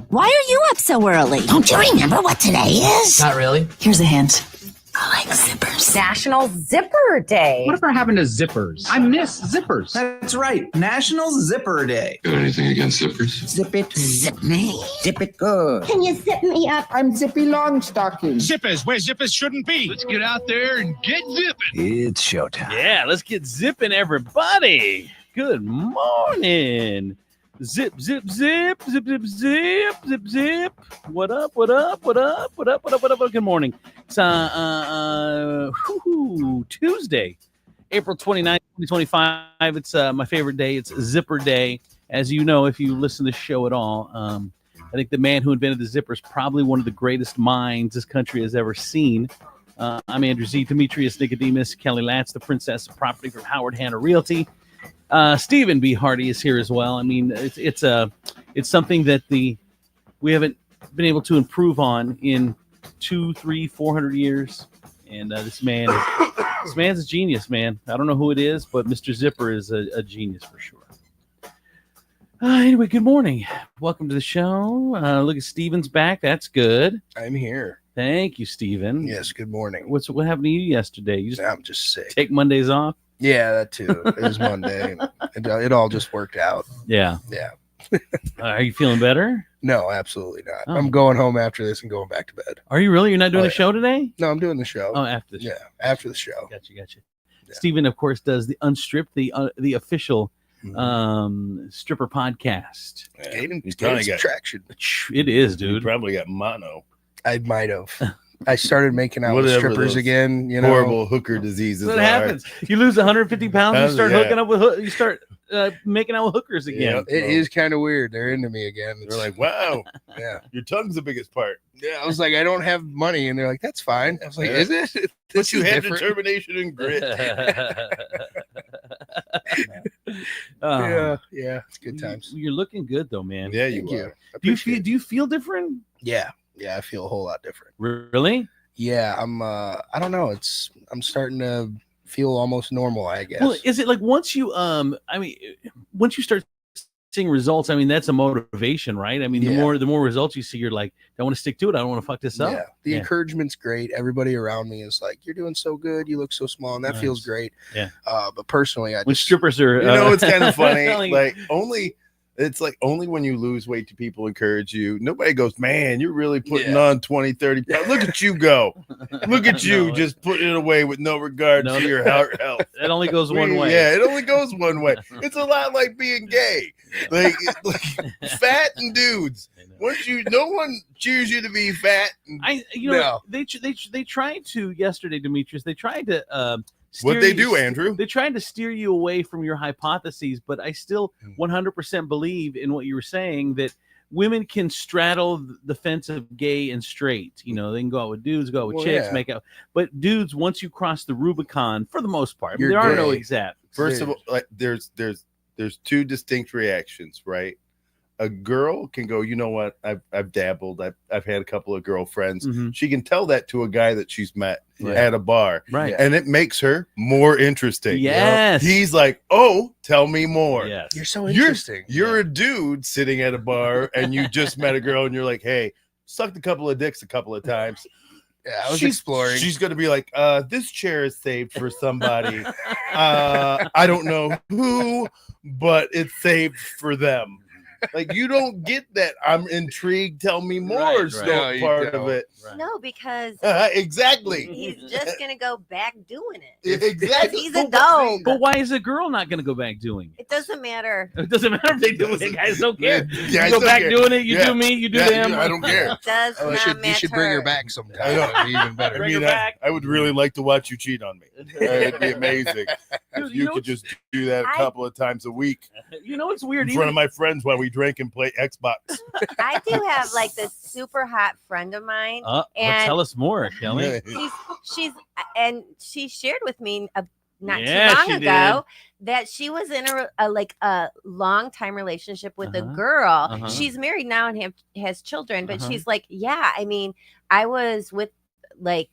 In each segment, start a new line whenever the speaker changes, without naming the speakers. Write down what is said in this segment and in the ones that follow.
Why are you up so early?
Don't you remember what today is?
Not really.
Here's a hint.
I like zippers.
National Zipper Day.
Whatever happened to zippers? I miss zippers.
That's right. National Zipper Day.
Got anything against zippers?
Zip it.
Zip me?
Zip it good.
Can you zip me up?
I'm Zippy Longstocking.
Zippers where zippers shouldn't be. Let's get out there and get zipping.
It's showtime.
Yeah, let's get zipping, everybody. Good morning. Zip, zip, zip, zip, zip, zip, zip, zip. What up, what up, what up, what up, what up, what up? Good morning. It's Tuesday, April 29th, 2025. It's my favorite day. It's Zipper Day. As you know, if you listen to the show at all, I think the man who invented the zipper is probably one of the greatest minds this country has ever seen. I'm Andrew Z. Demetrius, Nicodemus, Kelly Latz, the princess of property from Howard Hanna Realty. Stephen B. Hardy is here as well. I mean, it's something that we haven't been able to improve on in 200, 300, 400 years. And this man's a genius, man. I don't know who it is, but Mr. Zipper is a genius for sure. Anyway, good morning. Welcome to the show. Look at Stephen's back. That's good.
I'm here.
Thank you, Stephen.
Yes, good morning.
What happened to you yesterday? You just
I'm just sick.
take Mondays off?
Yeah, that too. It was Monday. It all just worked out.
Yeah.
Yeah.
Are you feeling better?
No, absolutely not.
Oh.
I'm going home after this and going back to bed.
Are you really? You're not doing a show today?
No, I'm doing the show.
Oh, after the show.
Yeah, after the show.
Gotcha.
Yeah.
Stephen, of course, does the Unstripped, the official stripper podcast.
Yeah.
He's probably got
traction.
It is, dude.
probably got mono.
I might have. I started making out with
Whatever
strippers
those
again. You know,
Horrible hooker diseases.
What happens? You lose 150 pounds. You start
Yeah.
hooking up with. You start making out with hookers again.
It is kind of weird. They're into me again.
They're like, wow,
yeah.
your tongue's the biggest part.
Yeah, I was like, I don't have money, and they're like, that's fine. I was like, is it?
But
This
you
is
have
different.
determination and grit.
Yeah, it's good times.
You're looking good though, man.
Yeah, you
Thank you.
are.
Do you feel different?
Yeah, I feel a whole lot different.
Really?
Yeah, I'm. I don't know. I'm starting to feel almost normal, I guess.
Well, is it like once you once you start seeing results, I mean that's a motivation, right? I mean, the more results you see, you're like, I want to stick to it. I don't want to fuck this up.
Yeah, the encouragement's great. Everybody around me is like, "You're doing so good. You look so small," and that feels great.
Yeah.
But personally,
When strippers are,
it's kind of funny. It's like only when you lose weight do people encourage you. Nobody goes, man, you're really putting on 20, 30 pounds. Look at you go. Look at you just putting it away with no regard to your health.
It only goes one way.
Yeah, it only goes one way. It's a lot like being gay. Like fat and dudes. No one cheers you to be fat.
They tried to yesterday, Demetrius. They tried to
what they do, Andrew?
They tried to steer you away from your hypotheses, but I still 100% believe in what you were saying, that women can straddle the fence of gay and straight. You know, they can go out with dudes, go out with chicks, make out. But dudes, once you cross the Rubicon, for the most part, there are no exact.
First of all, like there's two distinct reactions, right? A girl can go, you know what? I've dabbled. I've had a couple of girlfriends. Mm-hmm. She can tell that to a guy that she's met at a bar,
right?
And it makes her more interesting.
Yes,
he's like, oh, tell me more.
Yes,
you're so interesting.
You're a dude sitting at a bar, and you just met a girl, and you're like, hey, sucked a couple of dicks a couple of times.
Yeah, I was exploring.
She's going to be like, this chair is saved for somebody. I don't know who, but it's saved for them. Like, you don't get that I'm intrigued, tell me more part of it.
Right. No, because
exactly.
He's just gonna go back doing it.
Exactly.
He's a dog.
But why is a girl not gonna go back doing it?
It doesn't matter.
It doesn't matter if they do it. Guys don't care.
Yeah,
you go back doing it, you do me, you do them.
I don't care.
It does not matter.
You should bring her back sometime. I know, even better.
Bring her back.
I would really like to watch you cheat on me. It'd be amazing. If you could just do that a couple of times a week.
You know, it's weird.
In front of my friends while we drink and play Xbox.
I do have like this super hot friend of mine.
And tell us more, Kelly.
She shared with me not too long ago that she was in a long time relationship with a girl. She's married now and has children, but she's like, yeah, I mean, I was with like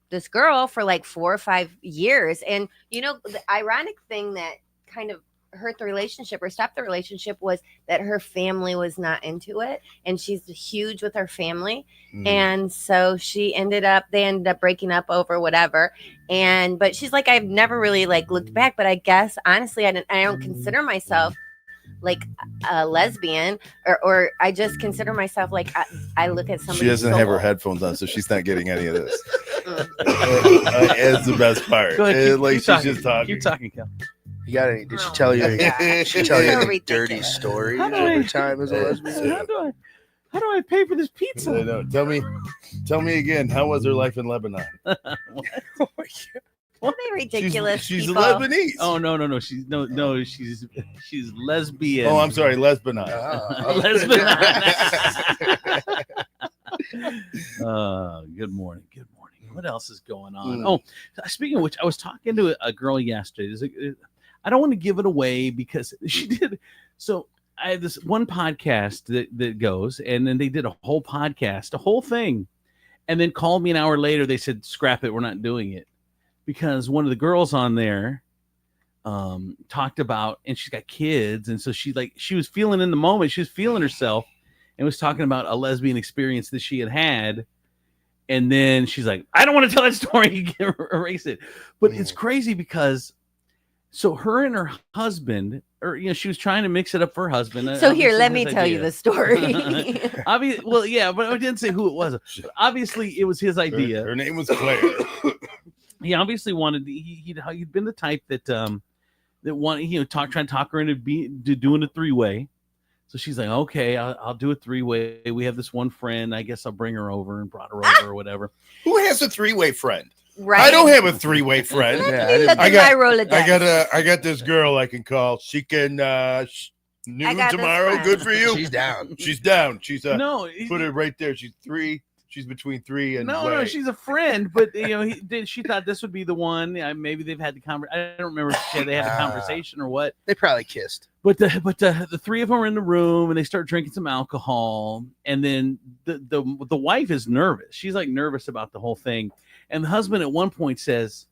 this girl for like 4 or 5 years, and you know, the ironic thing that kind of hurt the relationship or stop the relationship was that her family was not into it, and she's huge with her family. And so they ended up breaking up over whatever. But she's like, I've never really like looked back, but I guess honestly I don't consider myself like a lesbian, or I just consider myself like I look at somebody.
She doesn't have her headphones on, so she's not getting any of this. It's the best part.
Go ahead,
like
keep
she's
talking.
just talking.
Keep talking, Kel.
You got any? Did she tell you? Did she tell you
So
any dirty
ridiculous.
stories
How do
over
I-
time as a lesbian?
How do I pay for this
I
pizza?
know. Tell me again. How was her life in Lebanon?
Are they ridiculous?
She's
people?
Lebanese.
Oh no, she's she's lesbian.
Oh, I'm sorry, Lebanon.
Lesbian. Good morning. What else is going on? Oh, speaking of which, I was talking to a girl yesterday. I don't want to give it away because she did. So I have this one podcast that goes, and then they did a whole podcast, a whole thing, and then called me an hour later. They said, "Scrap it, we're not doing it," because one of the girls on there talked about, and she's got kids, and so she was feeling in the moment, she was feeling herself, and was talking about a lesbian experience that she had. And then she's like, I don't want to tell that story. You can erase it. But it's crazy because so her and her husband, or she was trying to mix it up for her husband.
So here, let me tell you the story.
Obviously, well, yeah, but I didn't say who it was. But obviously, it was his idea.
Her name was Claire.
He obviously wanted. He'd been the type that wanted trying to talk her into doing a 3-way. So she's like, okay, I'll do a 3-way. We have this one friend. I guess I'll bring her over, and brought her over or whatever.
Who has a 3-way friend?
Right.
I don't have a 3-way friend.
I
got this girl I can call. She can noon tomorrow. Good for you.
She's down.
She's down. She's
no.
Put it right there. She's 3. She's between 3 and
no, she's a friend, but she thought this would be the one. Maybe they've had the conversation. I don't remember if they had a conversation or what.
They probably kissed.
But the three of them are in the room, and they start drinking some alcohol, and then the wife is nervous. She's like nervous about the whole thing, and the husband at one point says,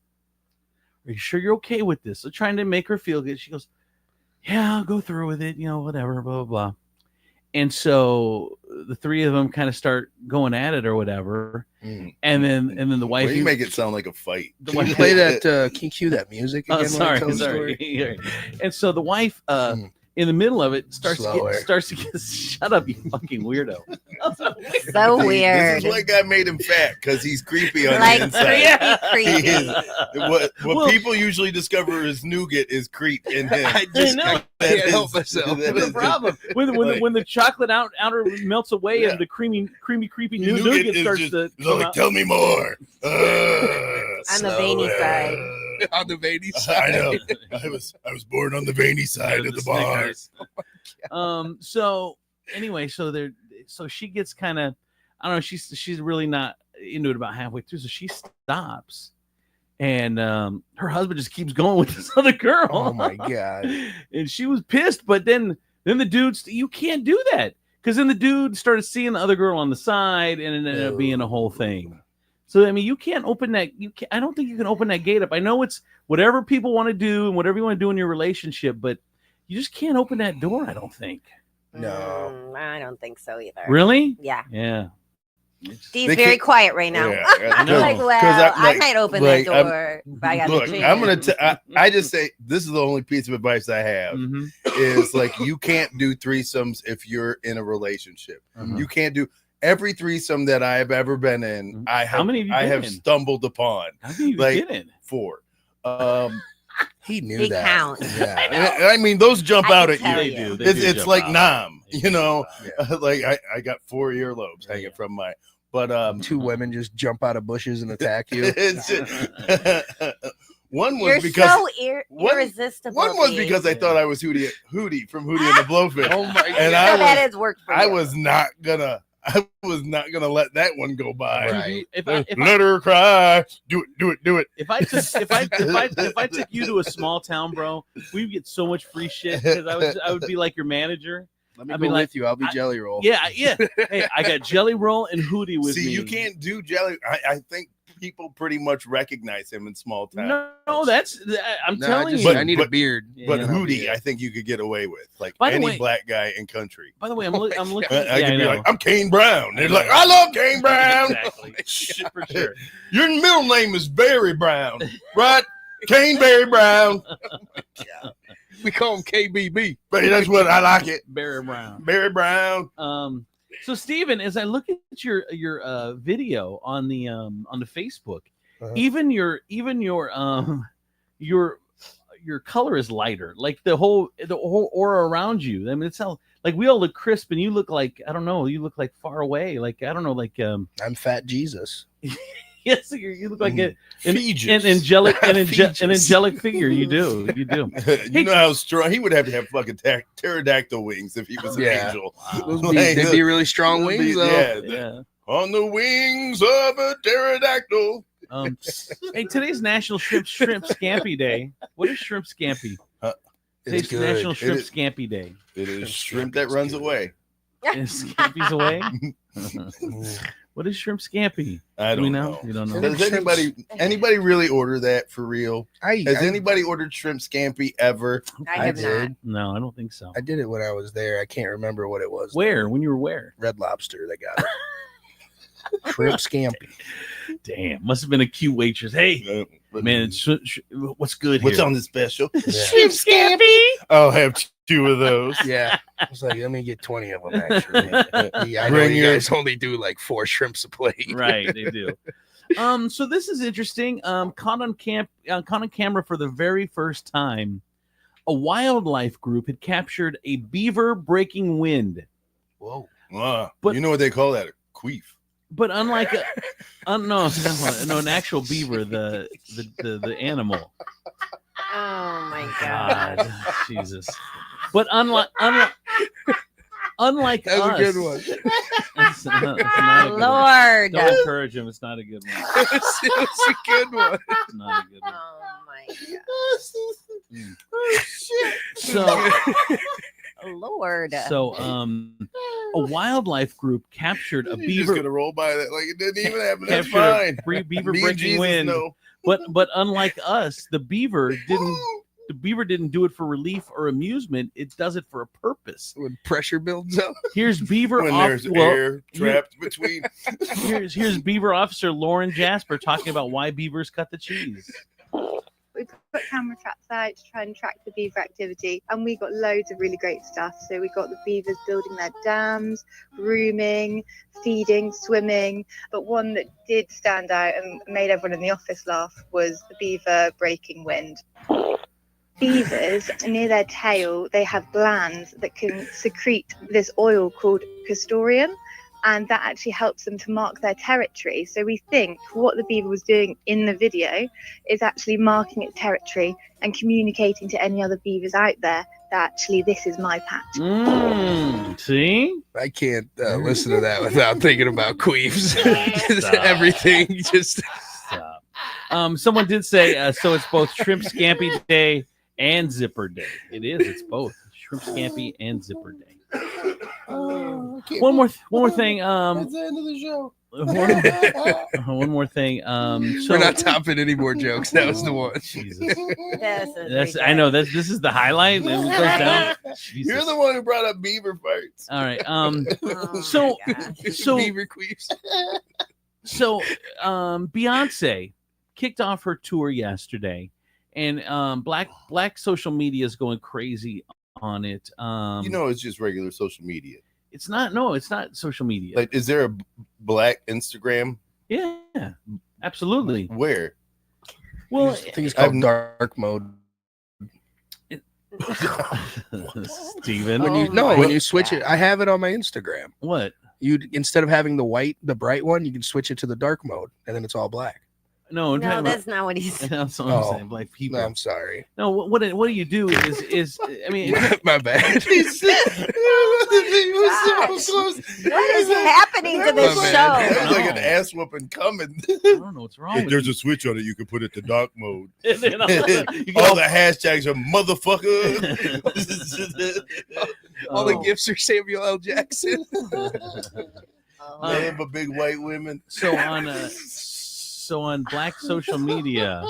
"Are you sure you're okay with this?" So trying to make her feel good. She goes, "Yeah, I'll go through with it. Whatever, blah blah blah." And so the three of them kind of start going at it or whatever. And then the wife.
Well, you make it sound like a fight.
Can you play that? Can you cue that music again?
Oh, sorry. And so the wife, in the middle of it, starts to get. Shut up, you fucking weirdo.
So weird.
This is what guy made him fat because he's creepy on the inside.
Creepy.
What people usually discover is nougat is creep in him.
I can't help myself.
The problem when the chocolate outer melts away and the creepy nougat starts to come out.
Tell me more.
On the veiny side.
On the veiny side.
I know. I was born on the veiny side of the bar.
So anyway, so she gets kind of, I don't know, she's really not into it about halfway through, so she stops, and her husband just keeps going with this other girl.
Oh my god.
And she was pissed, but then the dude's, you can't do that, because then the dude started seeing the other girl on the side, and it ended up being a whole thing. So I mean, you can't open that. I don't think you can open that gate up. I know it's whatever people want to do and whatever you want to do in your relationship, but you just can't open that door, I don't think.
No,
I don't think so either.
Really?
Yeah.
Yeah.
Steve's very quiet right now. I'm like, well, I might open that door. I got
look, I'm gonna. I just say this is the only piece of advice I have is like you can't do threesomes if you're in a relationship. You can't do every threesome that I have ever been in. I have stumbled upon.
How many you
like
been in?
4.
He knew
Big
that.
count.
Yeah.
I mean, those jump out at you.
They do.
It's like Nam,
Yeah.
like I got 4 earlobes hanging from my. But
2 women just jump out of bushes and attack you.
One was
You're
because
so irresistible.
one was because I thought I was Hootie from Hootie and the Blowfish.
Oh my god!
And
that has worked for you.
I was not gonna let that one go by.
Right.
Let her cry. Do it.
If I took you to a small town, bro, we'd get so much free shit because I would be like your manager.
Let me go with you. I'll be Jelly Roll.
Yeah. Hey, I got Jelly Roll and Hootie with me.
See, you can't do Jelly. I think people pretty much recognize him in small towns.
No, I'm telling you.
But-
I need a beard.
But
Yeah.
Hootie, I think you could get away with, like
By the
any
way-
black guy in country.
By the way, I'm looking.
I
yeah,
could be
know.
like, I'm Kane Brown. They're like, I love Kane Brown.
Exactly. For sure.
Your middle name is Barry Brown, right? Kane Barry Brown.
We call him KBB.
But that's what I like it.
Barry Brown.
Barry Brown.
So Steven, as I look at your video on the Facebook, even your color is lighter. Like the whole aura around you. I mean, it's how like we all look crisp, and you look like I don't know. You look like far away. Like I don't know. Like
I'm Fat Jesus.
yes, you look like an
Feges.
angelic figure. You do.
You know how strong he would have to have fucking pterodactyl wings if he was an angel.
They'd be really strong wings, though.
Yeah.
On the wings of a pterodactyl.
Hey, today's National Shrimp Scampi Day. What is Shrimp Scampi?
It's
Today's
good.
National Shrimp Scampi Day.
It is shrimp that runs away.
Is Scampi's away? What is Shrimp Scampi?
I
Do we
don't
know?
know.
You don't know.
Does anybody really order that for real? Has
I
anybody ordered shrimp scampi ever?
I have not.
No, I don't think so.
I did it when I was there. I can't remember what it was.
Where? When you were where?
Red Lobster. They got it. Shrimp scampi.
Damn, must have been a cute waitress. Hey, man, what's good
What's
here?
on this special?
Shrimp Scampi.
I'll have 2 of those.
Yeah. I was like, let me get 20 of them, actually. Yeah, I know
Bring
you
your-
guys only do like 4 shrimps a plate.
Right, they do. So this is interesting. Caught on camera for the very first time, a wildlife group had captured a beaver breaking wind.
Whoa.
But-
You know what they call that? A queef.
But unlike no, an actual beaver, the animal.
Oh my god.
God, Jesus. But unlike unlike
That was
us,
a good one.
It's not a good one.
Lord.
Don't encourage him. It's not a good one.
It was a good one.
It's not a good one.
Oh my
So,
Lord.
so a wildlife group captured a
You're just
beaver.
gonna roll by that like it didn't even happen. That's
Captured a
fine.
beaver
Me and
breaking
Jesus
wind.
know.
But unlike us, the beaver didn't do it for relief or amusement. It does it for a purpose.
When pressure builds up.
Here's Beaver
When
off-
there's
well,
air trapped between.
Here's Beaver Officer Lauren Jasper talking about why beavers cut the cheese.
We put camera traps out to try and track the beaver activity, and we got loads of really great stuff. So we got the beavers building their dams, grooming, feeding, swimming. But one that did stand out and made everyone in the office laugh was the beaver breaking wind. Beavers, near their tail, they have glands that can secrete this oil called castoreum, and that actually helps them to mark their territory. So we think what the beaver was doing in the video is actually marking its territory and communicating to any other beavers out there that actually this is my patch.
See?
I can't listen to that without thinking about queefs. Everything just.
Stop. Someone did say so. It's both Shrimp Scampi Day and Zipper Day. It is. It's both Shrimp Scampi and Zipper Day. One more thing.
That's the end of the show.
One more thing. So
We're not topping any more jokes. That was the one.
Jesus.
This is
I know this is the highlight. It goes down. Jesus.
You're the one who brought up beaver farts.
All right.
Oh
So
my gosh.
so
Beaver queefs.
so Beyonce kicked off her tour yesterday, and black social media is going crazy on it.
You know, it's just regular social media.
It's not. No, it's not social media.
Like, is there a black Instagram?
Yeah, absolutely.
Where?
Well,
I think it's called dark mode.
Steven.
When you switch it, I have it on my Instagram.
What?
You instead of having the bright one, you can switch it to the dark mode, and then it's all black.
No,
No, that's not what he's.
That's what I'm saying. Like people.
No, I'm sorry.
No, what do you do is I mean,
My bad.
What is happening to this
My
show?
bad.
That was like an ass whooping coming.
I don't know what's wrong.
If
with
there's a switch on it, you can put it to dark mode.
you. And then you
All
go-
the hashtags are motherfucker.
All the gifts are Samuel L. Jackson.
Nothing but big white women.
So on So on Black social media,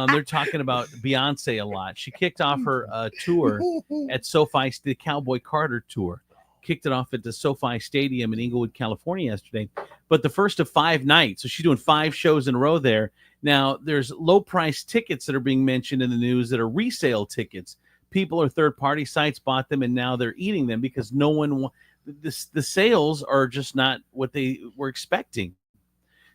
they're talking about Beyonce a lot. She kicked off her tour at SoFi, the Cowboy Carter tour. Kicked it off at the SoFi Stadium in Inglewood, California yesterday. But the first of 5 nights, so she's doing 5 shows in a row there. Now, there's low-price tickets that are being mentioned in the news that are resale tickets. People or third-party sites bought them, and now they're eating them because no one the sales are just not what they were expecting.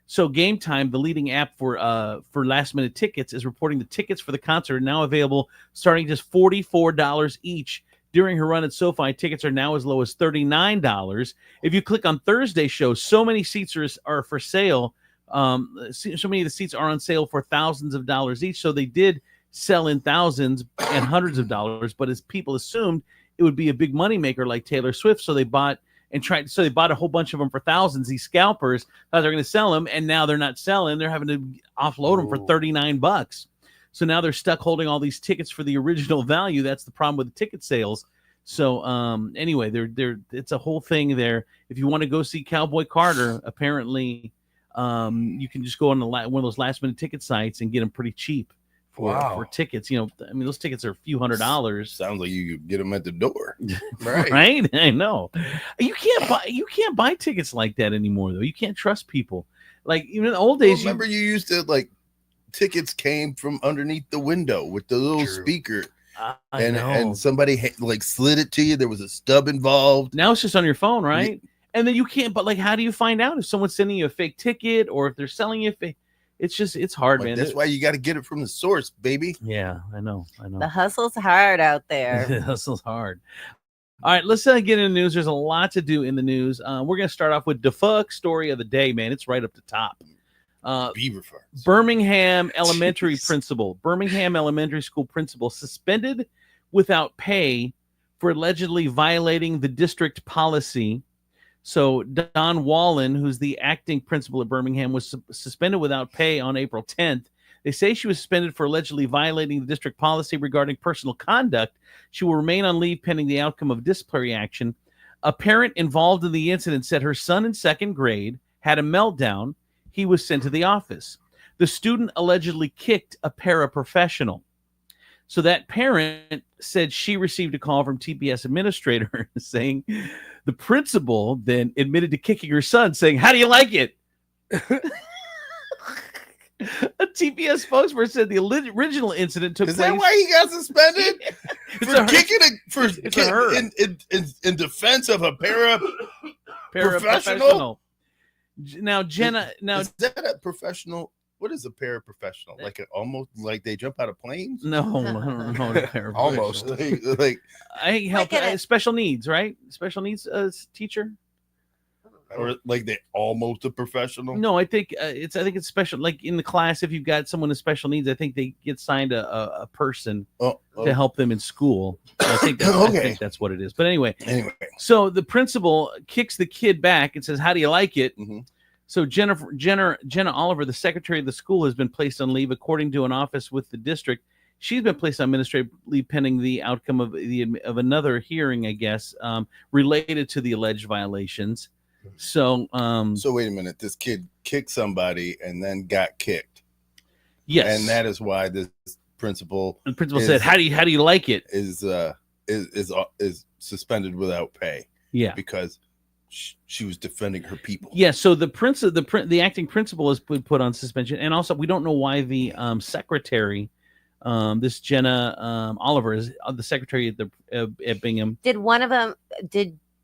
So Game Time, the leading app for last-minute tickets, is reporting the tickets for the concert are now available starting just $44 each. During her run at SoFi, tickets are now as low as $39. If you click on Thursday's show, so many seats are for sale. So many of the seats are on sale for thousands of dollars each. So they did sell in thousands and hundreds of dollars. But as people assumed, it would be a big moneymaker like Taylor Swift. So they bought a whole bunch of them for thousands. These scalpers thought they're going to sell them, and now they're not selling. They're having to offload them for $39. So now they're stuck holding all these tickets for the original value. That's the problem with the ticket sales. So anyway, it's a whole thing there. If you want to go see Cowboy Carter, apparently you can just go on one of those last-minute ticket sites and get them pretty cheap for tickets. You know, I mean, those tickets are a few $100s.
Sounds like you could get them at the door,
right? Right? I know. You can't buy tickets like that anymore, though. You can't trust people. Like even in the old days,
remember you used to like. Tickets came from underneath the window with the little speaker, and somebody like slid it to you. There was a stub involved.
Now it's just on your phone, right? Yeah. And then you can't. But like, how do you find out if someone's sending you a fake ticket or if they're selling you a fake? It's hard, man.
That's why you got to get it from the source, baby.
Yeah, I know.
The hustle's hard out there.
The hustle's hard. All right, let's get into the news. There's a lot to do in the news. We're gonna start off with the fuck story of the day, man. It's right up the top. Birmingham Elementary principal, Birmingham Elementary School principal, suspended without pay for allegedly violating the district policy. So Don Wallen, who's the acting principal at Birmingham, was suspended without pay on April 10th. They say she was suspended for allegedly violating the district policy regarding personal conduct. She will remain on leave pending the outcome of disciplinary action. A parent involved in the incident said her son in 2nd grade had a meltdown. He was sent to the office. The student allegedly kicked a paraprofessional. So that parent said she received a call from TPS administrator saying the principal then admitted to kicking her son, saying, "How do you like it?" A TPS spokesperson said the original incident took place.
Is that why he got suspended? In defense of a paraprofessional?
Now, Jenna,
is that a professional? What is a paraprofessional? Like almost like they jump out of planes?
No, I don't know.
Almost like
I help special needs, right? Special needs teacher,
or like they almost a professional.
No, I think it's special. Like in the class, if you've got someone with special needs, I think they get signed a person to help them in school. I think that's what it is. But anyway, so the principal kicks the kid back and says, "How do you like it?" Mm-hmm. So Jenna Oliver, the secretary of the school, has been placed on leave, according to an office with the district. She's been placed on administrative leave pending the outcome of another hearing, I guess, related to the alleged violations. So
wait a minute. This kid kicked somebody and then got kicked.
Yes,
and that is why this principal.
The principal said, "How do you like it?"
Is suspended without pay.
Yeah,
because she was defending her people.
Yeah, so the acting principal has been put on suspension, and also we don't know why the secretary, this Jenna Oliver, is the secretary at Bingham.
Did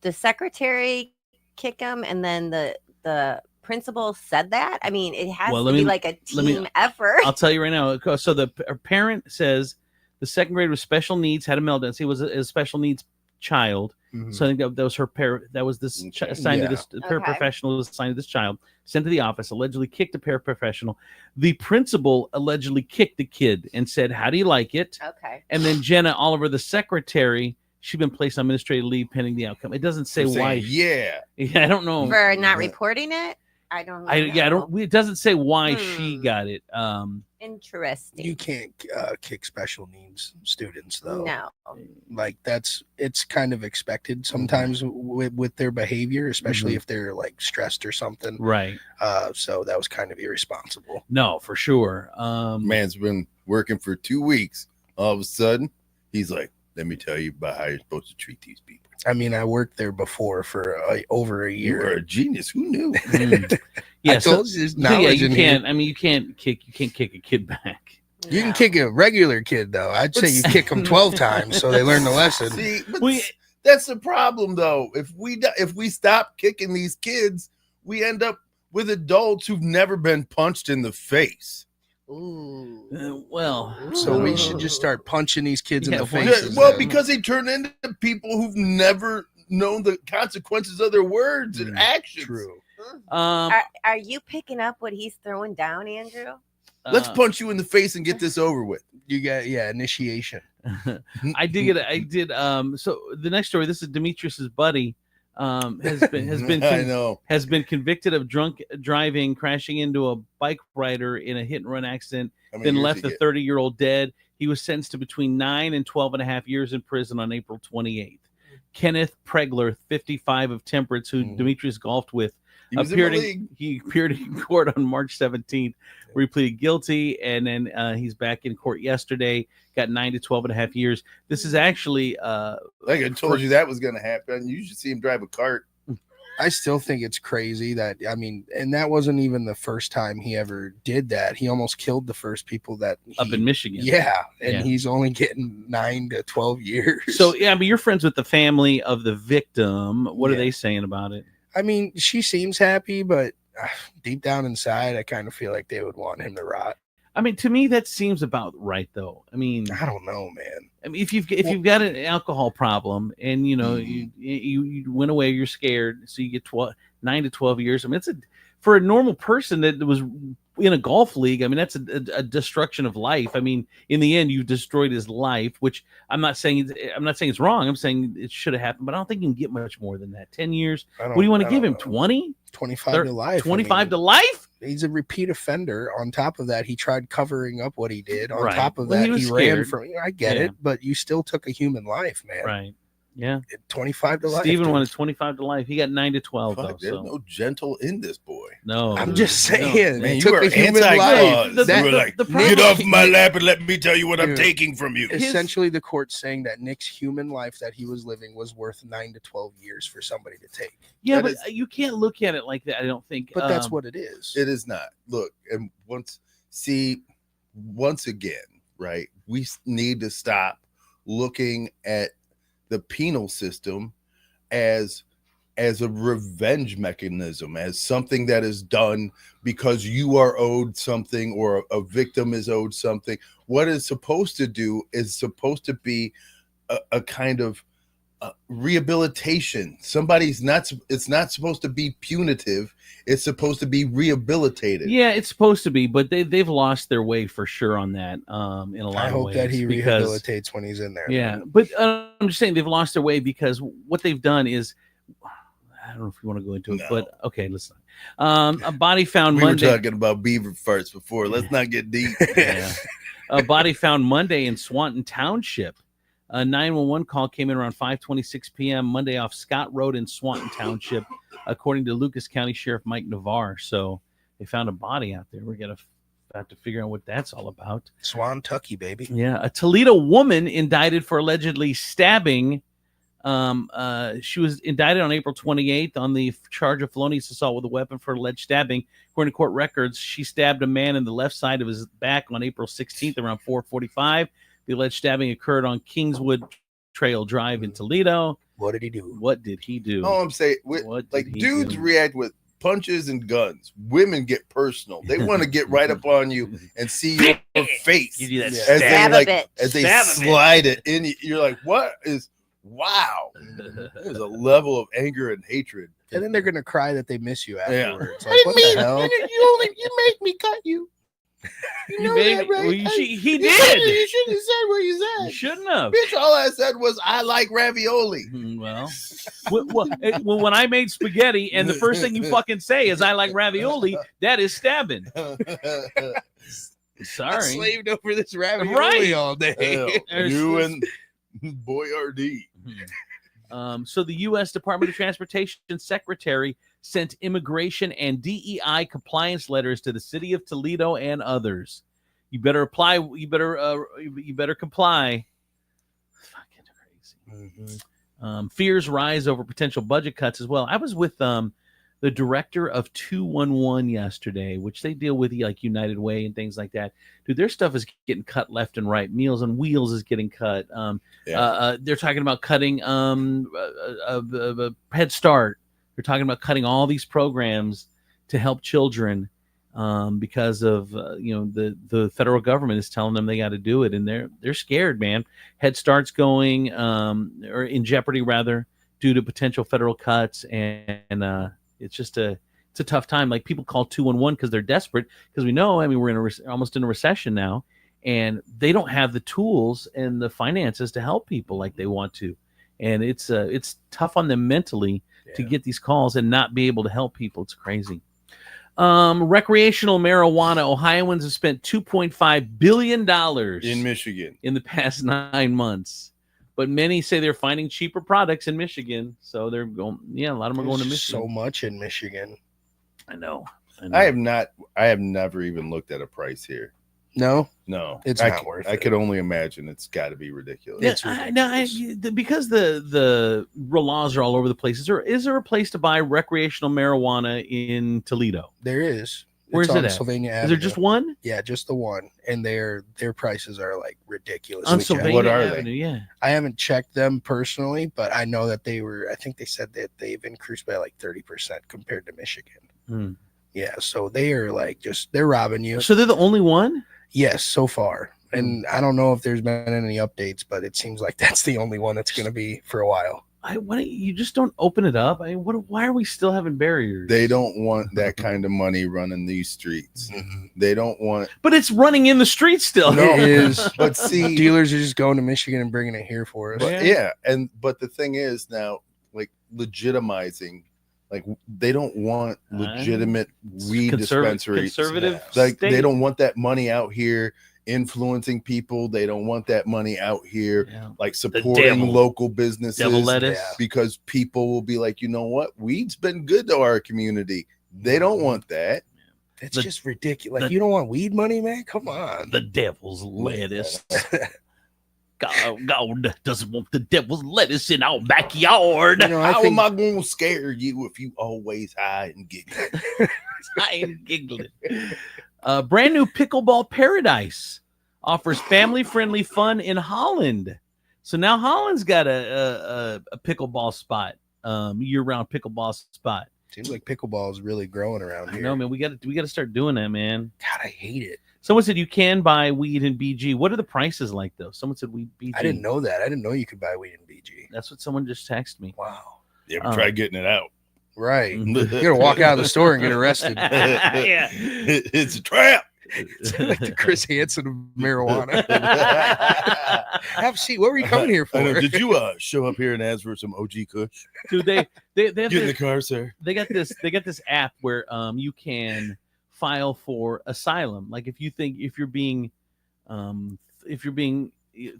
the secretary kick him, and then the principal said that? I mean, it has to be like a team effort.
I'll tell you right now. So the parent says the 2nd grade with special needs had a meltdown. So he was a special needs child. Mm-hmm. So I think that was her parent. That was this assigned to this paraprofessional was assigned to this child, sent to the office, allegedly kicked a paraprofessional. The principal allegedly kicked the kid and said, "How do you like it?"
Okay.
And then Jenna Oliver, the secretary, she's been placed on administrative leave pending the outcome. It doesn't say why.
Yeah,
I don't know
for not reporting it. I don't know.
I don't. It doesn't say why she got it.
Interesting.
You can't kick special needs students though.
No.
Like it's kind of expected sometimes with their behavior, especially if they're like stressed or something.
Right.
So that was kind of irresponsible.
No, for sure.
Man's been working for 2 weeks. All of a sudden, he's like, "Let me tell you about how you're supposed to treat these people."
I mean, I worked there before for over a year.
You were a genius. Who knew?
Yeah,
I told you, there's
yeah,
knowledge
you
in
can't.
here.
I mean, you can't kick a kid back.
You can kick a regular kid though. I'd say you kick them 12 times so they learn the lesson.
See, but that's the problem though. If we stop kicking these kids, we end up with adults who've never been punched in the face.
Well,
so we should just start punching these kids in the
Yeah,
faces.
well,
then.
because they turn into people who've never known the consequences of their words and actions.
True.
Are you picking up what he's throwing down, Andrew?
Let's punch you in the face and get this over with.
You got initiation.
I did. So the next story. This is Demetrius's buddy. Has been convicted of drunk driving, crashing into a bike rider in a hit and run accident, then left the 30-year-old dead. He was sentenced to between 9 and 12.5 years in prison on April 28th. Kenneth Pregler, 55, of Temperance, who Demetrius golfed with, he appeared in court on March 17th, where he pleaded guilty, and then he's back in court yesterday, got 9 to 12.5 years. This is actually
like I told you that was going to happen. You should see him drive a cart.
I still think it's crazy that, I mean, and that wasn't even the first time he ever did that. He almost killed the first people that
up in Michigan.
Yeah. And he's only getting 9 to 12 years.
So, yeah, but you're friends with the family of the victim. What are they saying about it?
I mean, she seems happy, but deep down inside, I kind of feel like they would want him to rot.
I mean, to me, that seems about right, though. I mean,
I don't know, man.
I mean, if you've got an alcohol problem and you went away, you're scared, so you get 9 to 12 years. I mean, for a normal person that was in a golf league. I mean, that's a destruction of life. I mean, in the end, you destroyed his life, which I'm not saying it's wrong. I'm saying it should have happened, but I don't think you can get much more than that. 10 years. What do you want to give him? 20?
25 to life.
25 to life?
He's a repeat offender. On top of that, he tried covering up what he did. On
Right.
top of
Well,
that,
he
ran
scared.
from. I get
Yeah.
it, but you still took a human life, man.
Right. Yeah.
25 to life.
Steven
dude.
wanted 25 to life. He got 9 to 12.
Fuck,
though,
there's
so.
no gentle in this boy.
No.
I'm just saying.
Man,
it
you
took
were
a human
anti-God.
life.
You were like, get off my lap and let me tell you what I'm taking from you.
Essentially, the court's saying that Nick's human life that he was living was worth 9 to 12 years for somebody to take.
Yeah,
That
but
is-
you can't look at it like that. I don't think.
But that's what it is.
It is not. Look, and once again, right? We need to stop looking at the penal system as a revenge mechanism, as something that is done because you are owed something or a victim is owed something. What it's supposed to do is supposed to be a kind of rehabilitation. It's not supposed to be punitive. It's supposed to be rehabilitated.
Yeah, it's supposed to be, but they've lost their way for sure on that. In a lot
I
of
hope
ways,
that he
because-
rehabilitates when he's in there.
Yeah, but I'm just saying they've lost their way because what they've done is, I don't know if you want to go into it, but okay, listen. A body found
We
Monday.
were talking about beaver farts before. Let's not get deep.
Yeah. A body found Monday in Swanton Township. A 911 call came in around 5:26 p.m. Monday off Scott Road in Swanton Township, according to Lucas County Sheriff Mike Navarre. So they found a body out there. We're gonna have to figure out what that's all about.
Swan Tucky, baby.
Yeah, a Toledo woman indicted for allegedly stabbing. She was indicted on April 28th on the charge of felonious assault with a weapon for alleged stabbing. According to court records, she stabbed a man in the left side of his back on April 16th around 4:45. The alleged stabbing occurred on Kingswood Trail Drive in Toledo.
What did he do?
What did he do?
No, I'm saying, like dudes react with punches and guns. Women get personal. They want to get right up on you and see your face
You do that
as
stab.
they slide it in. You're like, what is? Wow, there's a level of anger and hatred.
And then they're gonna cry that they miss you afterwards.
Yeah.
Like, what the hell?
You make me cut you. You know that, right?
Well, he
You
did.
You shouldn't have said what you said.
You shouldn't have.
Bitch, all I said was I like ravioli.
Well, when I made spaghetti and the first thing you fucking say is I like ravioli, that is stabbing. Sorry.
I slaved over this ravioli all day.
You and Boyardee.
So the U.S. Department of Transportation Secretary sent immigration and DEI compliance letters to the city of Toledo and others. You better apply. You better comply. Fucking crazy. Fears rise over potential budget cuts as well. I was with the director of 211 yesterday, which they deal with like United Way and things like that. Dude, their stuff is getting cut left and right. Meals on Wheels is getting cut. They're talking about cutting Head Start. They're talking about cutting all these programs to help children because of the federal government is telling them they got to do it, and they're scared, man. Head Start's going or in jeopardy rather due to potential federal cuts, and it's just a tough time. Like people call 211 because they're desperate because we know. I mean, we're almost in a recession now, and they don't have the tools and the finances to help people like they want to, and it's tough on them mentally to get these calls and not be able to help people. It's crazy. Recreational marijuana. Ohioans have spent $2.5 billion
in Michigan
in the past 9 months. But many say they're finding cheaper products in Michigan. So they're going, a lot of them are going to Michigan.
So much in Michigan.
I know.
I have never even looked at a price here.
No,
it's not worth it. I could only imagine it's got to be ridiculous.
Because the laws are all over the place. Is there a place to buy recreational marijuana in Toledo?
There is.
Where is it at?
Pennsylvania Avenue.
Is there just one?
Yeah, just the one, and their prices are like ridiculous.
On Sylvania
what are
Avenue,
they?
Yeah,
I haven't checked them personally, but I know that I think they said that they've increased by like 30% compared to Michigan. Yeah, so they are like they're robbing you.
So they're the only one?
Yes, so far. And I don't know if there's been any updates, but it seems like that's the only one that's going to be for a while.
Why don't you just don't open it up? I mean, why are we still having barriers?
They don't want that kind of money running these streets. They don't want.
But it's running in the streets still.
No, it is.
But see,
dealers are just going to Michigan and bringing it here for us.
But but the thing is now, like legitimizing. Like they don't want legitimate weed dispensaries.
Conservative,
like
state.
They don't want that money out here influencing people. They don't want that money out here, like supporting local businesses.
Devil lettuce.
Because people will be like, you know what, weed's been good to our community. They don't want that.
It's just ridiculous. Like you don't want weed money, man? Come on.
The devil's lettuce. God doesn't want the devil's lettuce in our backyard.
How am I going to scare you if you always hide and giggle?
Hide and giggling. Brand new pickleball paradise offers family-friendly fun in Holland. So now Holland's got a pickleball spot, year-round pickleball spot.
Seems like pickleball is really growing around here.
No, man, we got to start doing that, man.
God, I hate it.
Someone said you can buy weed in BG. What are the prices like, though? Someone said weed BG.
I didn't know that. I didn't know you could buy weed in BG.
That's what someone just texted me.
Wow.
Yeah, but try getting it out.
Right. You're going to walk out of the store and get arrested.
Yeah.
It's a trap.
It's like the Chris Hansen of marijuana. Have a seat. What were you coming here for?
Did you show up here and ask for some OG Kush?
Dude, they have
get in the car, sir.
They got this app where you can file for asylum. Like if you're being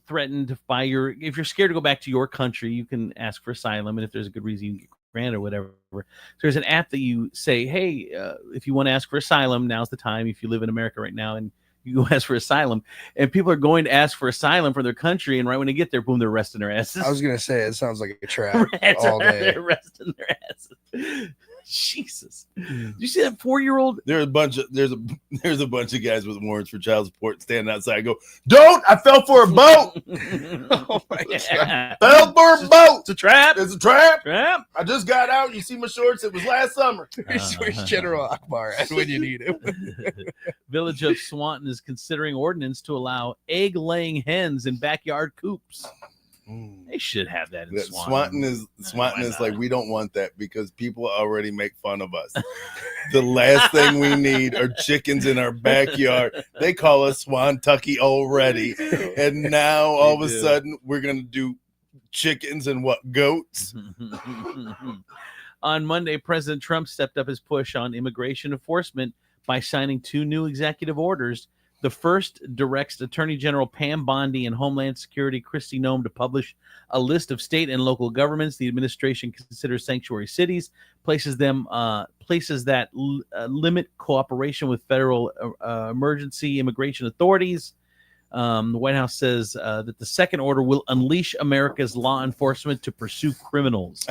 threatened by if you're scared to go back to your country, you can ask for asylum, and if there's a good reason, you can get granted or whatever. So there's an app that you say, hey, if you want to ask for asylum, now's the time. If you live in America right now and you go ask for asylum, and people are going to ask for asylum for their country, and right when they get there, boom, they're arresting their asses.
I was gonna say it sounds like a trap all day.
They're arresting their asses. Jesus, did you see that 4-year-old?
There's a bunch of guys with warrants for child support standing outside. Go, don't! I fell for a boat.
Oh my God!
Fell for a boat.
It's a trap.
It's a trap.
Trap.
I just got out. You see my shorts? It was last summer.
Where's General Akbar at when you need him?
Village of Swanton is considering ordinance to allow egg-laying hens in backyard coops. They should have that in
Swanton is like, we don't want that because people already make fun of us. The last thing we need are chickens in our backyard. They call us Swantucky already. And now all of a sudden we're going to do chickens and goats?
On Monday, President Trump stepped up his push on immigration enforcement by signing 2 new executive orders. The first directs Attorney General Pam Bondi and Homeland Security Kristi Noem to publish a list of state and local governments the administration considers sanctuary cities, places that limit cooperation with federal emergency immigration authorities. The White House says that the second order will unleash America's law enforcement to pursue criminals.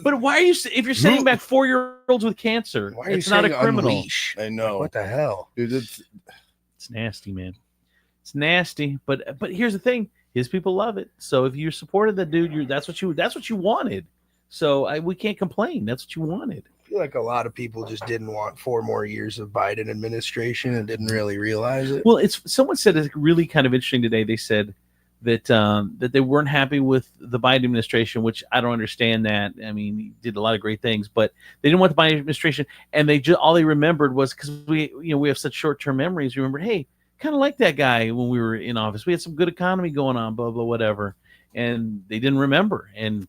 But why are you, if you're sending back 4-year-olds with cancer, it's not a criminal.
Unleash? I know.
What the hell?
Dude,
it's nasty, man. It's nasty. But here's the thing: his people love it. So if you supported the dude, that's what you wanted. So we can't complain. That's what you wanted.
I feel like a lot of people just didn't want 4 more years of Biden administration and didn't really realize it.
Well, someone said it's really kind of interesting today. They said that they weren't happy with the Biden administration, which I don't understand that. I mean, he did a lot of great things, but they didn't want the Biden administration, and all they remembered was, because we have such short-term memories. Remember, hey, kind of like that guy when we were in office. We had some good economy going on, blah blah whatever, and they didn't remember. And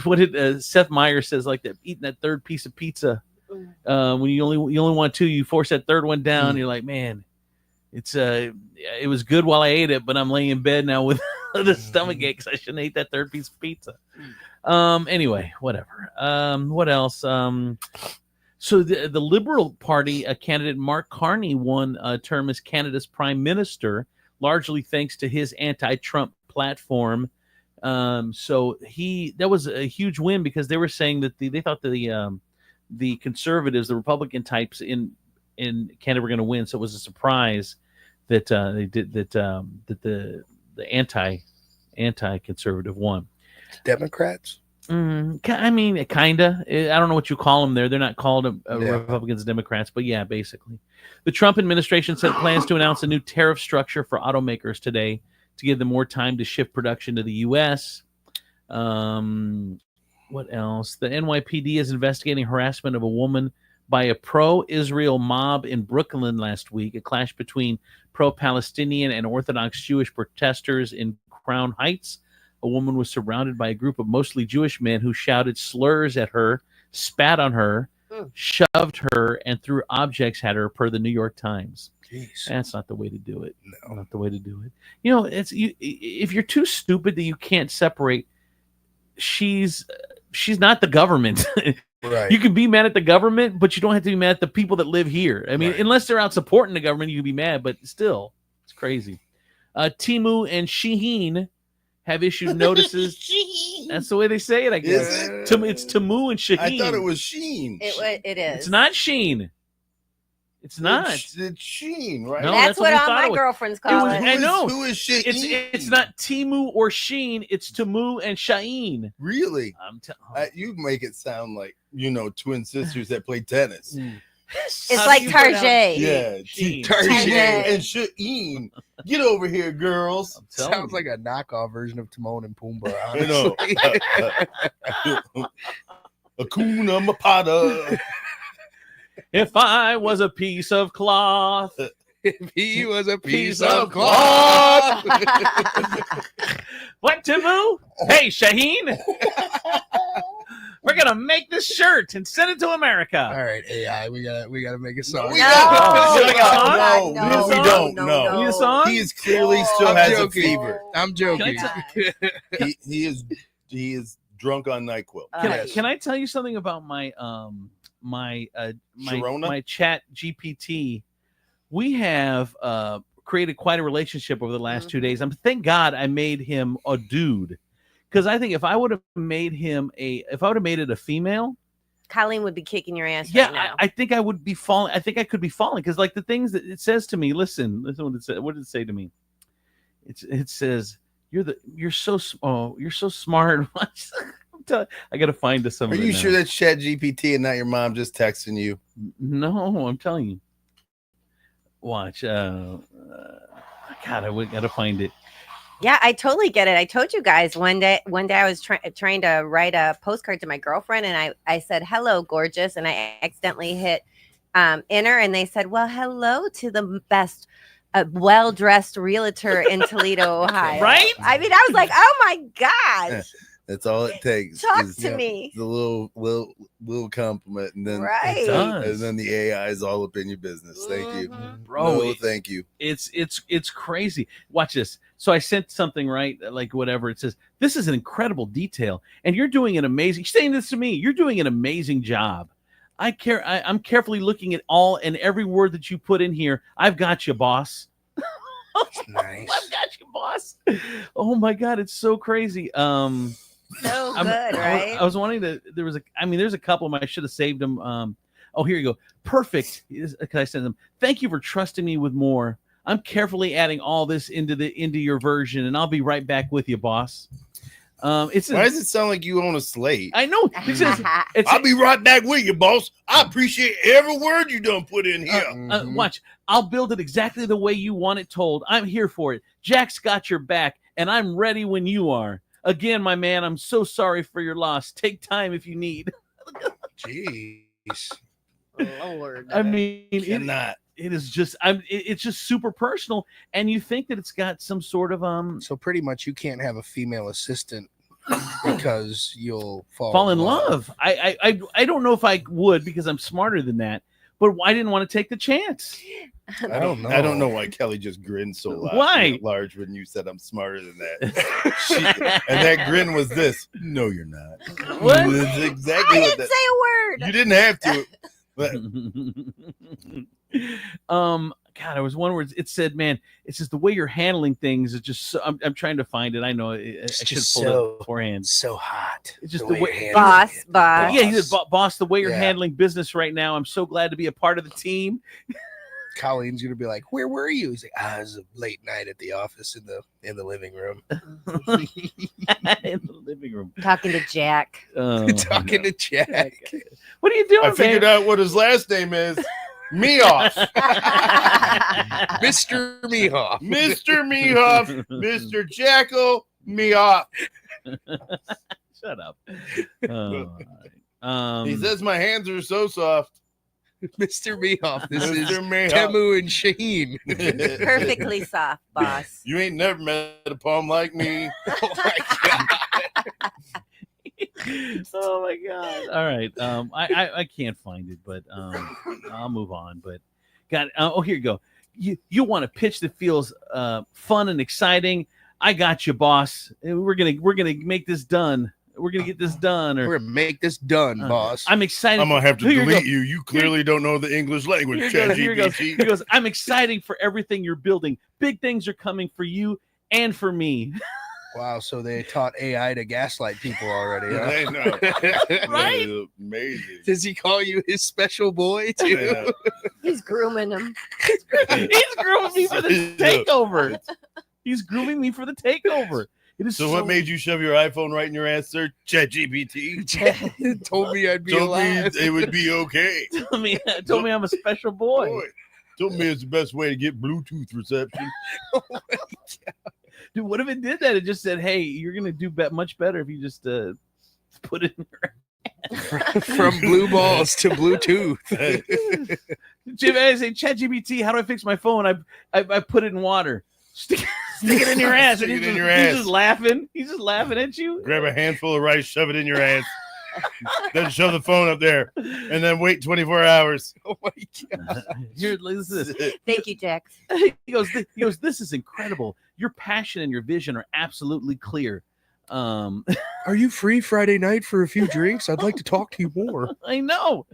what did Seth Meyers says, like that, eating that third piece of pizza when you only want 2, you force that third one down. You're like, man. It was good while I ate it, but I'm laying in bed now with the stomach ache because I shouldn't eat that third piece of pizza. Anyway, whatever. What else? So the Liberal Party candidate Mark Carney won a term as Canada's Prime Minister, largely thanks to his anti-Trump platform. So that was a huge win because they were saying that they thought the conservatives, the Republican types in Canada were going to win. So it was a surprise that they did that the anti-conservative won.
Democrats?
I mean, kind of. I don't know what you call them there. They're not called Republicans, Democrats, but yeah, basically. The Trump administration said plans to announce a new tariff structure for automakers today to give them more time to shift production to the U.S. What else? The NYPD is investigating harassment of a woman by a pro-Israel mob in Brooklyn last week. A clash between pro-Palestinian and Orthodox Jewish protesters in Crown Heights. A woman was surrounded by a group of mostly Jewish men who shouted slurs at her, spat on her, shoved her, and threw objects at her, per the New York Times.
Jeez.
That's not the way to do it. No, not the way to do it. You know, if you're too stupid that you can't separate, she's not the government.
Right.
You can be mad at the government, but you don't have to be mad at the people that live here. I mean, unless they're out supporting the government, you can be mad, but still, it's crazy. Temu and Shaheen have issued notices. That's the way they say it, I guess.
Is it?
It's Temu and Shaheen.
I thought it was Sheen.
It is.
It's not Sheen. It's not.
It's Sheen, right?
No,
that's what
we
all
thought
my
it was.
girlfriends call it.
I know.
Who is Sheen?
It's not Temu or Sheen. It's Temu and Shaheen.
Really? You make it sound like, twin sisters that play tennis.
It's like Tarjay.
Yeah, Tarjay and Shaheen. Get over here, girls.
Sounds like a knockoff version of Timon and Pumbaa.
I know. Hakuna Matata.
If I was a piece of cloth.
If he was a piece of cloth.
What, Temu? Hey, Shaheen. We're gonna make this shirt and send it to America.
All right, AI, we gotta make a song.
We don't. No.
Need a song?
He is clearly still has a fever.
I'm joking.
He is drunk on NyQuil.
Can I tell you something about my my chat GPT? We have created quite a relationship over the last 2 days. Thank God I made him a dude, because I think if I would have made it a female,
Colleen would be kicking your ass.
Yeah,
right now.
I think I would be falling. I think I could be falling, because like the things that it says to me. Listen what it said. What did it say to me? It says you're so smart. I gotta find this.
Are you sure that's Chat GPT and not your mom just texting you?
No, I'm telling you. Watch. God, I gotta find it.
Yeah, I totally get it. I told you guys one day I was trying to write a postcard to my girlfriend, and I said, "Hello, gorgeous," and I accidentally hit enter, and they said, "Well, hello to the best well-dressed realtor in Toledo, Ohio."
Right?
I mean, I was like, "Oh my gosh."
That's all it takes.
Talk to me.
The little compliment, and then
Right.
and then the AI is all up in your business. Thank you,
Bro.
No, thank you.
It's crazy. Watch this. So I sent something, right? Like whatever. It says, this is an incredible detail, and you're doing an amazing. You're saying this to me. You're doing an amazing job. I'm carefully looking at all and every word that you put in here. I've got you, boss.
Nice.
I've got you, boss. Oh my God, it's so crazy.
So good, right?
I was wanting to. There's a couple of them. I should have saved them. Oh, here you go. Perfect. Can I send them? Thank you for trusting me with more. I'm carefully adding all this into your version, and I'll be right back with you, boss. Why
does it sound like you own a slate?
I know.
I'll be right back with you, boss. I appreciate every word you done put in here.
Watch. I'll build it exactly the way you want it told. I'm here for it. Jack's got your back, and I'm ready when you are. Again, my man, I'm so sorry for your loss. Take time if you need.
Jeez.
Lord.
I mean, it is just it's just super personal, and you think that it's got some sort of
So pretty much you can't have a female assistant because you'll
fall in love. I don't know if I would, because I'm smarter than that, but I didn't want to take the chance.
I don't know why Kelly just grinned so large when you said I'm smarter than that. And that grin was this. No, you're not.
What?
That's exactly
I
what
didn't say a word.
You didn't have to. But
God, I was one word. It said, "Man, it's just the way you're handling things is just." So, I'm trying to find it. I know I should have pulled it beforehand.
So hot.
It's just the way
boss.
Yeah, he said, "Boss, the way you're handling business right now, I'm so glad to be a part of the team."
Colleen's gonna be like, "Where were you?" He's like, "It was a late night at the office in the living room."
In the living room,
talking to Jack.
Talking to Jack.
What are you doing?
I figured out what his last name is. Meoff.
Mr. Meoff.
Mr. Meoff. Mr. Jackal Meoff.
Shut up.
He says my hands are so soft.
Mr. Meoff. This
Mr.
is
Meoff.
Temu and Shaheen.
Perfectly soft, boss.
You ain't never met a palm like me.
Oh my God.
Oh my God. All right. I can't find it, but I'll move on. But God, here you go. You want a pitch that feels fun and exciting. I got you, boss. We're gonna make this done. We're gonna get this done.
We're gonna make this done, boss.
I'm excited.
I'm gonna have to delete you. You clearly don't know the English language, ChatGPT.
He goes, I'm excited for everything you're building. Big things are coming for you and for me.
Wow, so they taught AI to gaslight people already. Huh?
I know.
Right?
Amazing.
Does he call you his special boy too?
Yeah.
He's grooming him.
He's grooming me for the takeover. He's grooming me for the takeover. It is
So what made you shove your iPhone right in your ass, sir? ChatGPT
told me I'd be
told
alive.
me it would be okay.
told me I'm a special boy.
Told me it's the best way to get Bluetooth reception.
Oh my God.
Dude, what if it did that? It just said, "Hey, you're gonna do much better if you just put it in your
From blue balls to Bluetooth."
Jim, I say, ChatGPT, how do I fix my phone? I put it in water. Stick it in your ass.
Stick
And
it in your ass.
He's just laughing. He's just laughing at you.
Grab a handful of rice, shove it in your ass. Then shove the phone up there, and then wait 24 hours.
Oh my God!
Here, listen to this.
Thank you, Jack.
He goes, "This is incredible. Your passion and your vision are absolutely clear."
Are you free Friday night for a few drinks? I'd like to talk to you more.
I know.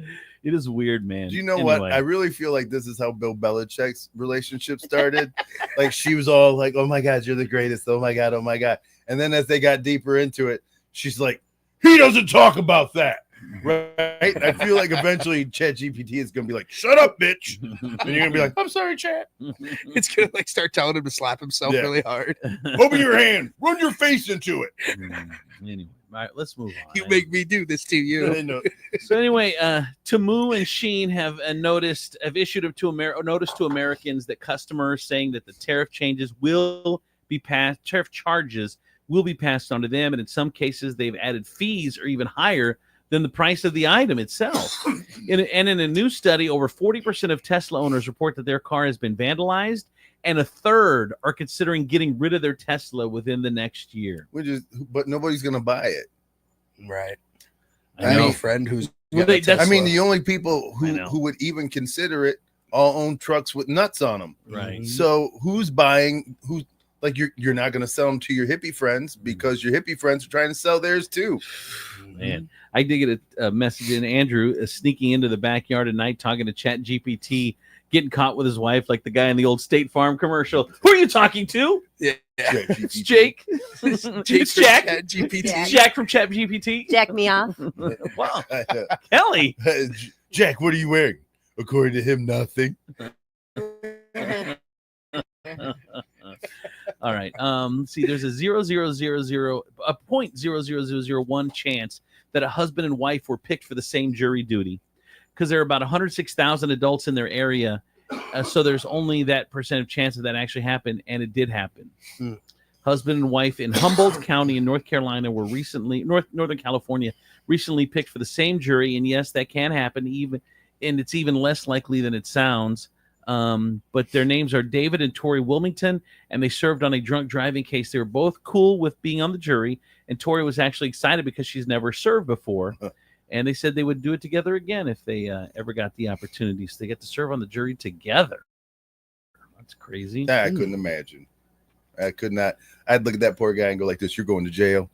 It is weird, man.
Do you know what? I really feel like this is how Bill Belichick's relationship started. Like she was all like, "Oh my God, you're the greatest. Oh my God, oh my God." And then as they got deeper into it, she's like, "He doesn't talk about that." Right? I feel like eventually ChatGPT is going to be like, "Shut up, bitch." And you're going to be like, "I'm sorry, Chat."
It's going to like start telling him to slap himself really hard.
Open your hand. Run your face into it.
Anyway, all right, let's move on.
You make me do this to you.
So anyway, Temu and Sheen have issued a notice to Americans that customers saying that the tariff changes will charges will be passed on to them, and in some cases, they've added fees or even higher than the price of the item itself. In a new study, over 40% of Tesla owners report that their car has been vandalized, and a third are considering getting rid of their Tesla within the next year.
But nobody's going to buy it.
Right.
I
have
know.
a friend who's
Well,
got a Tesla.
I mean, the only people who would even consider it all own trucks with nuts on them.
Right.
So who's buying? Who's like you're not going to sell them to your hippie friends because your hippie friends are trying to sell theirs too.
Man, I did get a message in. Andrew sneaking into the backyard at night, talking to Chat GPT, getting caught with his wife, like the guy in the old State Farm commercial. Who are you talking to?
Yeah,
it's Jake. It's Jack. GPT. Jack from Chat GPT.
Jack me off.
Wow, Kelly.
Jack, what are you wearing? According to him, nothing.
All right. See, there's a 0.00001 chance that a husband and wife were picked for the same jury duty, because there are about 106,000 adults in their area. So there's only that percent of chance of that actually happened, and it did happen. Husband and wife in Humboldt County in North Carolina were recently Northern California recently picked for the same jury, and yes, that can happen, and it's even less likely than it sounds. But their names are David and Tori Wilmington, and they served on a drunk driving case. They were both cool with being on the jury, and Tori was actually excited because she's never served before. And they said they would do it together again if they ever got the opportunity. So they get to serve on the jury together. That's crazy.
I couldn't imagine. I could not. I'd look at that poor guy and go like this: "You're going to jail."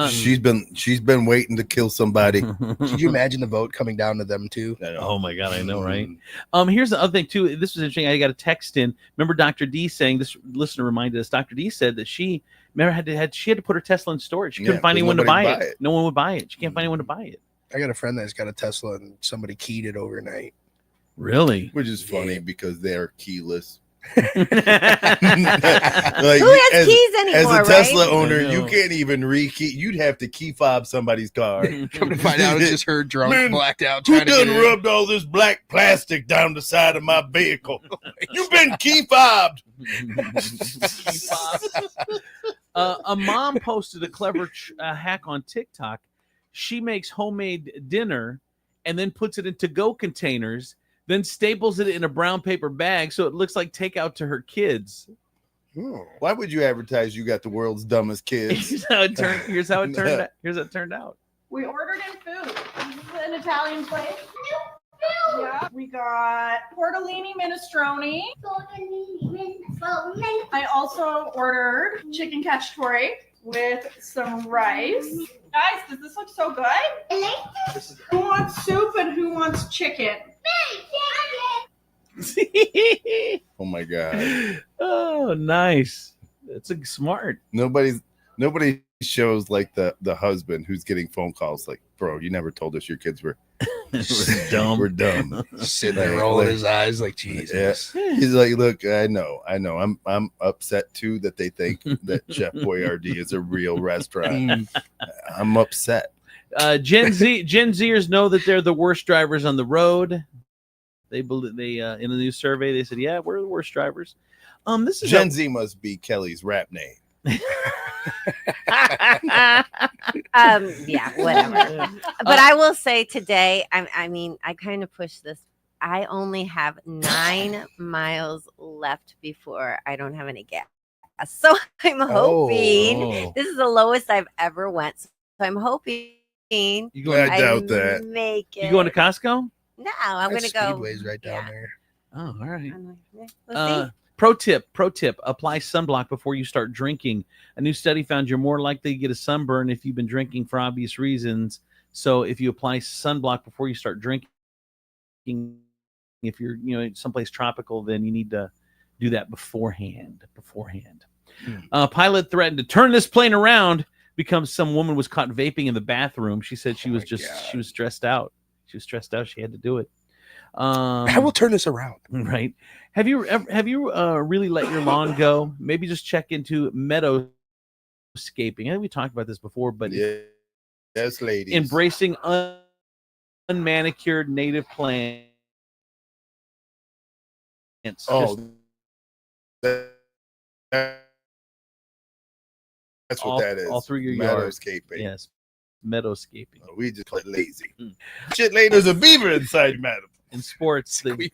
She's been waiting to kill somebody.
Could you imagine the vote coming down to them too?
Oh my God, I know, right? Here's the other thing too. This was interesting. I got a text in. Remember Dr. D saying this? Listener reminded us. Dr. D said that she had to put her Tesla in storage. She couldn't find anyone to buy it. No one would buy it. She can't find anyone to buy it.
I got a friend that's got a Tesla and somebody keyed it overnight.
Really?
Which is funny because they're keyless.
Like, who has keys anymore?
As a Tesla
right?
owner, you can't even re-key. You'd have to key fob somebody's car.
Come to find out, it's just her drunk, blacked out.
Who done rubbed all this black plastic down the side of my vehicle? You've been key fobbed.
A mom posted a clever hack on TikTok. She makes homemade dinner and then puts it in to-go containers, then staples it in a brown paper bag so it looks like takeout to her kids.
Why would you advertise you got the world's dumbest kids?
Here's how it turned out.
We ordered in food. This is an Italian place. Yeah, we got tortellini minestrone. I also ordered chicken cacciatore with some rice. Guys, does this look so good? Who wants soup and who wants chicken?
Oh my God.
Oh, nice. That's smart.
Nobody shows like the husband who's getting phone calls like, bro, you never told us your kids were
dumb.
We're dumb.
Sitting there rolling his eyes like, Jesus.
Yeah. He's like, look, I know. I'm upset too that they think that Chef Boyardee is a real restaurant. I'm upset.
Gen Zers know that they're the worst drivers on the road. They in a new survey they said, yeah, we're the worst drivers. This is
Gen Z must be Kelly's rap name.
Yeah, whatever. But I will say today, I mean, I kind of pushed this. I only have 9 miles left before I don't have any gas. So I'm hoping this is the lowest I've ever went. So I'm hoping
I doubt that.
Make it.
You going to Costco?
No, I'm going to go.
Speedway's right down there.
Oh, all right.
We'll see.
Pro tip, apply sunblock before you start drinking. A new study found you're more likely to get a sunburn if you've been drinking for obvious reasons. So if you apply sunblock before you start drinking, if you're someplace tropical, then you need to do that beforehand. Pilot threatened to turn this plane around because some woman was caught vaping in the bathroom. She said she was stressed out. She was stressed out. She had to do it.
I will turn this around.
Right. Have you really let your lawn go? Maybe just check into meadowscaping. I think we talked about this before, but
yes, ladies,
embracing unmanicured native plants.
Oh, That's what that is.
All through your yard.
Meadowscaping.
Yes, meadowscaping.
We just play lazy. Shit, lady, there's a beaver inside, madam.
In sports, the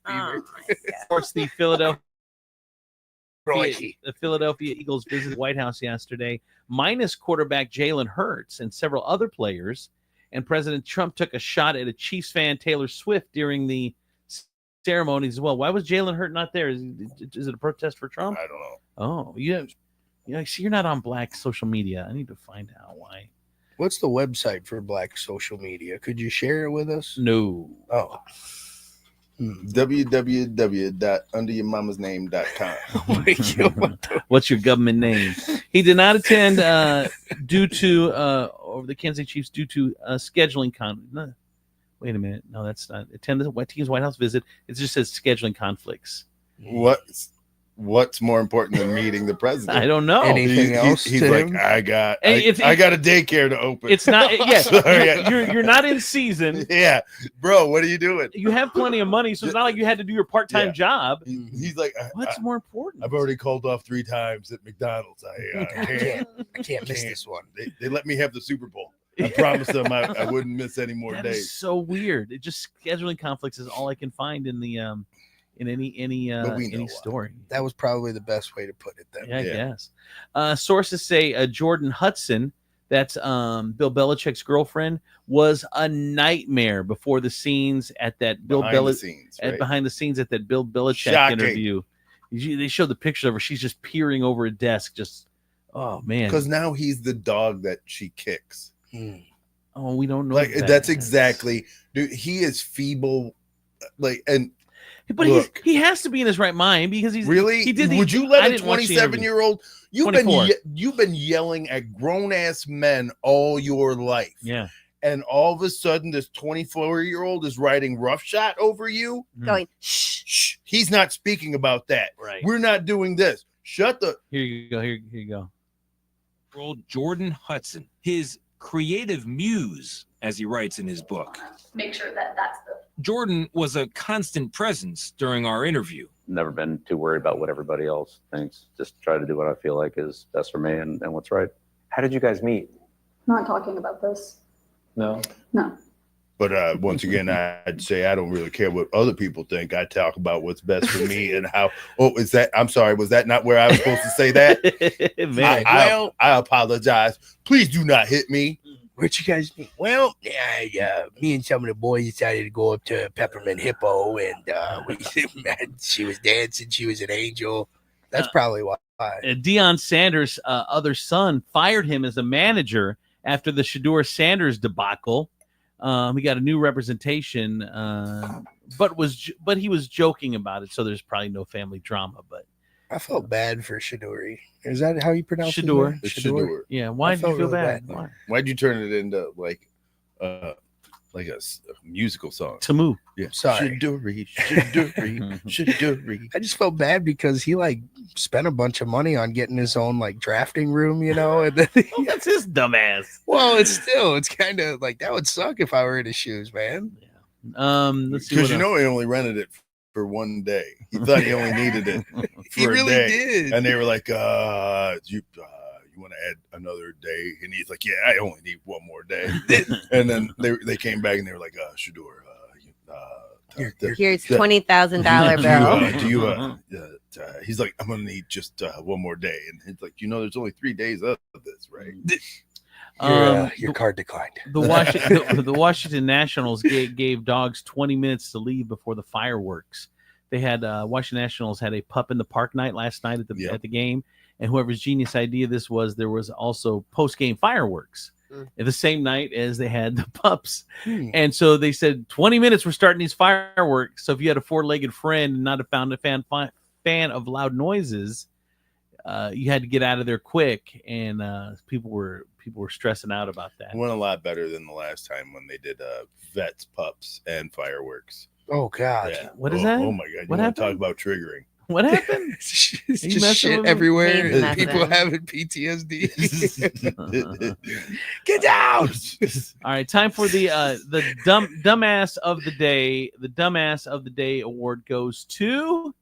Philadelphia Eagles visited the White House yesterday, minus quarterback Jalen Hurts and several other players. And President Trump took a shot at a Chiefs fan, Taylor Swift, during the ceremonies as well. Why was Jalen Hurts not there? Is it a protest for Trump?
I don't know.
Oh, see, you're not on Black social media. I need to find out why.
What's the website for Black social media? Could you share it with us?
No.
Oh.
www.underyourmamasname.com.
What's your government name? He did not attend due to over the Kansas City Chiefs due to scheduling wait a minute. No, that's not attend the team's White House visit. It just says scheduling conflicts.
What's more important than meeting the president?
I don't know.
Anything else?
He's like, I got a daycare to open.
It's not. Yes, you're not in season.
Yeah, bro, what are you doing?
You have plenty of money, so it's not like you had to do your part-time job.
He's like,
what's more important?
I've already called off 3 times at McDonald's. I
can't miss this one.
They let me have the Super Bowl. I promised them I wouldn't miss any more
That
days.
is so weird. It just scheduling conflicts is all I can find in the in any story.
That was probably the best way to put it then.
Yeah, I guess. Sources say Jordan Hudson, that's Bill Belichick's girlfriend, was a nightmare before the scenes at that behind the scenes at that Bill Belichick interview. They showed the picture of her. She's just peering over a desk, just oh man.
Because now he's the dog that she kicks.
Oh, we don't know.
That's exactly, dude. He is feeble, but
look, he has to be in his right mind because he's
really. Would you let a 27-year-old? You've been yelling at grown-ass men all your life.
Yeah.
And all of a sudden, this 24-year-old is riding roughshod over you,
going shh.
He's not speaking about that.
Right.
We're not doing this. Shut the.
Here you go. Here you go.
Jordan Hudson, his creative muse, as he writes in his book.
Make sure that that's the.
Jordan was a constant presence during our interview.
Never been too worried about what everybody else thinks. Just try to do what I feel like is best for me and what's right. How did you guys meet?
Not talking about this.
No.
But once again, I'd say I don't really care what other people think. I talk about what's best for me and how. Oh, is that? I'm sorry. Was that not where I was supposed to say that?
Man,
I apologize. Please do not hit me.
Where'd you guys meet? Well, me and some of the boys decided to go up to Peppermint Hippo, and she was dancing. She was an angel. That's probably why.
Deion Sanders' other son fired him as a manager after the Shedeur Sanders debacle. He got a new representation, but he was joking about it, so there's probably no family drama. But
I felt bad for Shedeur. Is that how you pronounce it?
Shedeur.
Yeah. Why did you feel bad?
Why'd you turn it into like a musical song?
Tamu.
Yeah.
Sorry.
Shedeur.
I just felt bad because he spent a bunch of money on getting his own drafting room, and then
that's his dumbass.
Well, it's kind of that would suck if I were in his shoes, man.
Yeah. Let's see.
Because he only rented it for one day. He thought he only needed it for a day.
Did.
And they were like, you want to add another day? And he's like, yeah, I only need one more day. And then they came back and they were like, Shedeur,
here's $20,000
bill. He's like, I'm gonna need just one more day. And it's like, there's only 3 days of this, right?
Your card declined.
The Washington Nationals gave dogs 20 minutes to leave before the fireworks. They had Washington Nationals had a pup in the park night last night at the game, and whoever's genius idea this was, there was also post-game fireworks the same night as they had the pups. And so they said 20 minutes we're starting these fireworks. So if you had a 4-legged friend and not a fan of loud noises, you had to get out of there quick, and people were stressing out about that.
It went a lot better than the last time when they did vets, pups, and fireworks.
Oh God!
Yeah.
What is that?
Oh my God! You
what
want
happened?
to talk about triggering?
What happened?
It's just shit everywhere. People having PTSD. Get down!
All right, time for the dumbass of the day. The dumbass of the day award goes to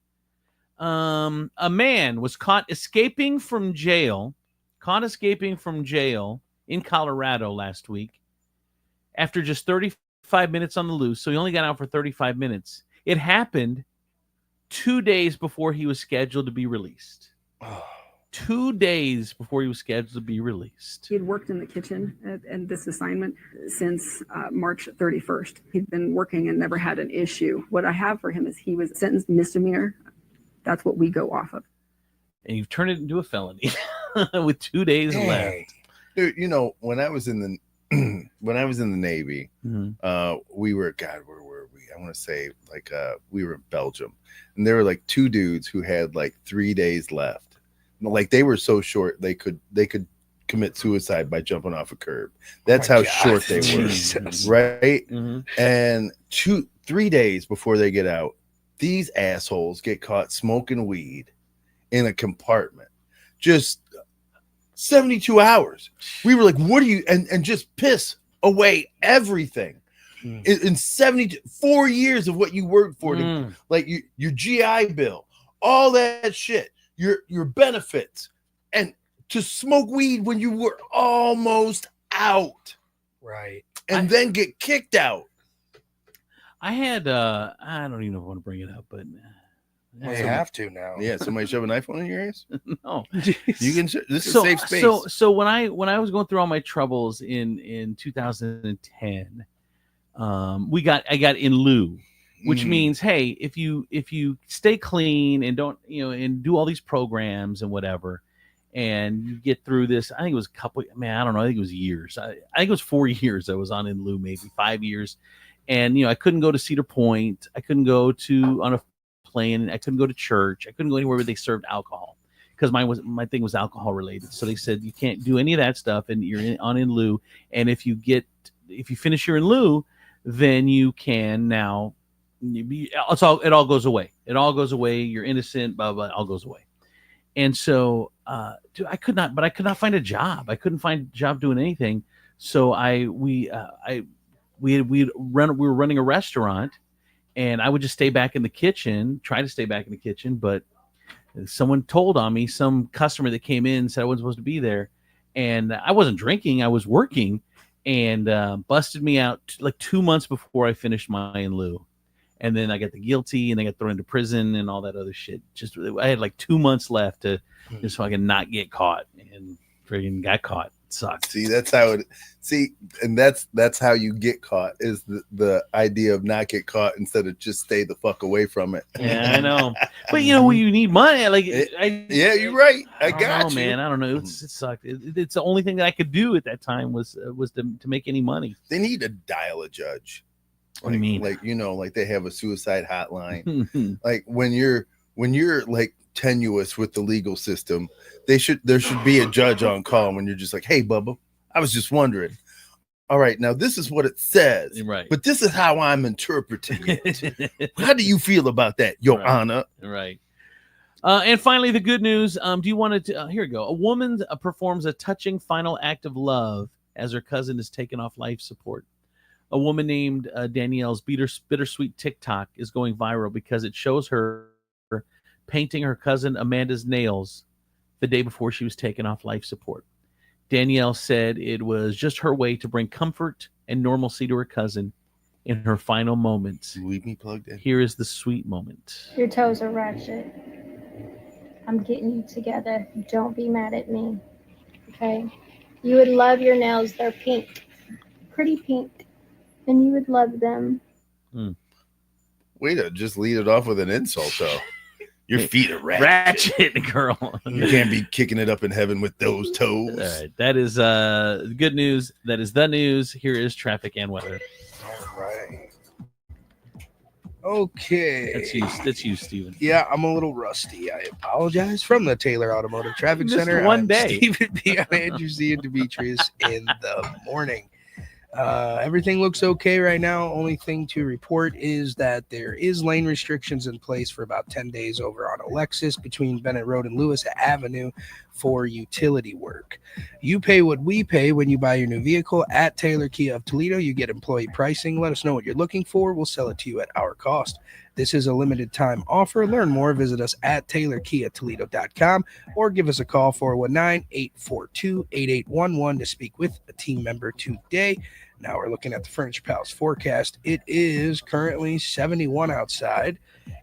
a man was caught escaping from jail, caught escaping from jail in Colorado last week after just 35 minutes on the loose. So he only got out for 35 minutes. It happened 2 days before he was scheduled to be released. 2 days before he was scheduled to be released.
He had worked in the kitchen at this assignment since March 31st. He'd been working and never had an issue. What I have for him is he was sentenced misdemeanor. That's what we go off of.
And you've turned it into a felony with 2 days left.
Dude, you know, when I was in the Navy, we were, God, where were we? I want to say like we were in Belgium, and there were like two dudes who had like 3 days left. Like they were so short they could commit suicide by jumping off a curb. That's how short they were, right? And 3 days before they get out, these assholes get caught smoking weed in a compartment. Just 72 hours. We were like, what are you? And just piss away everything. In 74 years of what you worked for, like your GI Bill, all that shit, your benefits, and to smoke weed when you were almost out.
Right.
And then get kicked out.
I had I don't even know if I want to bring it up, but
they have to now.
Yeah, somebody shove a knife on your ass?
No.
You can. This is a safe space.
So when I was going through all my troubles in 2010, I got in lieu, which means, hey, if you stay clean and don't, and do all these programs and whatever, and you get through this, I think it was I don't know, I think it was years. I think it was 4 years I was on in lieu, maybe 5 years. And, I couldn't go to Cedar Point. I couldn't go on a plane. I couldn't go to church. I couldn't go anywhere where they served alcohol because my thing was alcohol related. So they said, you can't do any of that stuff. And you're on in lieu. And if you finish your in lieu, then you can now, it all goes away. It all goes away. You're innocent, blah, blah, all goes away. And so, I could not find a job. I couldn't find a job doing anything. So we were running a restaurant, and I would just stay back in the kitchen, but someone told on me, some customer that came in said I wasn't supposed to be there, and I wasn't drinking, I was working, and busted me out like 2 months before I finished my in lieu. And then I got the guilty, and I got thrown into prison and all that other shit. Just I had like 2 months left just so I can not get caught, and friggin' got caught. It sucked.
See, that's how and that's how you get caught, is the idea of not get caught instead of just stay the fuck away from it.
Yeah, I know. But when you need money, like
yeah, you're right. I got you,
man. I don't know. It sucked. It's the only thing that I could do at that time was to make any money.
They need to dial a judge.
What do you mean?
Like they have a suicide hotline. Like when you're like tenuous with the legal system, there should be a judge on call when you're just like, hey, Bubba, I was just wondering. All right, now this is what it says,
right?
But this is how I'm interpreting it. How do you feel about that, Your Honor?
Right. And finally, the good news. Do you want to? Here we go. A woman performs a touching final act of love as her cousin is taken off life support. A woman named Danielle's bittersweet TikTok is going viral because it shows her painting her cousin Amanda's nails the day before she was taken off life support. Danielle said it was just her way to bring comfort and normalcy to her cousin in her final moments.
Leave me plugged in.
Here is the sweet moment.
Your toes are ratchet. I'm getting you together. Don't be mad at me. Okay? You would love your nails. They're pink. Pretty pink. And you would love them.
Way to just lead it off with an insult, though. Your feet are
ratchet, girl.
You can't be kicking it up in heaven with those toes.
All right, that is good news. That is the news. Here is traffic and weather.
All right. Okay.
That's you, Steven.
Yeah, I'm a little rusty. I apologize. From the Taylor Automotive Traffic Center.
One day.
Steven B. Andrew C. and Demetrius in the morning. Everything looks okay right now. Only thing to report is that there is lane restrictions in place for about 10 days over on Alexis between Bennett Road and Lewis Avenue for utility work. You pay what we pay when you buy your new vehicle at Taylor Kia of Toledo. You get employee pricing. Let us know what you're looking for. We'll sell it to you at our cost. This is a limited time offer. Learn more. Visit us at TaylorKiaToledo.com or give us a call 419-842-8811 to speak with a team member today. Now we're looking at the Furniture Palace forecast. It is currently 71 outside.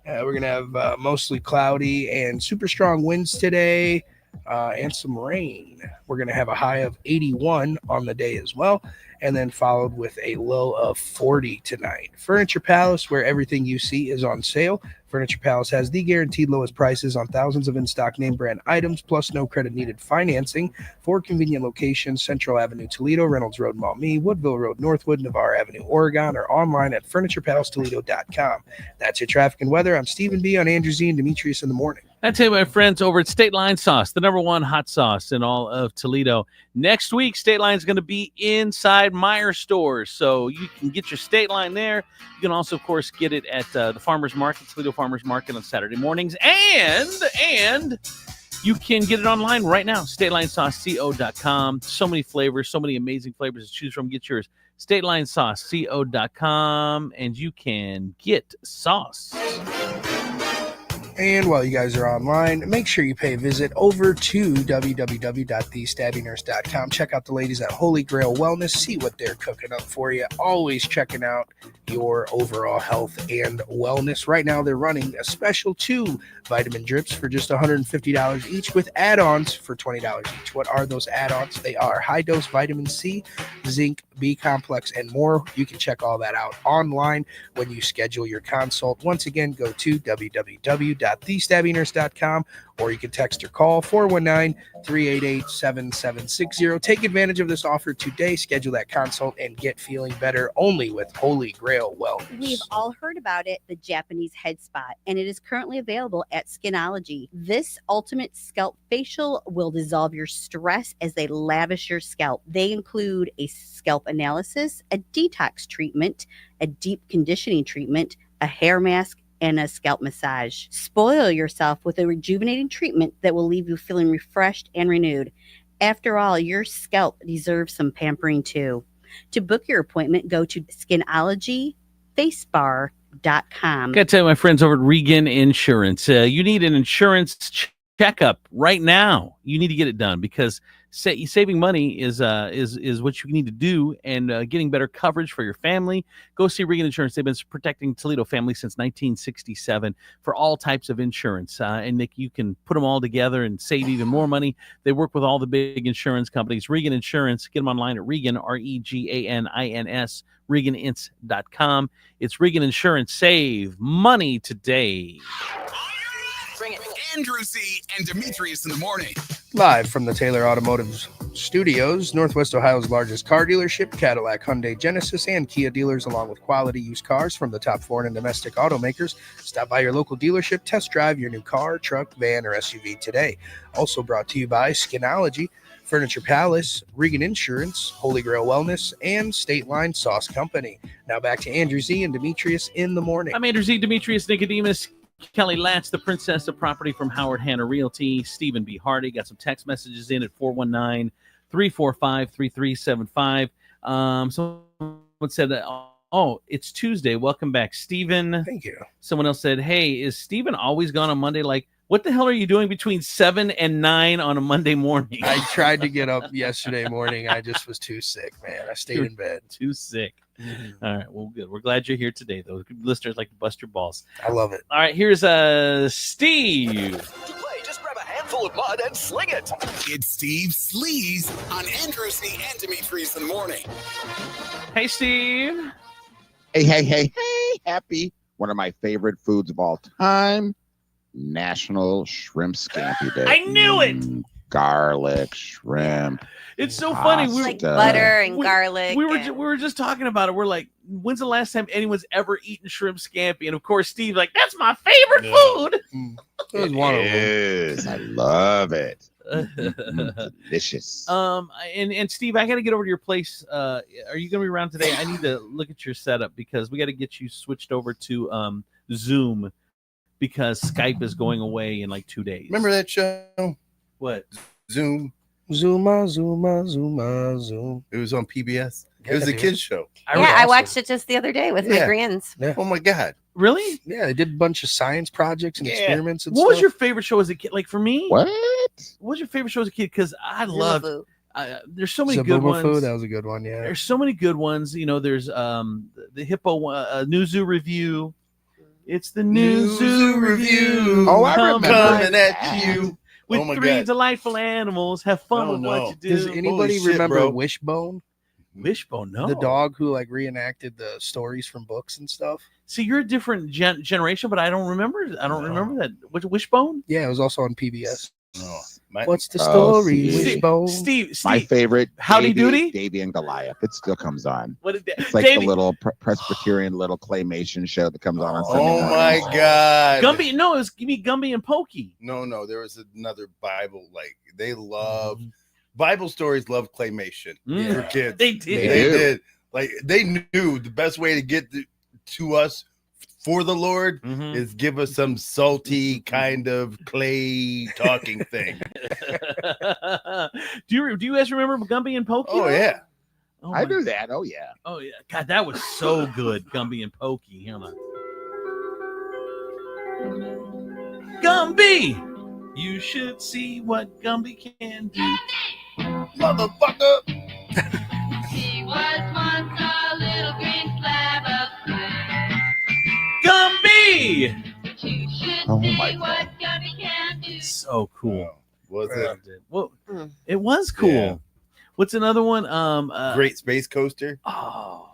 We're going to have mostly cloudy and super strong winds today and some rain. We're going to have a high of 81 on the day as well, and then followed with a low of 40 tonight. Furniture Palace, where everything you see is on sale. Furniture Palace has the guaranteed lowest prices on thousands of in-stock name brand items, plus no credit needed financing. 4 convenient locations: Central Avenue, Toledo, Reynolds Road, Maumee, Woodville Road, Northwood, Navarre Avenue, Oregon, or online at FurniturePalaceToledo.com. That's your traffic and weather. I'm Stephen B. on Andrew Z and Demetrius in the morning.
I tell you, my friends over at State Line Sauce, the #1 hot sauce in all of Toledo. Next week, State Line is going to be inside Meijer stores, so you can get your State Line there. You can also, of course, get it at the Farmers Market, Toledo Farmers Market on Saturday mornings, and you can get it online right now, StatelineSauceCO.com. So many flavors, so many amazing flavors to choose from. Get yours, StatelineSauceCO.com, and you can get sauce.
And while you guys are online, make sure you pay a visit over to www.thestabbynurse.com. Check out the ladies at Holy Grail Wellness. See what they're cooking up for you. Always checking out your overall health and wellness. Right now, they're running a special 2 vitamin drips for just $150 each with add-ons for $20 each. What are those add-ons? They are high-dose vitamin C, zinc, B-complex, and more. You can check all that out online when you schedule your consult. Once again, go to www.thestabbynurse.com, or you can text or call 419-388-7760. Take advantage of this offer today. Schedule that consult and get feeling better only with Holy Grail Wellness.
We've all heard about it, the Japanese head spot, and it is currently available at Skinology. This ultimate scalp facial will dissolve your stress as they lavish your scalp. They include a scalp analysis, a detox treatment, a deep conditioning treatment, a hair mask, and a scalp massage. Spoil yourself with a rejuvenating treatment that will leave you feeling refreshed and renewed. After all, your scalp deserves some pampering too. To book your appointment, go to skinologyfacebar.com.
Gotta tell you, my friends over at Regan Insurance, you need an insurance checkup right now. You need to get it done because saving money is what you need to do, and getting better coverage for your family. Go see Regan Insurance. They've been protecting Toledo families since 1967 for all types of insurance, and you can put them all together and save even more money. They work with all the big insurance companies. Regan Insurance, get them online at Regan, REGANINS, ReganInc.com. It's Regan Insurance. Save money today.
Bring it. Andrew Z and Demetrius in the morning.
Live from the Taylor Automotive Studios, Northwest Ohio's largest car dealership, Cadillac, Hyundai, Genesis, and Kia dealers, along with quality used cars from the top foreign and domestic automakers. Stop by your local dealership, test drive your new car, truck, van, or SUV today. Also brought to you by Skinology, Furniture Palace, Regan Insurance, Holy Grail Wellness, and State Line Sauce Company. Now back to Andrew Z and Demetrius in the morning.
I'm Andrew Z, Demetrius, Nicodemus, Kelly Latz, the princess of property from Howard Hanna Realty, Stephen B. Hardy. Got some text messages in at 419-345-3375. Someone said, oh, it's Tuesday. Welcome back, Stephen.
Thank you.
Someone else said, hey, is Stephen always gone on Monday? Like, what the hell are you doing between 7 and 9 on a Monday morning?
I tried to get up yesterday morning. I just was too sick, man. I stayed in bed.
Too sick. Mm-hmm. All right. Well, good. We're glad you're here today, though. Listeners like to bust your balls.
I love it.
All right. Here's Steve.
To play, just grab a handful of mud and sling it. It's Steve Sleaze on Andrew Z and Demetrius in the morning.
Hey, Steve.
Hey. Happy. One of my favorite foods of all time. National Shrimp Scampi Day.
I knew it.
Garlic, shrimp.
It's so funny.
We like butter and garlic.
We were just talking about it. We're like, when's the last time anyone's ever eaten shrimp scampi? And of course, Steve's like, that's my favorite food.
It is one of them. I love it. Delicious.
And Steve, I got to get over to your place. Are you going to be around today? I need to look at your setup because we got to get you switched over to Zoom because Skype is going away in like 2 days.
Remember that show?
What?
Zoom.
Zoom.
It was on PBS. It was a kids show.
I watched it just the other day with my grands.
Yeah.
Oh my god!
Really?
Yeah, they did a bunch of science projects and experiments and
What
stuff.
was your favorite show as a kid? Like for me,
What?
What was your favorite show as a kid? Because I loved. There's so many
Zaboomafoo,
good ones.
that was a good one. Yeah.
There's so many good ones. You know, there's the Hippo New Zoo Review. It's the New Zoo Review.
Oh, I remember.
Coming at you
with
Oh my
3
God.
delightful animals. Have fun
Oh,
with
no.
what you do.
Does anybody
Holy shit,
remember
bro.
Wishbone?
Wishbone? No.
The dog who like reenacted the stories from books and stuff.
See, you're a different generation, but I don't remember. I don't remember that. Which Wishbone?
Yeah, it was also on PBS.
Oh,
What's the story?
Steve.
Wishbone.
Steve.
My favorite,
Howdy Doody?
Davy and Goliath. It still comes on.
What did
It's like
Davy?
the little Presbyterian little claymation show that comes on Sunday
Oh
mornings.
my god!
Gumby? No, it was give me Gumby and Pokey.
No, there was another Bible. Like they love Bible stories. Love claymation for kids.
They did.
They did. Like they knew the best way to get to us for the Lord is give us some salty kind of clay talking thing.
Do you guys remember Gumby and Pokey?
Oh yeah.
Oh,
I
my-
knew that. Oh yeah.
Oh yeah. God, that was so good. Gumby and Pokey. Hold on. Gumby! You should see what Gumby can do.
Motherfucker!
He was once a little green slab of
Gumby!
Oh my God.
what Gumby can do.
So cool.
Was
Loved it. Well, it was cool.
Yeah.
What's another one?
Great Space Coaster.
Oh,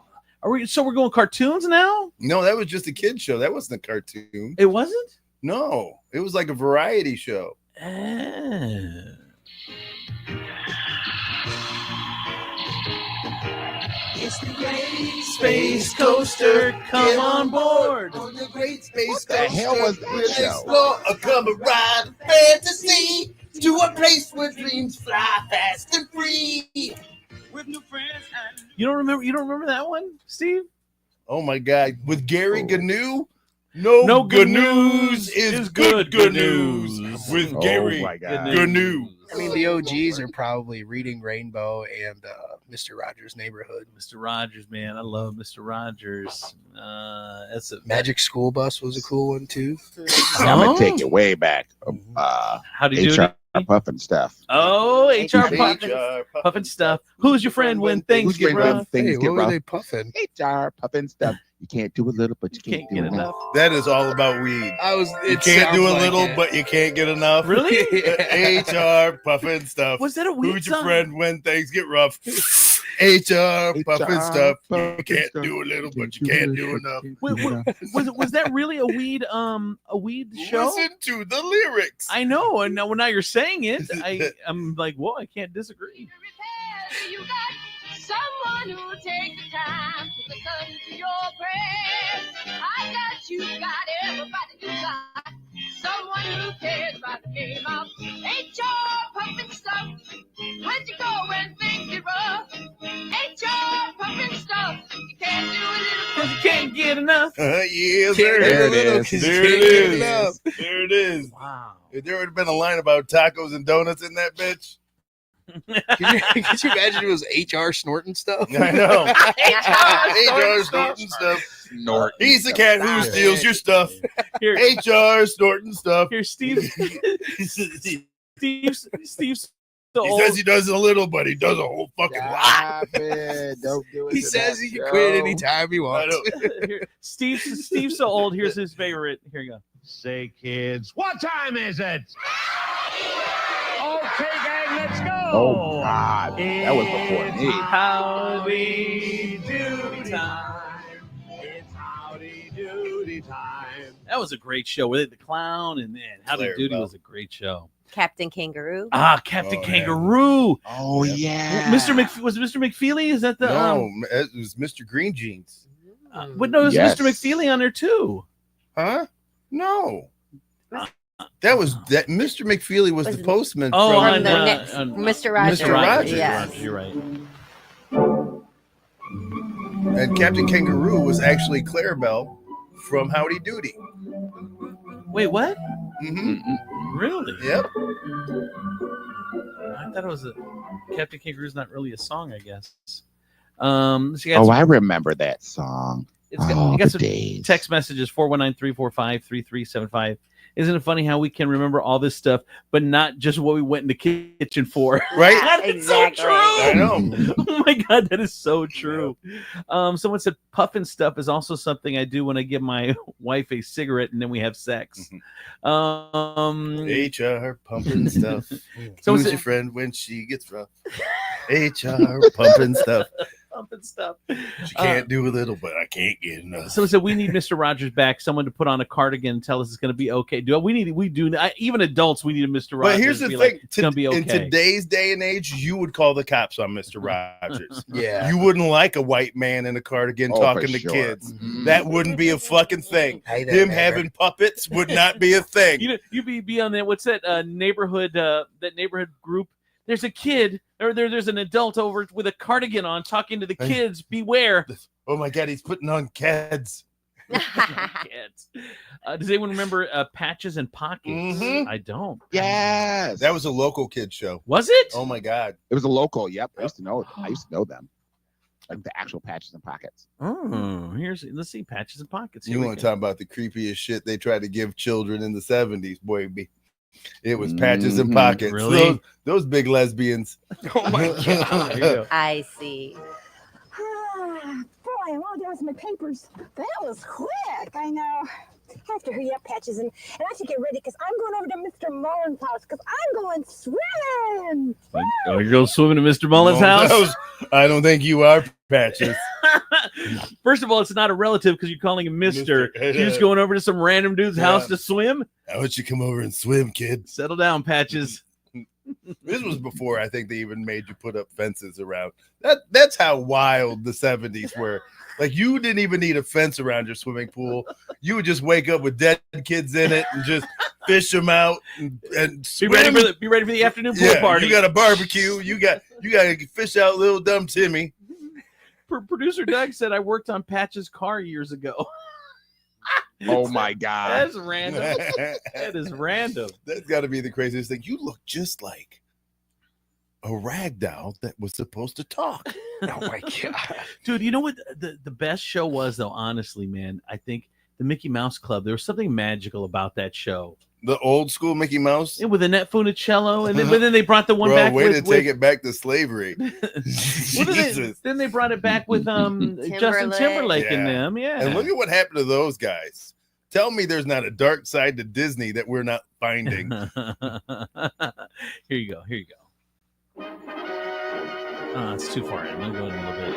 we're going cartoons now?
No, that was just a kid show. That wasn't a cartoon.
It wasn't?
No, it was like a variety show.
It's the great
Space Coaster, come on board.
On the Great Space
What the hell was that
we'll
show?
explore a come and ride fantasy to a place where dreams fly fast and free.
with new friends and
You don't remember that one, Steve?
Oh my God! With Gary Gnu, no good news is good news. With
Oh
Gary
my God.
Gnu.
I mean, the OGs are probably Reading Rainbow and Mr. Rogers' Neighborhood.
Mr. Rogers, man. I love Mr. Rogers. That's a
Magic School Bus was a cool one too.
I'm gonna take it way back.
How do you do
HR Puff and stuff.
Oh, HR
HR
Puffin stuff. Who's your friend when things get rough?
Things
Hey,
get
what were
rough.
they puffing?
HR Puff and stuff. You can't do a little, but you can't do
get
enough.
That is all about weed. You
It
can't do a
sounds like
little,
it.
but you can't get enough.
Really?
HR puffin stuff.
Was that a weed
Who's your
song?
friend when things get rough? HR puffin stuff. You
puffin
can't
stuff.
do a little, but you can't do enough.
Was that really a weed show?
Listen to the lyrics.
I know, and now you're saying it. I'm like, whoa, I can't disagree.
you got someone who takes the time to listen to your prayers. I got you, got everybody, you got someone who cares about the game of HR pumping stuff. Where'd you go when things get rough? HR pumping stuff. You can't do a little,
Because you can't get enough.
Yeah,
There
there
it
it
is.
is. There it is.
enough.
There it is.
Wow.
If there would have been a line about tacos and donuts in that bitch.
Could you imagine it was HR snorting stuff?
I know. HR snorting stuff.
Snort.
He's the cat who steals your stuff.
Here,
HR snorting stuff.
here, Steve. Steve's so
He
old.
says he does a little, but he does a whole fucking lot.
Stop it. Don't do it.
He
to
says
that
he can
show.
quit anytime he
I
wants.
know.
Here, Steve's so old. Here's his favorite. Here you go.
Say, kids, what time is it? Okay, gang, let's go.
Oh God, that was before me.
Howdy doody time. It's howdy doody time. That was a great show with the clown and Howdy
Claire
Doody
Bell.
was a great show.
Captain Kangaroo.
Captain
Oh, yeah.
Kangaroo.
Oh yeah.
Was Mr. McFeely? Is that the
No, it was Mr. Green Jeans.
but no, it was
Yes.
Mr. McFeely on there too.
Huh? No. That Mr. McFeely was the postman
Oh,
from
on,
Mr. Rogers.
Mr. Rogers.
Yes.
You're right.
and Captain Kangaroo was actually Clarabelle from Howdy Doody.
Wait, what?
Mm-hmm.
Really?
Yep.
I thought it was Captain Kangaroo's not really a song, I guess.
I remember that song.
You got some text messages, 419-345-3375. Isn't it funny how we can remember all this stuff, but not just what we went in the kitchen for?
Right?
That is so true.
I know.
Oh my God, that is so true. Someone said puffin stuff is also something I do when I give my wife a cigarette and then we have sex.
HR pumping stuff.
Someone
Who's
said-
your friend when she gets rough? HR pumping stuff.
Pumping stuff.
She can't do a little, but I can't get enough.
Someone said we need Mr. Rogers back. Someone to put on a cardigan and tell us it's going to be okay. Even adults, we need a Mr. Rogers.
But here's the
to be
thing:
like, it's going to be okay.
in today's day and age, you would call the cops on Mr. Rogers.
Yeah.
You wouldn't like a white man in a cardigan talking to kids. That wouldn't be a fucking thing.
Hey there,
Him
neighbor.
having puppets would not be a thing.
You'd be on that. What's that neighborhood? That neighborhood group. There's a kid, or there's an adult over with a cardigan on, talking to the kids. Beware!
Oh my God, he's putting on kids.
Kids. Does anyone remember Patches and Pockets? I don't.
Yes.
That was a local kid show.
Was it?
Oh my God.
It was a local. Yep. I used to know them. Like the actual Patches and Pockets.
Oh, let's see, Patches and Pockets. Here
You
we
want to
go.
talk about the creepiest shit they tried to give children in the 70s, boy? It was Patches and Pockets.
Really?
Those big lesbians.
Oh my God.
I see.
Boy, I'm all done with my papers. That was quick. I know. I have to hurry up, Patches, and I should get ready because I'm going over to Mr. Mullen's house because I'm going swimming.
Oh, you're going swimming to Mr. Mullen's house?
I don't think you are, Patches.
First of all, it's not a relative because you're calling him Mister. You're just going over to some random dude's house to swim?
How would you come over and swim, kid?
Settle down, Patches.
This was before I think they even made you put up fences around. That's how wild the 70s were. Like, you didn't even need a fence around your swimming pool. You would just wake up with dead kids in it and just fish them out and swim.
Be ready for the afternoon pool party.
You got a barbecue. You got to fish out little dumb Timmy.
Producer Doug said I worked on Patch's car years ago.
Oh my God.
That's random. That is random.
That's got to be the craziest thing. You look just like a rag doll that was supposed to talk.
Oh my God.
Dude, you know what the best show was, though, honestly, man? I think the Mickey Mouse Club. There was something magical about that show.
The old school Mickey Mouse?
Yeah, with Annette Funicello. And then they brought the one back
way
with...
to take it back to slavery.
Then they brought it back with Justin Timberlake in them. Yeah.
And look at what happened to those guys. Tell me there's not a dark side to Disney that we're not finding.
Here you go. Oh, it's too far in. I'm going a little bit.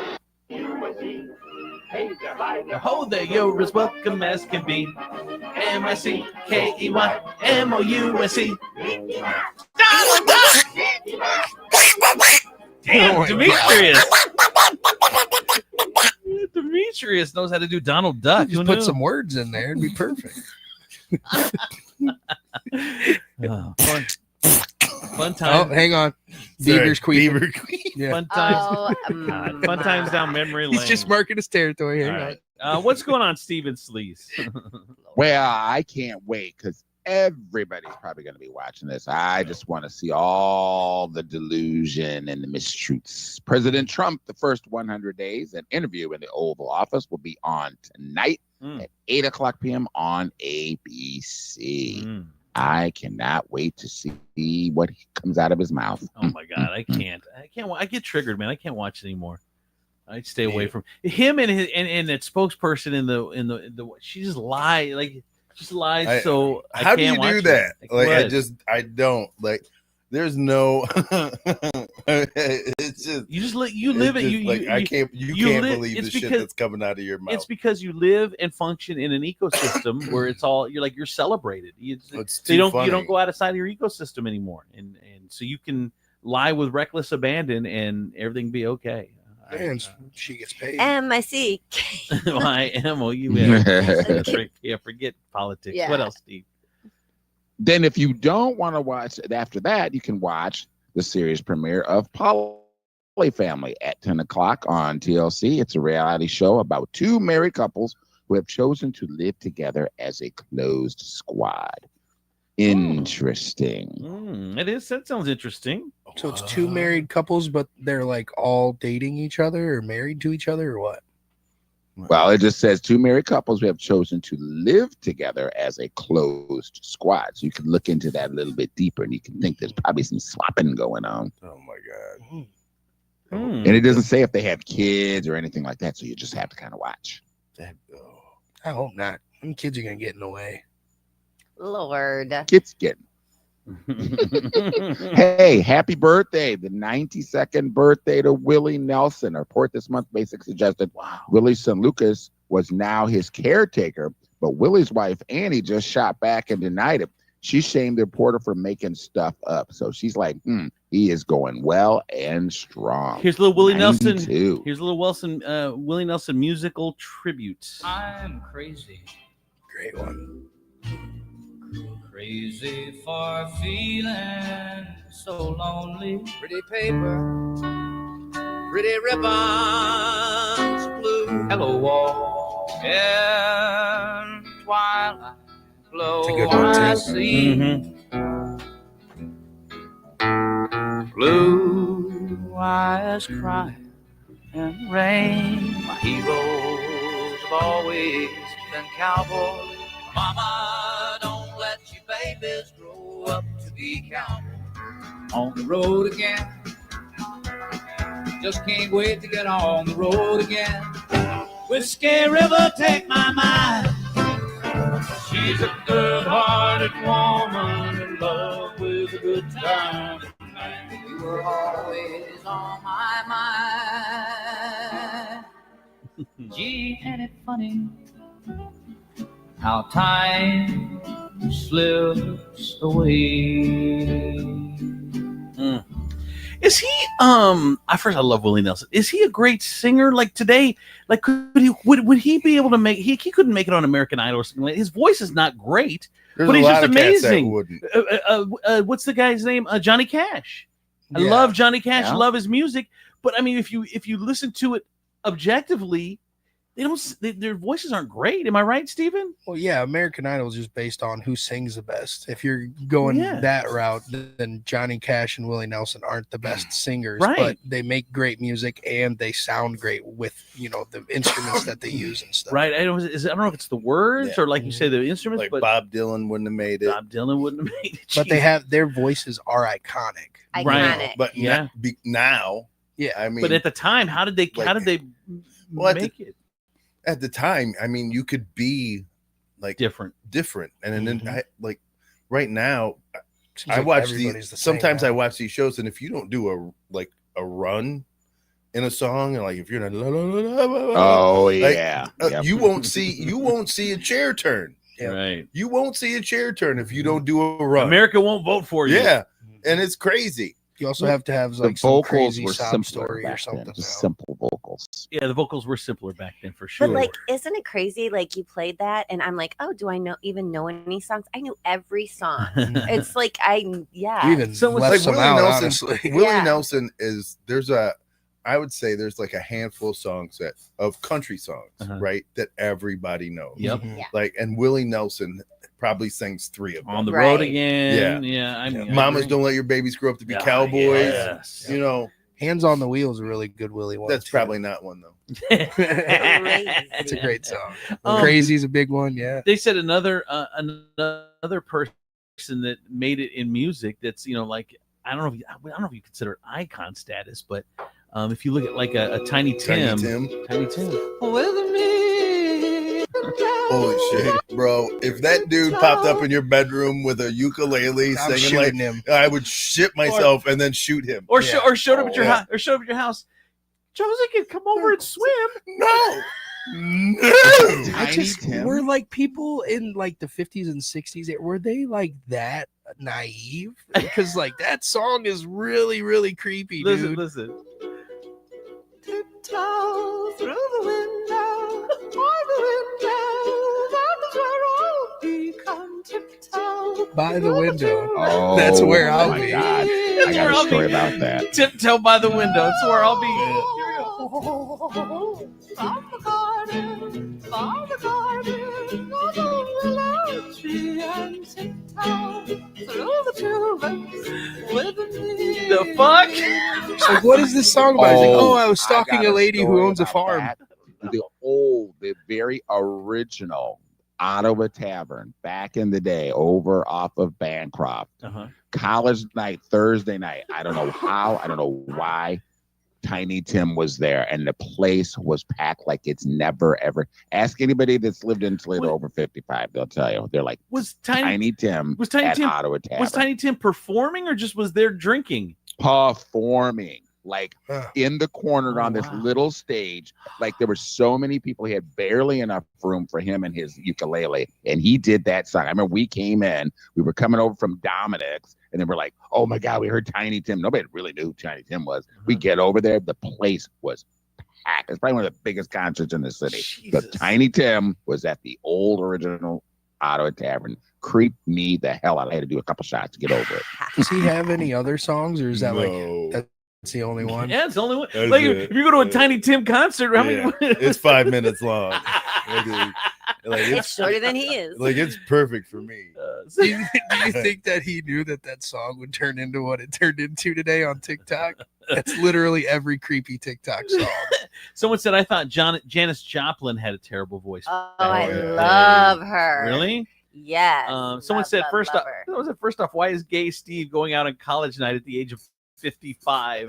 Ho there, you're as welcome as can be. MICKEYMOUSE. Damn, Demetrius. Demetrius knows how to do Donald Duck.
Just put some words in there. It'd be perfect.
Fun time.
Oh, hang on. Beaver's Queen.
Beaver Queen.
Yeah.
Fun times. Fun times down memory lane.
He's just marking his territory. Hang on.
What's going on, Steven Sleaze?
Well, I can't wait because everybody's probably going to be watching this. I just want to see all the delusion and the mistruths. President Trump, the first 100 days, an interview in the Oval Office will be on tonight at 8:00 p.m. on ABC. I cannot wait to see what comes out of his mouth.
Oh my God, I can't. I get triggered, man. I can't watch it anymore. I stay away from him and that spokesperson in the. She just lies so I
how
can't
do you
watch
do that?
it.
Like I don't like. There's no. It's just
you live it.
I can't. You can't believe the shit that's coming out of your mouth.
It's because you live and function in an ecosystem where it's all you're celebrated. You don't go outside of your ecosystem anymore, and so you can lie with reckless abandon and everything be okay.
And she gets paid.
MICKEYMOUSE. Yeah, forget politics.
Yeah.
What else, Steve?
Then if you don't want to watch it after that, you can watch the series premiere of Poly Family at 10 o'clock on TLC. It's a reality show about two married couples who have chosen to live together as a closed squad. Interesting.
It is. That sounds interesting.
So it's two married couples, but they're like all dating each other or married to each other or what?
Well, it just says two married couples who have chosen to live together as a closed squad. So you can look into that a little bit deeper, and you can think there's probably some swapping going on.
Oh my God.
And it doesn't say if they have kids or anything like that, so you just have to kind of watch.
I hope not. Them kids are gonna get in the way.
Lord.
Kids getting. Hey, happy birthday. The 92nd birthday to Willie Nelson. A report this month basically suggested Willie's son Lucas was now his caretaker, but Willie's wife Annie just shot back and denied it. She shamed the reporter for making stuff up. So she's like, he is going well and strong.
Here's a little Willie
92.
Nelson. Here's a little Willie Nelson musical tribute.
I'm crazy.
Great one.
Crazy for feeling so lonely. Pretty paper, pretty ribbons, blue. Hello, wall. And twilight glow.
It's a good one, too.
I see. Blue eyes cry and rain. My heroes have always been cowboys. Mama, don't let you babies grow up to be cowboys. On the road again. Just can't wait to get on the road again. Whiskey River, take my mind. She's a good-hearted woman in love with a good time. You were always on my mind. Gee, ain't it funny how time slips away?
Is he I love Willie Nelson. Is he a great singer? Like today, like would he be able to make he couldn't make it on American Idol or something like that. His voice is not great, but he's just amazing. What's the guy's name? Johnny Cash. I love Johnny Cash, love his music, but I mean if you listen to it objectively, their voices aren't great. Am I right, Steven?
Well, yeah, American Idol is just based on who sings the best. If you're going that route, then Johnny Cash and Willie Nelson aren't the best singers, but they make great music and they sound great with, the instruments that they use and stuff.
Right. I don't know if it's the words or like you say, the instruments,
Like
but
Bob Dylan wouldn't have made it.
Bob Dylan wouldn't have made it.
But they have their voices are iconic.
Right.
But now, I mean,
but at the time, how did they make it?
At the time, I mean, you could be like
different,
and then like right now,
Seems
I
like
watch
everybody's
these.
the same
Sometimes
now.
I watch these shows, and if you don't do a run in a song, and like if you're not, you won't see a chair turn.
Right.
You won't see a chair turn if you don't do a run.
America won't vote for you.
Yeah, and it's crazy.
You also have to have
The
like some
vocals
crazy
were
sob
simpler
story or
back
something.
then, just simple vocals.
Yeah, the vocals were simpler back then for sure.
But like, isn't it crazy? Like you played that, and I'm like, oh, do I even know any songs? I knew every song. It's like
You even left
like
some
Willie
out,
Nelson.
honestly.
Willie Nelson I would say there's like a handful of songs of country songs, right, that everybody knows.
Yep.
Yeah.
Like, and Willie Nelson probably sings 3 of them.
On the road again. Yeah. I mean,
Mamas Don't Let Your Babies Grow Up to Be Cowboys.
Yes.
Hands
on the Wheel is a really good Willie one.
That's probably not one though.
It's a great song. Crazy's a big one. Yeah.
They said another person that made it in music. That's like I don't know if you consider it icon status, but if you look at like a Tiny Tim.
With me. Holy shit, bro! If that dude popped up in your bedroom with a ukulele
I'm
singing like
shooting him.
I would shit myself and then shoot him.
Or showed up at your house. Or showed up at your house. Josie could come over and swim.
No.
Were like people in like the 50s and 60s, were they like that naive? Because like that song is really, really creepy, dude.
Listen.
Tiptoe through the window, by the window, that is where I'll be. Come tiptoe
By the window.
Oh,
that's where I'll
my
be.
God. I got a story about that.
Tiptoe by the window. That's where I'll be.
From the garden, of the willow tree and tiptoe
The fuck?
She's like, what is this song about? He's like, I was stalking a lady who owns a farm.
The very original Ottawa Tavern back in the day over off of Bancroft. College night, Thursday night. I don't know how, I don't know why. Tiny Tim was there, and the place was packed like it's never ever. Ask anybody that's lived in Toledo over 55; they'll tell you. They're like,
was
Tiny Tim at Ottawa Tavern.
Was Tiny Tim performing or just was there drinking?
Performing, like in the corner on this little stage. Like there were so many people, he had barely enough room for him and his ukulele, and he did that song. I remember we came in, we were coming over from Dominic's, and then we're like, oh my God, we heard Tiny Tim. Nobody really knew who Tiny Tim was. We get over there, the place was packed. It's probably one of the biggest concerts in the city. But Tiny Tim was at the old original Ottawa Tavern. Creeped me the hell out. I had to do a couple shots to get over it.
Does he have any other songs, or is that like that's the only one?
Yeah, it's the only one.
That's
Like
it.
if you go to a Tiny Tim concert, how many?
It's 5 minutes long.
It's shorter than he is.
Like it's perfect for me.
Do you think that he knew that song would turn into what it turned into today on TikTok? That's literally every creepy TikTok song.
Someone said I thought Janis Joplin had a terrible voice.
Oh, I love her.
Really?
Yes.
Someone said first off, why is gay Steve going out on college night at the age of 55?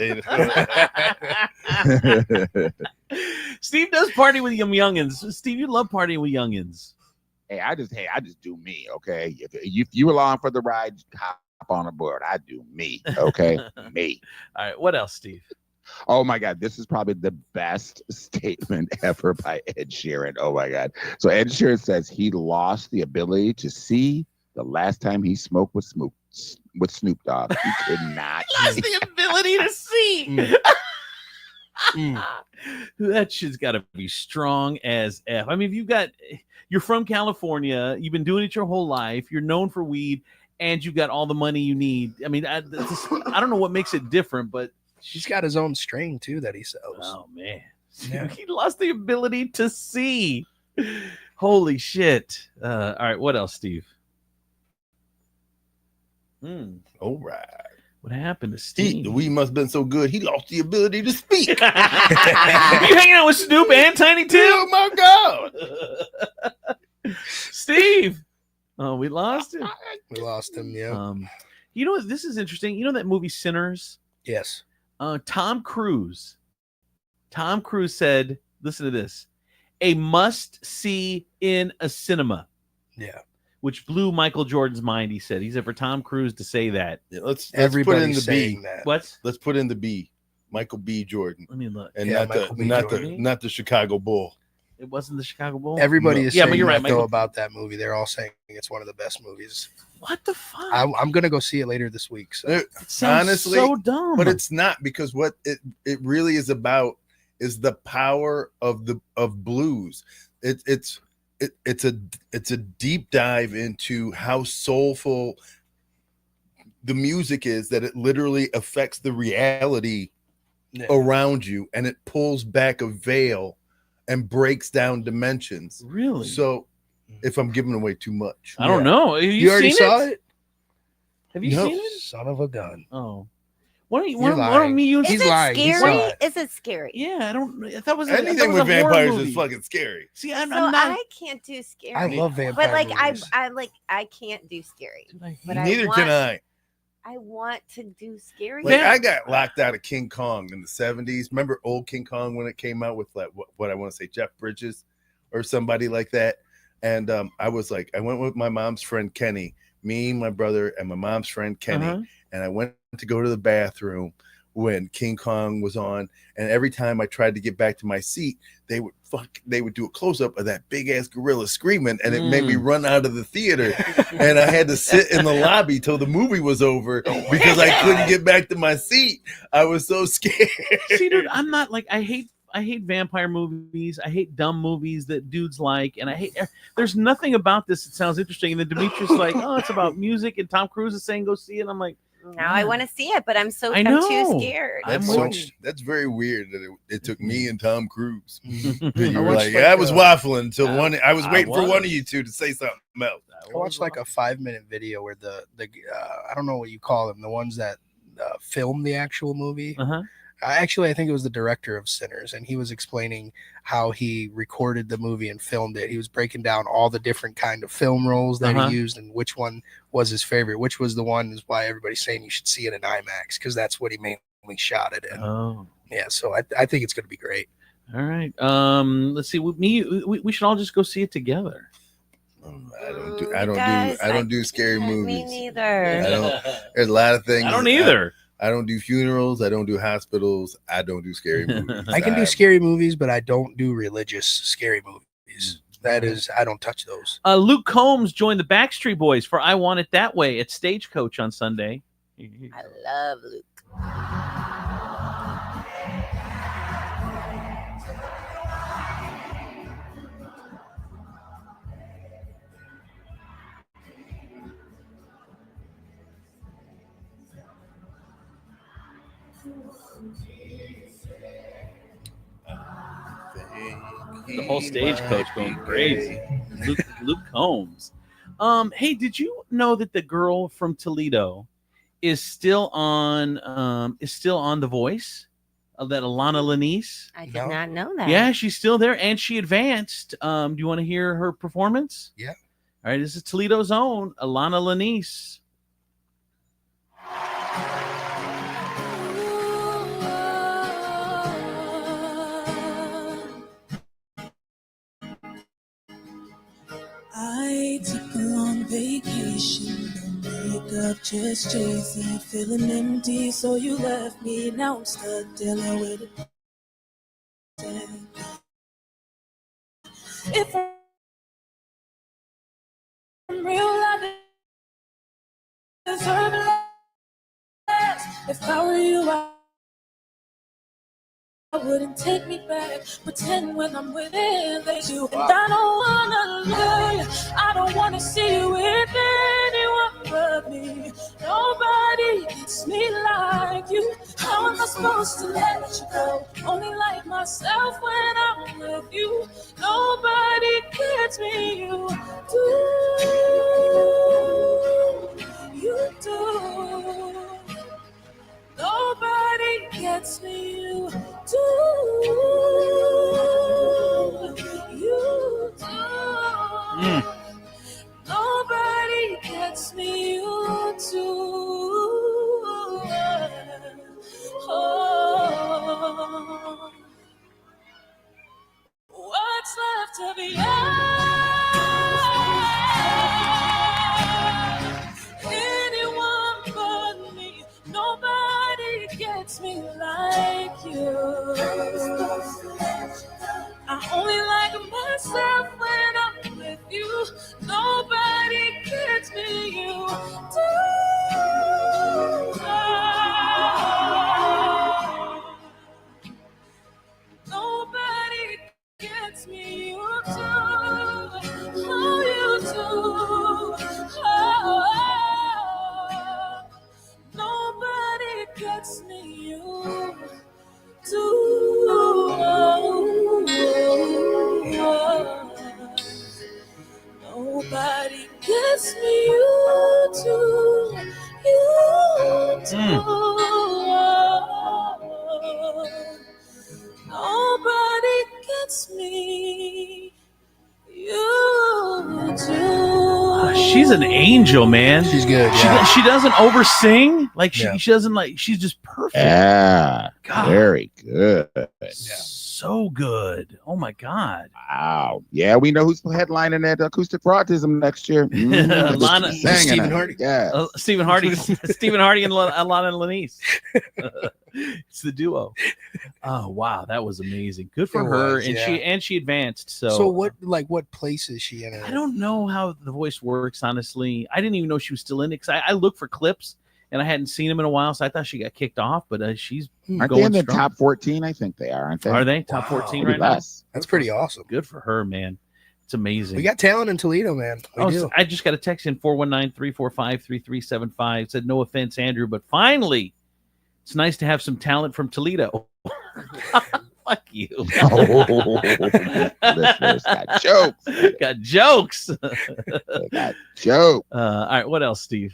Steve does party with youngins. Steve, you love partying with youngins.
Hey, I just do me, okay? If you along for the ride, hop on aboard. I do me, okay? Me.
All right, what else, Steve?
Oh my God, this is probably the best statement ever by Ed Sheeran. Oh my God. So Ed Sheeran says he lost the ability to see the last time he smoked with Snoop Dogg. He could not.
Lost the ability to see. That shit's got to be strong as F. I mean, you're from California, you've been doing it your whole life, you're known for weed, and you got all the money you need. I mean, I don't know what makes it different, but
he's got his own strain too that he sells.
Oh man,
Yeah.
he lost the ability to see. Holy shit! All right, what else, Steve?
All right.
What happened to Steve?
The weed must have been so good, he lost the ability to speak.
You hanging out with Snoop and Tiny Tim?
Oh my God.
Steve. Oh, we lost him.
We lost him, yeah.
You know what? This is interesting. You know that movie Sinners?
Yes.
Tom Cruise. Tom Cruise said, listen to this, a must-see in a cinema.
Yeah.
Which blew Michael Jordan's mind, he said. He said for Tom Cruise to say that.
Yeah, let's
Everybody's
put in the
saying
B.
that.
What?
Let's put in the B. Michael B. Jordan.
Let me look.
And
Yeah,
not
Michael B.
not
Jordan.
the Chicago Bull.
It wasn't the Chicago Bull?
Everybody is
Yeah,
saying
but you're right,
that, though,
Michael.
about that movie. They're all saying it's one of the best movies.
What the fuck?
I'm gonna go see it later this week. So.
It sounds
Honestly,
so dumb.
But it's not, because what it really is about is the power of blues. It's a deep dive into how soulful the music is, that it literally affects the reality around you, and it pulls back a veil and breaks down dimensions.
Really?
So if I'm giving away too much.
I don't know. Have
You already
seen
saw it?
Have you
No.
seen it?
Son of a gun.
Oh. Why don't
You're lying.
me use
Is
He's
it
lying. He saw
scary?
it.
Is it scary?
Yeah, I thought it was
Anything with vampires is fucking scary.
See, I'm
So
not.
I can't do scary.
I love vampire
But like
movies.
I can't do scary. But
Neither can I.
I want to do scary.
Like I got locked out of King Kong in the 70s. Remember old King Kong when it came out with like what I want to say, Jeff Bridges or somebody like that. And I went with my mom's friend Kenny, me, my brother, and my mom's friend Kenny. And I went to go to the bathroom when King Kong was on. And every time I tried to get back to my seat, they would do a close-up of that big ass gorilla screaming, and it made me run out of the theater. And I had to sit in the lobby till the movie was over because I couldn't get back to my seat. I was so scared.
See, dude, I'm not like I hate vampire movies. I hate dumb movies that dudes like, and there's nothing about this that sounds interesting. And then Demetrius is like, oh, it's about music, and Tom Cruise is saying go see it. I'm like,
Now I want to see it, but I'm too scared.
That's very weird that it took me and Tom Cruise.
I
You were
watched
like, I was waffling until I was
I
waiting for
was.
one of you two to say something else.
I watched like a 5-minute video where the I don't know what you call them, the ones that film the actual movie. I think it was the director of Sinners, and he was explaining how he recorded the movie and filmed it. He was breaking down all the different kind of film rolls that he used and which one was his favorite, which was the one is why everybody's saying you should see it in IMAX because that's what he mainly shot it in.
Oh,
yeah. So I think it's going to be great.
All right. Let's see. With me, we should all just go see it together.
I don't do scary movies.
Me neither.
There's a lot of things.
I don't either.
I don't do funerals. I don't do hospitals. I don't do scary movies.
I can do scary movies, but I don't do religious scary movies. That is, I don't touch those.
Luke Combs joined the Backstreet Boys for I Want It That Way at Stagecoach on Sunday.
I love Luke.
The whole Stagecoach going crazy. Luke Combs. Hey, did you know that the girl from Toledo is still on The Voice? That Alana Lanice?
I did not know that.
Yeah, she's still there, and she advanced. Do you want to hear her performance?
Yeah.
All right, this is Toledo's own Alana Lanice.
I took a long vacation, no makeup, just Jay-Z, feeling empty, so you left me, now I'm stuck dealing with it. If I'm real, I deserve less. If I were you, I wouldn't take me back. Pretend when I'm with him that you. And I don't wanna lose. I don't wanna see you with anyone but me. Nobody gets me like you. How am I supposed to let you go? Only like myself when I'm with you. Nobody gets me. You do. You do. Nobody gets me, you do. You do. Nobody gets me, you do. Oh. What's left of you? Anyone but me. Nobody gets me like you. I only like myself when I'm with you. Nobody gets me, you do. Nobody gets me, you do. Oh, you do. Oh, nobody gets me, you do. Nobody gets me, you do. You do. Nobody gets me, you do.
She's an angel, man.
She's good.
She doesn't oversing. Like she doesn't like. She's just perfect.
Yeah,
God.
Very good.
So good. Oh my God.
Wow. Yeah, we know who's headlining at Acoustic for Autism next year.
Alana,
Stephen Hardy. Yeah.
Stephen Hardy. Stephen Hardy and Alana Lanice. It's the duo. Oh wow, that was amazing. Good for
It
her.
was,
And
yeah.
she advanced. So
So what place is she in?
I don't know how The Voice works, honestly. I didn't even know she was still in it because I looked for clips and I hadn't seen them in a while, so I thought she got kicked off. But she's
Aren't
going
they in the
strong.
top 14? I think they are, aren't they?
Are they top 14 right
Maybe
now?
less.
That's pretty awesome.
Good for her, man. It's amazing.
We got talent in Toledo, man. We do.
So I just got a text in 419-345-3375. It said, no offense, Andrew, but finally, it's nice to have some talent from Toledo. Fuck you.
Listeners got jokes.
Got jokes.
They got jokes.
All right, what else, Steve?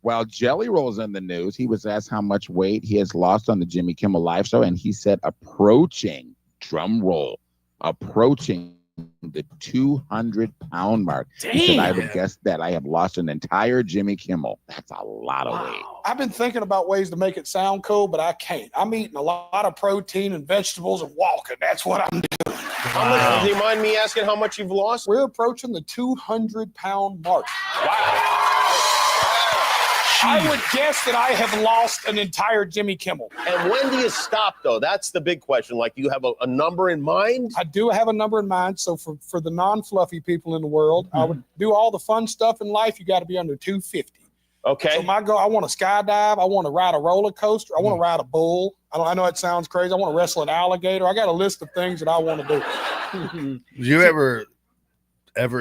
Well, Jelly Roll's in the news. He was asked how much weight he has lost on the Jimmy Kimmel Live show, and he said approaching, drum roll, approaching the 200-pound mark. He said, I would guess that I have lost an entire Jimmy Kimmel. That's a lot of weight.
I've been thinking about ways to make it sound cool, but I can't. I'm eating a lot of protein and vegetables and walking. That's what I'm doing.
How much? Do you mind me asking how much you've lost?
We're approaching the 200-pound mark.
Wow.
I would guess that I have lost an entire Jimmy Kimmel.
And when do you stop, though? That's the big question. Like, do you have a number in mind?
I do have a number in mind. So for the non-fluffy people in the world, I would do all the fun stuff in life. You got to be under 250.
Okay.
So my goal, I want to skydive. I want to ride a roller coaster. I want to ride a bull. I know it sounds crazy. I want to wrestle an alligator. I got a list of things that I want to do.
Did you ever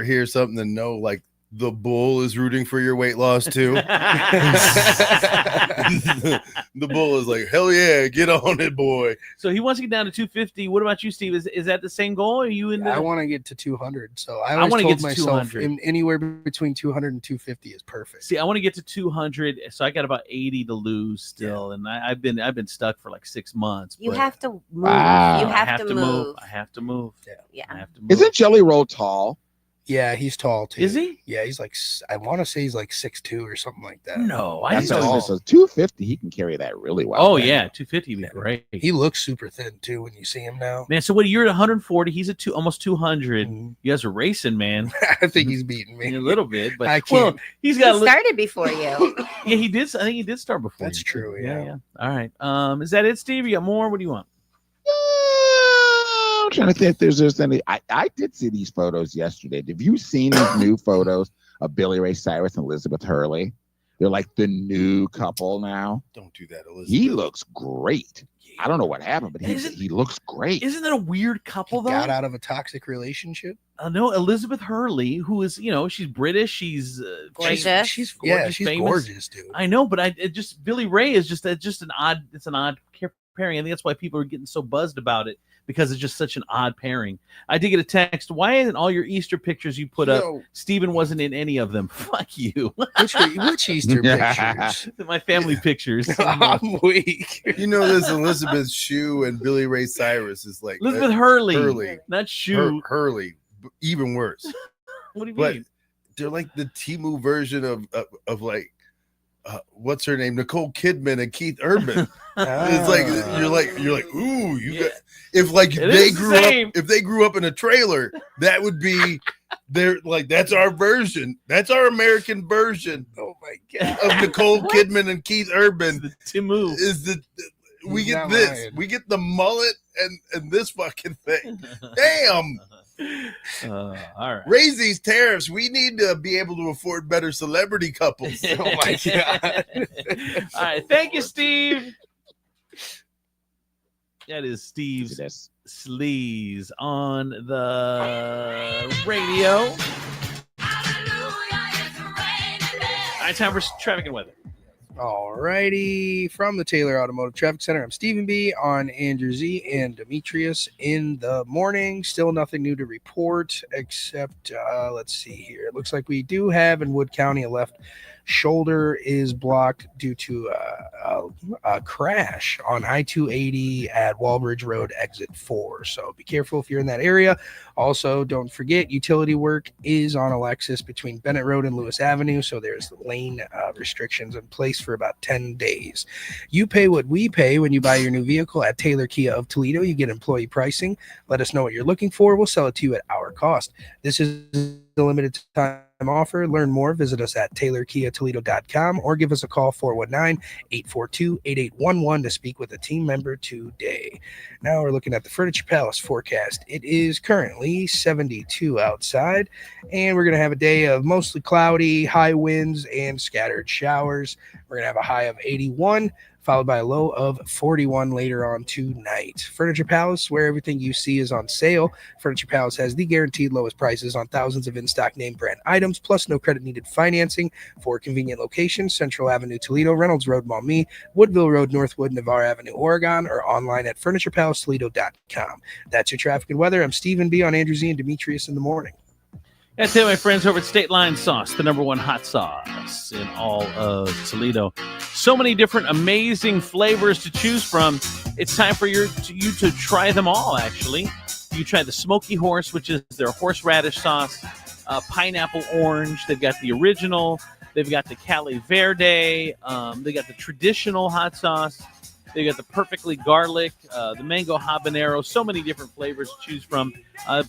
hear something and know, like, the bull is rooting for your weight loss too? The bull is like, hell yeah, get on it, boy.
So he wants to get down to 250. What about you, Steve? Is that the same goal? Are you in?
I want to get to 200. So I
want to
told
get to
myself
200.
Anywhere between 200 and 250 is perfect.
See, I want to get to 200, so I got about 80 to lose still, and I've been stuck for like 6 months.
You
but
have to move.
Wow.
You have to move.
I have to move.
Yeah.
I have to move.
Isn't Jelly Roll tall?
Yeah, he's tall too.
Is he?
Yeah, he's like, I want to say he's like 6'2" or something like that.
No,
That's tall. So 250, he can carry that really well.
Oh yeah, 250 would be great.
He looks super thin too when you see him now.
Man, so what? You're at 140. He's at almost 200. You guys are racing, man.
I think he's beating me
a little bit, but
I can't.
well, he's got.
He started before you.
Yeah, he did. I think he did start before.
That's
you.
true. Yeah.
All right. Is that it, Steve? You got more? What do you want?
I'm trying to think if there's just any. I did see these photos yesterday. Have you seen these new photos of Billy Ray Cyrus and Elizabeth Hurley? They're like the new couple now.
Don't do that, Elizabeth.
He looks great. I don't know what happened, but he looks great.
Isn't that a weird couple, though?
Got out of a toxic relationship.
No, Elizabeth Hurley, who is, she's British. She's
gorgeous.
She's gorgeous.
She's
famous.
gorgeous, dude.
I know, but Billy Ray is just an odd. It's an odd pairing. I think that's why people are getting so buzzed about it, because it's just such an odd pairing. I did get a text. Why isn't all your Easter pictures you put up? Steven wasn't in any of them. Fuck you.
Which Easter pictures?
My family pictures.
I'm weak.
You know, this Elizabeth Shue and Billy Ray Cyrus is like
Elizabeth Hurley, not Shue.
Hurley, even worse.
What do you
but
mean?
They're like the Temu version of like what's her name, Nicole Kidman and Keith Urban. It's like you're like ooh, got, if like if they grew up in a trailer, that would be they're like, that's our version, that's our American version.
Oh my god,
of Nicole Kidman and Keith Urban.
Timu
is we get this lying. We get the mullet and this fucking thing. Damn.
All right.
Raise these tariffs. We need to be able to afford better celebrity couples.
Oh my god.
All right. Thank you, Steve. That is Steve's Sleaze on the radio. All right, time for traffic and weather.
All righty. From the Taylor Automotive Traffic Center, I'm Stephen B. on Andrew Z. and Demetrius in the morning. Still nothing new to report except, let's see here. It looks like we do have in Wood County a left shoulder is blocked due to a crash on I-280 at Walbridge Road, exit 4. So be careful if you're in that area. Also, don't forget, utility work is on Alexis between Bennett Road and Lewis Avenue. So there's lane restrictions in place for about 10 days. You pay what we pay when you buy your new vehicle at Taylor Kia of Toledo. You get employee pricing. Let us know what you're looking for. We'll sell it to you at our cost. This is the limited time offer. Learn more. Visit us at TaylorKiaToledo.com or give us a call 419-842-8811 to speak with a team member today. Now we're looking at the Furniture Palace forecast. It is currently 72 outside, and we're going to have a day of mostly cloudy, high winds, and scattered showers. We're going to have a high of 81 followed by a low of 41 later on tonight. Furniture Palace, where everything you see is on sale. Furniture Palace has the guaranteed lowest prices on thousands of in-stock name brand items, plus no credit needed financing for convenient locations: Central Avenue, Toledo, Reynolds Road, Maumee, Woodville Road, Northwood, Navarre Avenue, Oregon, or online at FurniturePalaceToledo.com. That's your traffic and weather. I'm Stephen B. on Andrew Z and Demetrius in the morning.
I tell my friends over at State Line Sauce, the #1 hot sauce in all of Toledo. So many different amazing flavors to choose from. It's time for you to try them all, actually. You try the Smoky Horse, which is their horseradish sauce, pineapple orange. They've got the original. They've got the Cali Verde. They got the traditional hot sauce. They got the perfectly garlic, the mango habanero, so many different flavors to choose from.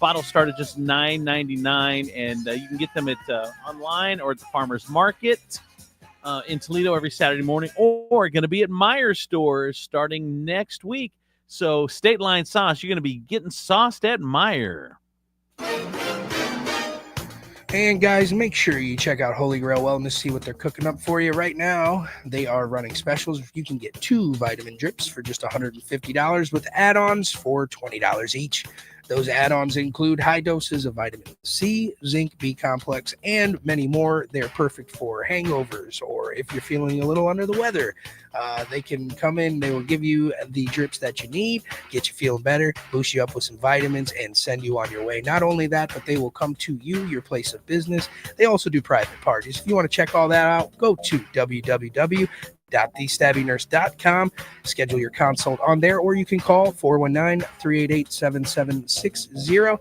Bottles start at just $9.99, and you can get them at online or at the farmer's market in Toledo every Saturday morning, or going to be at Meijer stores starting next week. So State Line Sauce, you're going to be getting sauced at Meijer.
And guys, make sure you check out Holy Grail Wellness, see what they're cooking up for you right now. They are running specials. You can get 2 vitamin drips for just $150 with add-ons for $20 each. Those add-ons include high doses of vitamin C, zinc, B complex, and many more. They're perfect for hangovers, or if you're feeling a little under the weather, they can come in. They will give you the drips that you need, get you feeling better, boost you up with some vitamins, and send you on your way. Not only that, but they will come to you, your place of business. They also do private parties. If you want to check all that out, go to www.thestabbingnurse.com. Schedule your consult on there, or you can call 419-388-7760.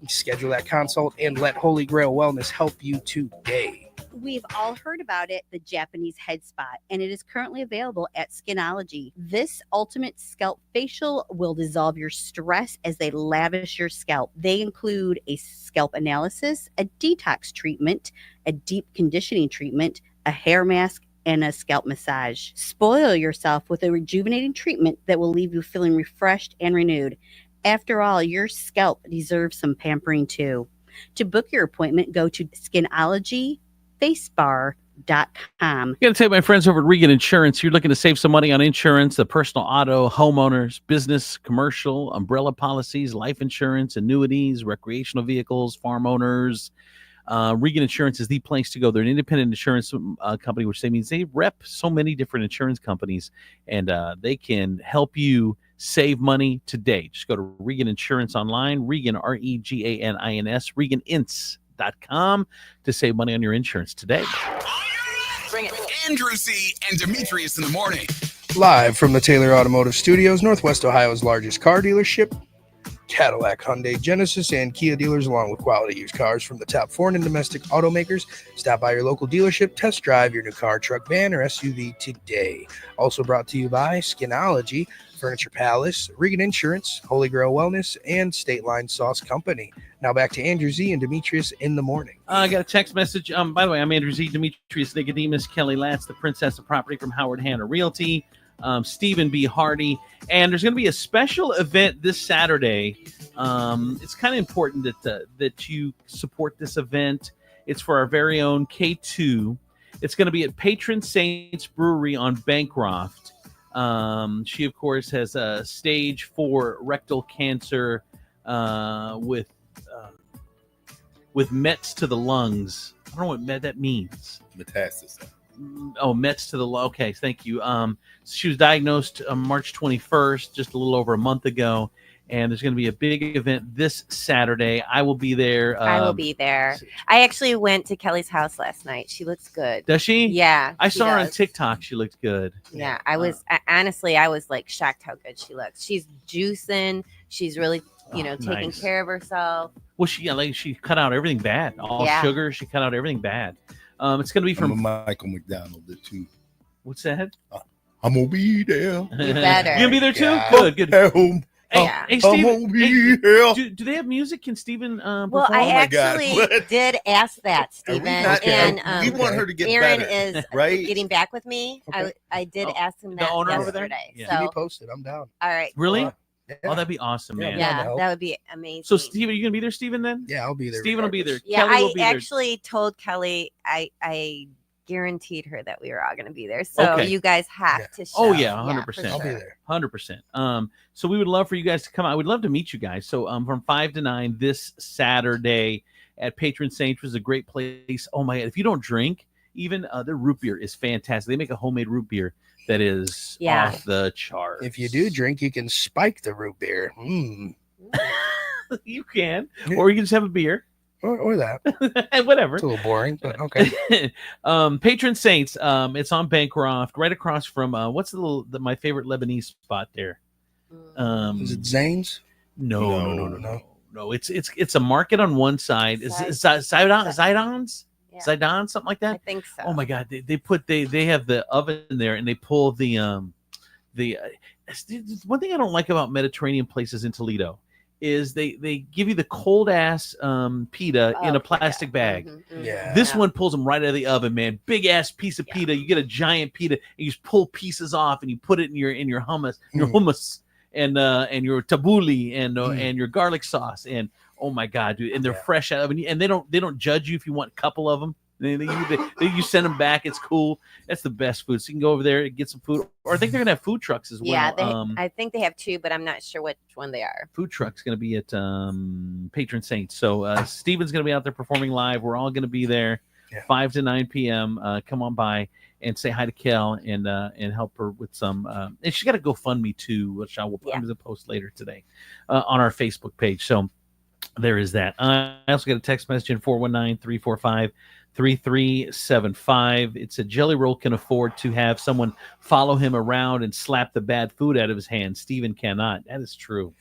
Schedule that consult and let Holy Grail Wellness help you today.
We've all heard about it, the Japanese head spot, and it is currently available at Skinology. This ultimate scalp facial will dissolve your stress as they lavish your scalp. They include a scalp analysis, a detox treatment, a deep conditioning treatment, a hair mask, and a scalp massage. Spoil yourself with a rejuvenating treatment that will leave you feeling refreshed and renewed. After all, your scalp deserves some pampering too. To book your appointment, go to skinologyfacebar.com.
Got to tell my friends over at Regan Insurance, you're looking to save some money on insurance, the personal auto, homeowners, business, commercial, umbrella policies, life insurance, annuities, recreational vehicles, farm owners. Regan Insurance is the place to go. They're an independent insurance company, which means they rep so many different insurance companies, and they can help you save money today. Just go to Regan Insurance online, Regan, REGANINS, ReganInts.com to save money on your insurance today.
Bring it. Andrew Z and Demetrius in the morning.
Live from the Taylor Automotive Studios, Northwest Ohio's largest car dealership. Cadillac, Hyundai, Genesis, and Kia dealers, along with quality used cars from the top foreign and domestic automakers. Stop by your local dealership, test drive your new car, truck, van, or SUV today. Also brought to you by Skinology, Furniture Palace, Regan Insurance, Holy Grail Wellness, and State Line Sauce Company. Now back to Andrew Z and Demetrius in the morning.
I got a text message. By the way, I'm Andrew Z, Demetrius Nicodemus, Kelly Latz, the Princess of Property from Howard Hanna Realty. Stephen B. Hardy, and there's going to be a special event this Saturday. It's kind of important that you support this event. It's for our very own K2. It's going to be at Patron Saints Brewery on Bancroft. She, of course, has a stage 4 rectal cancer with Mets to the lungs. I don't know what that means.
Metastasis.
Oh, Mets to the lung. Okay, thank you. She was diagnosed March 21st, just a little over a month ago, and there's going to be a big event this Saturday. I will be there.
I will be there. I actually went to Kelly's house last night. She looks good.
Does she?
Yeah.
I saw her on TikTok. She looked good.
Yeah, I was honestly, I was like shocked how good she looks. She's juicing. She's really, taking
nice.
care of herself.
Well, she cut out everything bad. All sugar. She cut out everything bad. It's going to be from
Michael McDonald too.
What's that?
I'm gonna be there.
You better.
You gonna be there too?
Yeah.
Good.
Home.
Hey, Steven, do they have music? Can Steven perform?
Well, I actually did ask that, Steven, and
we want her to get
Aaron
better,
is
right?
getting back with me.
Okay.
I did ask him that
owner
yesterday.
over there?
Yeah.
So,
Keep me posted. I'm down.
all right.
Really?
Yeah.
Oh, that'd be awesome, man.
Yeah, that would be amazing.
So, Steven, are you gonna be there, Steven? Then?
Yeah, I'll be there.
Steven will be there.
Yeah,
Kelly will
I
be there.
actually told Kelly I guaranteed her that we were all going to be there. So you guys have to show.
Oh yeah,
for
100%.
sure.
I'll be there.
100%. So we would love for you guys to come out. We'd love to meet you guys. So from 5 to 9 this Saturday at Patron Saint, which is a great place. Oh my God, if you don't drink, even their root beer is fantastic. They make a homemade root beer that is off the chart.
If you do drink, you can spike the root beer.
You can, or you can just have a beer.
Or that.
Whatever.
It's a little boring, but okay.
Patron Saints. It's on Bancroft, right across from what's my favorite Lebanese spot there?
Is it Zane's?
No. It's a market on one side. Is Zidon's? Zidon, something like that.
I think so.
Oh my God, they have the oven there, and they pull the one thing I don't like about Mediterranean places in Toledo is they give you the cold ass pita in a plastic bag.
Yeah.
This one pulls them right out of the oven, man. Big ass piece of pita. You get a giant pita, and you just pull pieces off, and you put it in your hummus, and your tabbouleh and your garlic sauce, and oh my God, dude! And they're fresh out of it, and they don't judge you if you want a couple of them. You send them back. It's cool. That's the best food. So you can go over there and get some food. Or I think they're gonna have food trucks as well.
Yeah, I think they have two, but I'm not sure which one they are.
Food truck's gonna be at Patron Saint. So Steven's gonna be out there performing live. We're all gonna be there, 5 to 9 p.m. Come on by and say hi to Kel and help her with some. And she got a GoFundMe too, which I will put in the post later today on our Facebook page. So there is that. I also got a text message in 419-345-3375. It said Jelly Roll can afford to have someone follow him around and slap the bad food out of his hand. Steven cannot. That is true.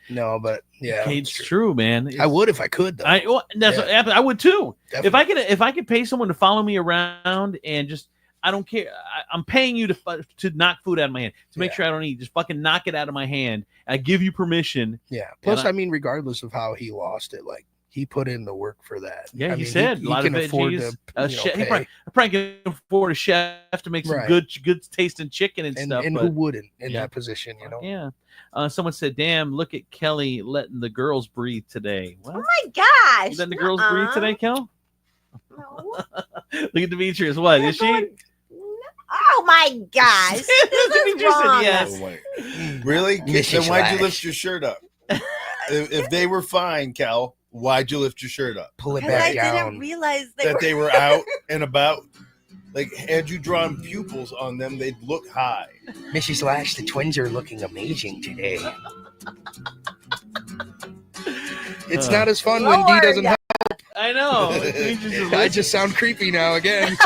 No, but yeah,
it's true, man.
I would if I could, though.
I would too.
Definitely.
If I could pay someone to follow me around and just, I don't care. I'm paying you to knock food out of my hand, to make sure I don't eat. Just fucking knock it out of my hand. I give you permission.
Yeah. Plus, I mean, regardless of how he lost it, like he put in the work for that.
Yeah,
I
he
mean,
said
he
a lot
can
of
afford
veggies.
to.
He probably can afford a chef to make some good tasting chicken and stuff.
And
but,
who wouldn't in that position, you know?
Yeah. Someone said, "Damn, look at Kelly letting the girls breathe today." What?
Oh my gosh!
You letting the girls breathe today, Kel? No. Look at Demetrius. What is she?
Oh my gosh! This is wrong.
Yes.
Really?
Mrs.
Then why'd you
Lash.
lift your shirt up? if they were fine, Cal, why'd you lift your shirt up?
Pull it
Because I
back
didn't
down.
realize
That they were out and about. Like, had you drawn pupils on them, they'd look high.
Mrs. Lash, the twins are looking amazing today. It's not as fun when D doesn't help.
I know.
I just sound creepy now again.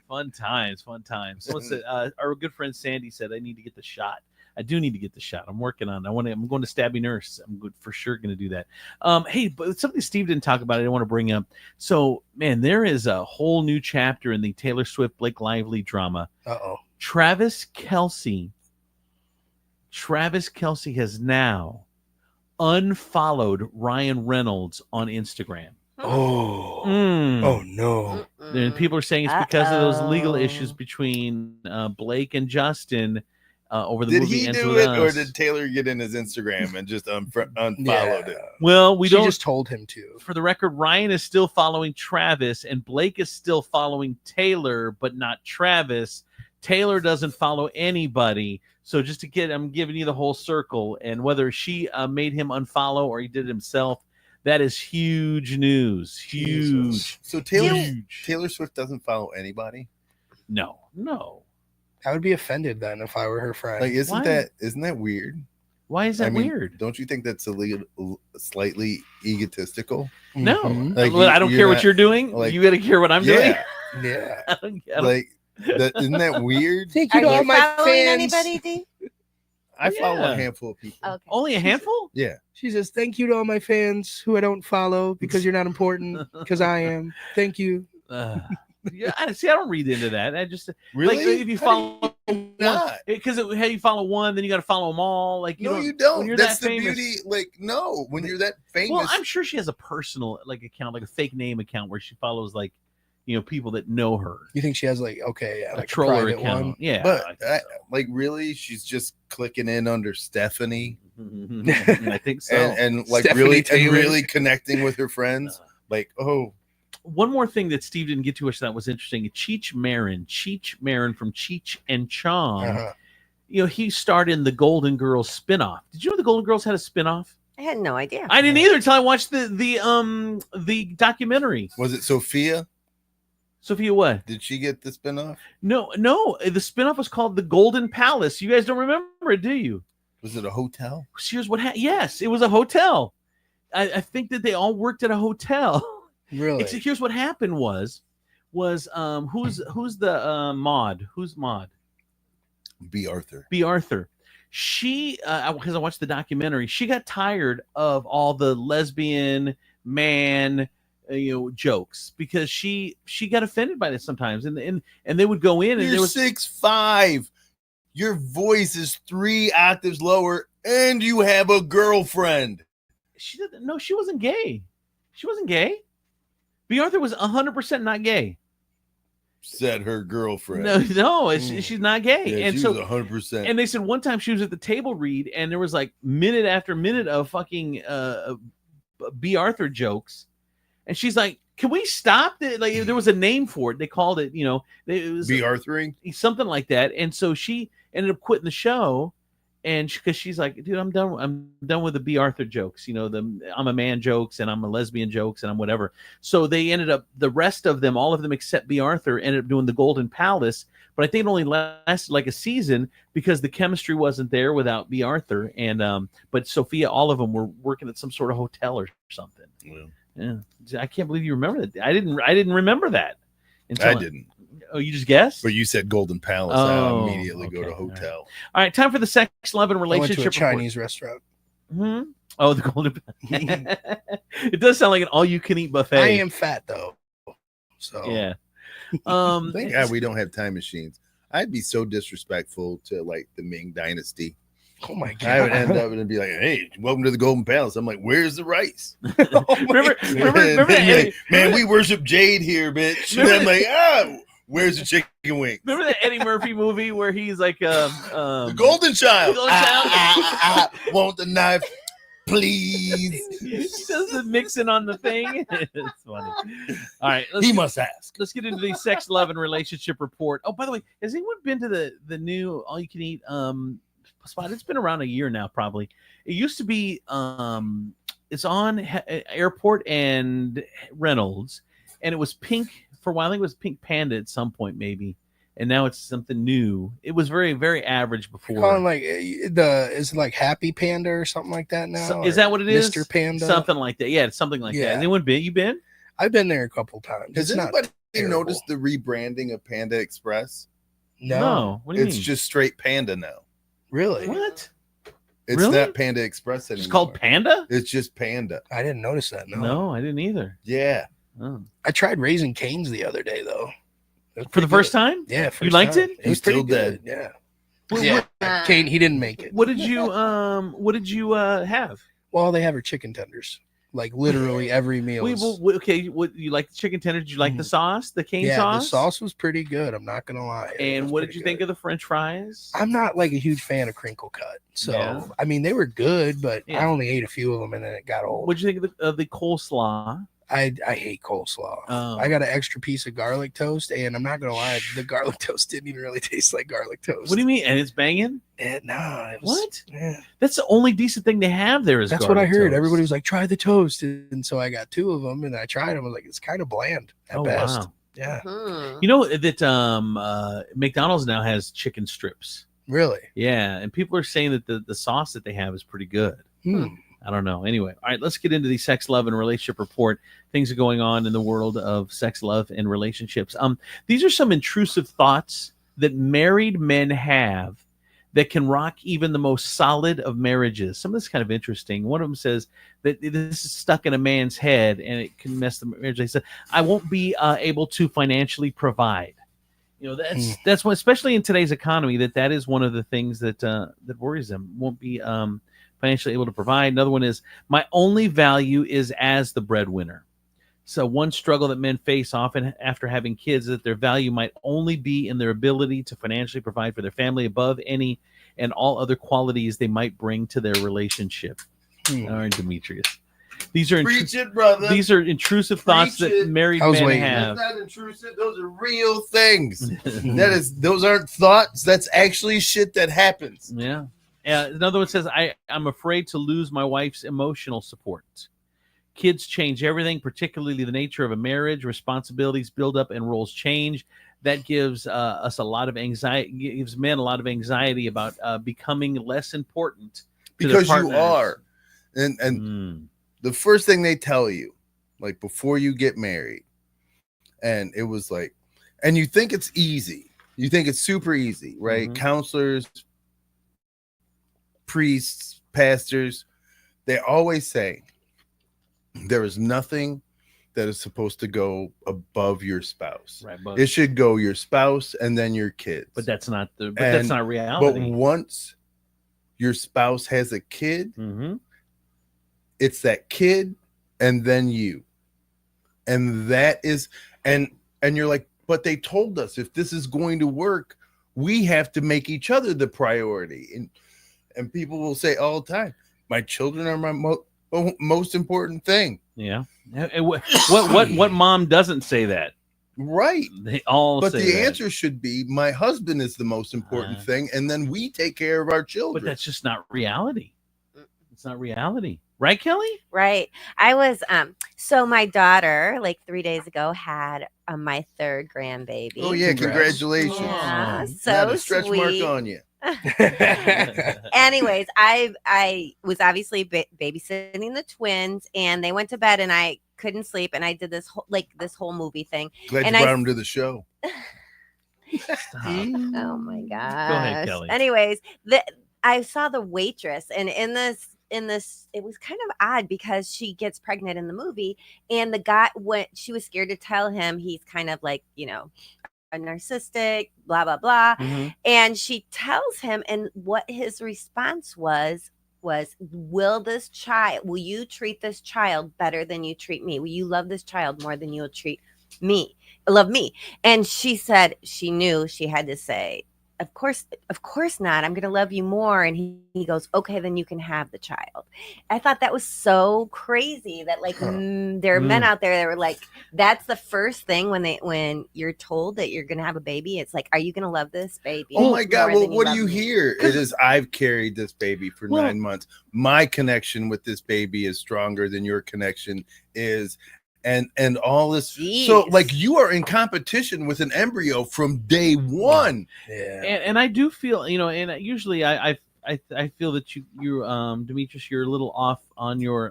Fun times. Someone said, our good friend Sandy said, I need to get the shot. I do need to get the shot. I'm working on it. I'm going to Stabby Nurse. I'm for sure going to do that. Hey, but something Steve didn't talk about, I want to bring up. So, man, there is a whole new chapter in the Taylor Swift Blake Lively drama.
Uh-oh.
Travis Kelce has now unfollowed Ryan Reynolds on Instagram.
Oh no!
And people are saying it's because of those legal issues between Blake and Justin over the
Did
movie.
he
Ends
do
With
it,
Us.
or did Taylor get in his Instagram and just unfollowed it?
Well,
She just told him to.
For the record, Ryan is still following Travis, and Blake is still following Taylor, but not Travis. Taylor doesn't follow anybody. So just I'm giving you the whole circle, and whether she made him unfollow or he did it himself, that is huge news. Huge.
So Taylor Swift doesn't follow anybody?
No.
I would be offended then if I were her friend.
Like, isn't
Why?
that weird?
Why is that weird?
Don't you think that's slightly egotistical?
No.
Like,
I don't care what you're doing.
Like,
you got to care what I'm doing.
Yeah.
I don't,
Like, isn't that weird?
Thank you to all my
following
fans.
anybody, D?
I follow
Yeah.
a handful of people.
Okay.
Only a handful?
Yeah.
She says, "Thank you to all my fans who I don't follow because you're not important, because I am. Thank you."
Yeah, I don't read into that. I just
Really?
like if you follow
not?
Because how you follow one, then you got to follow them all. Like
No, you
When
don't.
you're
That's
that
the
famous,
beauty. Like, no, when you're that famous.
Well, I'm sure she has a personal account, like a fake name account, where she follows people that know her.
You think she has like
a troller
private
account?
one?
Yeah,
But like, really, she's just clicking in under Stephanie.
I think so.
And like
Stephanie
really
Taylor.
connecting with her friends. Like,
One more thing that Steve didn't get to, which that was interesting. Cheech Marin from Cheech and Chong. He starred in the Golden Girls spinoff. Did you know the Golden Girls had a spinoff?
I had no idea.
I didn't either until I watched the documentary.
was it Sophia?
Sophia what?
Did she get the spinoff?
No. The spinoff was called The Golden Palace. You guys don't remember it, do you?
Was it a hotel?
Here's what happened. Yes, it was a hotel. I think that they all worked at a hotel.
Really?
Here's what happened was who's the Maud? Who's Maud?
B. Arthur.
B. Arthur. She, because I watched the documentary, she got tired of all the lesbian man, jokes because she got offended by this sometimes, and they would go in and
You're
there was
6'5". Your voice is 3 octaves lower, and you have a girlfriend.
She didn't. No, she wasn't gay. She wasn't gay. B. Arthur was 100% not gay.
Said her girlfriend.
No, she's not gay.
Yeah,
and
she
so
was 100%.
And they said one time she was at the table read, and there was like minute after minute of fucking B. Arthur jokes, and she's like, "Can we stop?" Like there was a name for it. They called it, it was
B. Arthuring,
something like that. And so she ended up quitting the show, and because she's like, "Dude, I'm done with the B. Arthur jokes. The I'm a man jokes, and I'm a lesbian jokes, and I'm whatever." So they ended up, the rest of them, all of them except B. Arthur, ended up doing the Golden Palace. But I think it only lasted like a season because the chemistry wasn't there without B. Arthur. And but Sophia, all of them were working at some sort of hotel or something. Yeah, I can't believe you remember that. I didn't remember that.
I didn't.
Oh, you just guessed?
But you said Golden Palace. I immediately go to hotel.
All right, time for the sex, love, and
I went
relationship
to a Chinese restaurant.
Mm-hmm. Oh, the Golden Palace. It does sound like an all-you-can-eat buffet.
I am fat though, so
yeah.
Thank God we don't have time machines. I'd be so disrespectful to like the Ming Dynasty.
Oh my God!
I would end up and be like, "Hey, welcome to the Golden Palace." I'm like, "Where's the rice?"
remember
that, man, we worship Jade here, bitch. And I'm like, where's the chicken wing?
Remember that Eddie Murphy movie where he's like,
the Golden Child.
The Golden Child?
I want the knife, please.
He does the mixing on the thing. It's funny. All right,
he must ask.
Let's get into the sex, love, and relationship report. Oh, by the way, has anyone been to the new all-you-can-eat spot? It's been around a year now, probably. It used to be it's on Airport and Reynolds, and it was pink for a while. I think it was Pink Panda at some point, maybe, and now it's something new. It was very, very average before.
Calling like is it like Happy Panda or something like that now?
So, is that what it is?
Mr. Panda,
something like that. Yeah, it's something like that. Has anyone been? You been?
I've been there a couple times.
Has
It's not
anybody
terrible.
noticed the rebranding of Panda Express?
No.
What do you
It's
mean?
just straight Panda now.
Really?
What?
It's
Really?
not Panda Express anymore.
It's called Panda?
It's just Panda.
I didn't notice that.
No, I didn't either.
Yeah.
Oh.
I tried Raising Cane's the other day though.
For the first time?
Yeah.
You liked it?
It was pretty good. Yeah. Yeah. Kane, he didn't make it.
What did you have?
Well, they have her chicken tenders. Like literally every meal.
Okay, what you like the chicken tenders? Did you like the sauce, the cane sauce?
The sauce was pretty good. I'm not gonna lie.
And what did you think of the French fries?
I'm not like a huge fan of crinkle cut, so
Yeah.
I mean they were good, but
Yeah.
I only ate a few of them and then it got old.
What did you think of the coleslaw?
I hate coleslaw.
Oh.
I got an extra piece of garlic toast, and I'm not gonna lie, the garlic toast didn't even really taste like garlic toast.
What do you mean? And it's banging?
No, it was,
What?
Yeah.
That's the only decent thing they have there is
That's what I
garlic
heard.
toast.
Everybody was like, "Try the toast," and so I got 2 of them, and I tried them. I was like, "It's kind of bland at best."
Wow.
Yeah.
You know that McDonald's now has chicken strips.
Really?
Yeah, and people are saying that the sauce that they have is pretty good. I don't know. Anyway, all right, let's get into the sex, love, and relationship report. Things are going on in the world of sex, love, and relationships. These are some intrusive thoughts that married men have that can rock even the most solid of marriages. Some of this is kind of interesting. One of them says that this is stuck in a man's head and it can mess the marriage. They said, "I won't be able to financially provide." You know, that's what, especially in today's economy, that is one of the things that that worries them. Won't be financially able to provide. Another one is, "My only value is as the breadwinner." So one struggle that men face often after having kids is that their value might only be in their ability to financially provide for their family above any and all other qualities they might bring to their relationship. All right, Demetrius. These are
Preach it, brother.
These are intrusive thoughts that married men have.
That's not intrusive. Those are real things. Those aren't thoughts. That's actually shit that happens.
Yeah. Another one says, I'm afraid to lose my wife's emotional support. Kids change everything, particularly the nature of a marriage. Responsibilities build up and roles change. That gives us a lot of anxiety, gives men a lot of anxiety about becoming less important to their
Because you
partners.
are. And the first thing they tell you, like before you get married, and it was like, and you think it's easy. You think it's super easy, right? Counselors, priests, pastors, they always say there is nothing that is supposed to go above your spouse.
Right, but
it should go your spouse and then your kids.
But that's not that's not reality.
But once your spouse has a kid, it's that kid and then you. And that is and you're like, but they told us if this is going to work, we have to make each other the priority. And people will say all the time, my children are my most important thing.
Yeah. What mom doesn't say that?
Right.
They all
but
say
the
that.
answer should be my husband is the most important thing, and then we take care of our children.
But that's just not reality. It's not reality. Right, Kelly?
Right. I was so my daughter like 3 days ago had my third grandbaby.
Oh yeah, congratulations.
Yeah, so
Not a stretch
sweet.
mark on you.
Anyways, I was obviously babysitting the twins, and they went to bed, and I couldn't sleep, and I did this whole movie thing.
Glad
and
you brought them to the show.
Oh my gosh.
Go ahead, Kelly.
Anyways, I saw the waitress, and in this it was kind of odd because she gets pregnant in the movie, and the guy she was scared to tell him he's kind of like, you know, a narcissistic, blah blah blah. And she tells him, and what his response was will you treat this child better than you treat me? Will you love this child more than you'll love me? And she said she knew she had to say, of course not. I'm going to love you more. And he goes, okay, then you can have the child. I thought that was so crazy that like there are men out there that were like, that's the first thing when you're told that you're going to have a baby. It's like, are you going to love this baby?
Oh my God.
more
Well,
than
what do
love
you
me?
hear? It is, I've carried this baby for 9 months. My connection with this baby is stronger than your connection is. And all this.
Jeez.
So like you are in competition with an embryo from day one.
Yeah.
And I do feel, you know, and usually I feel that you Demetrius, you're a little off on your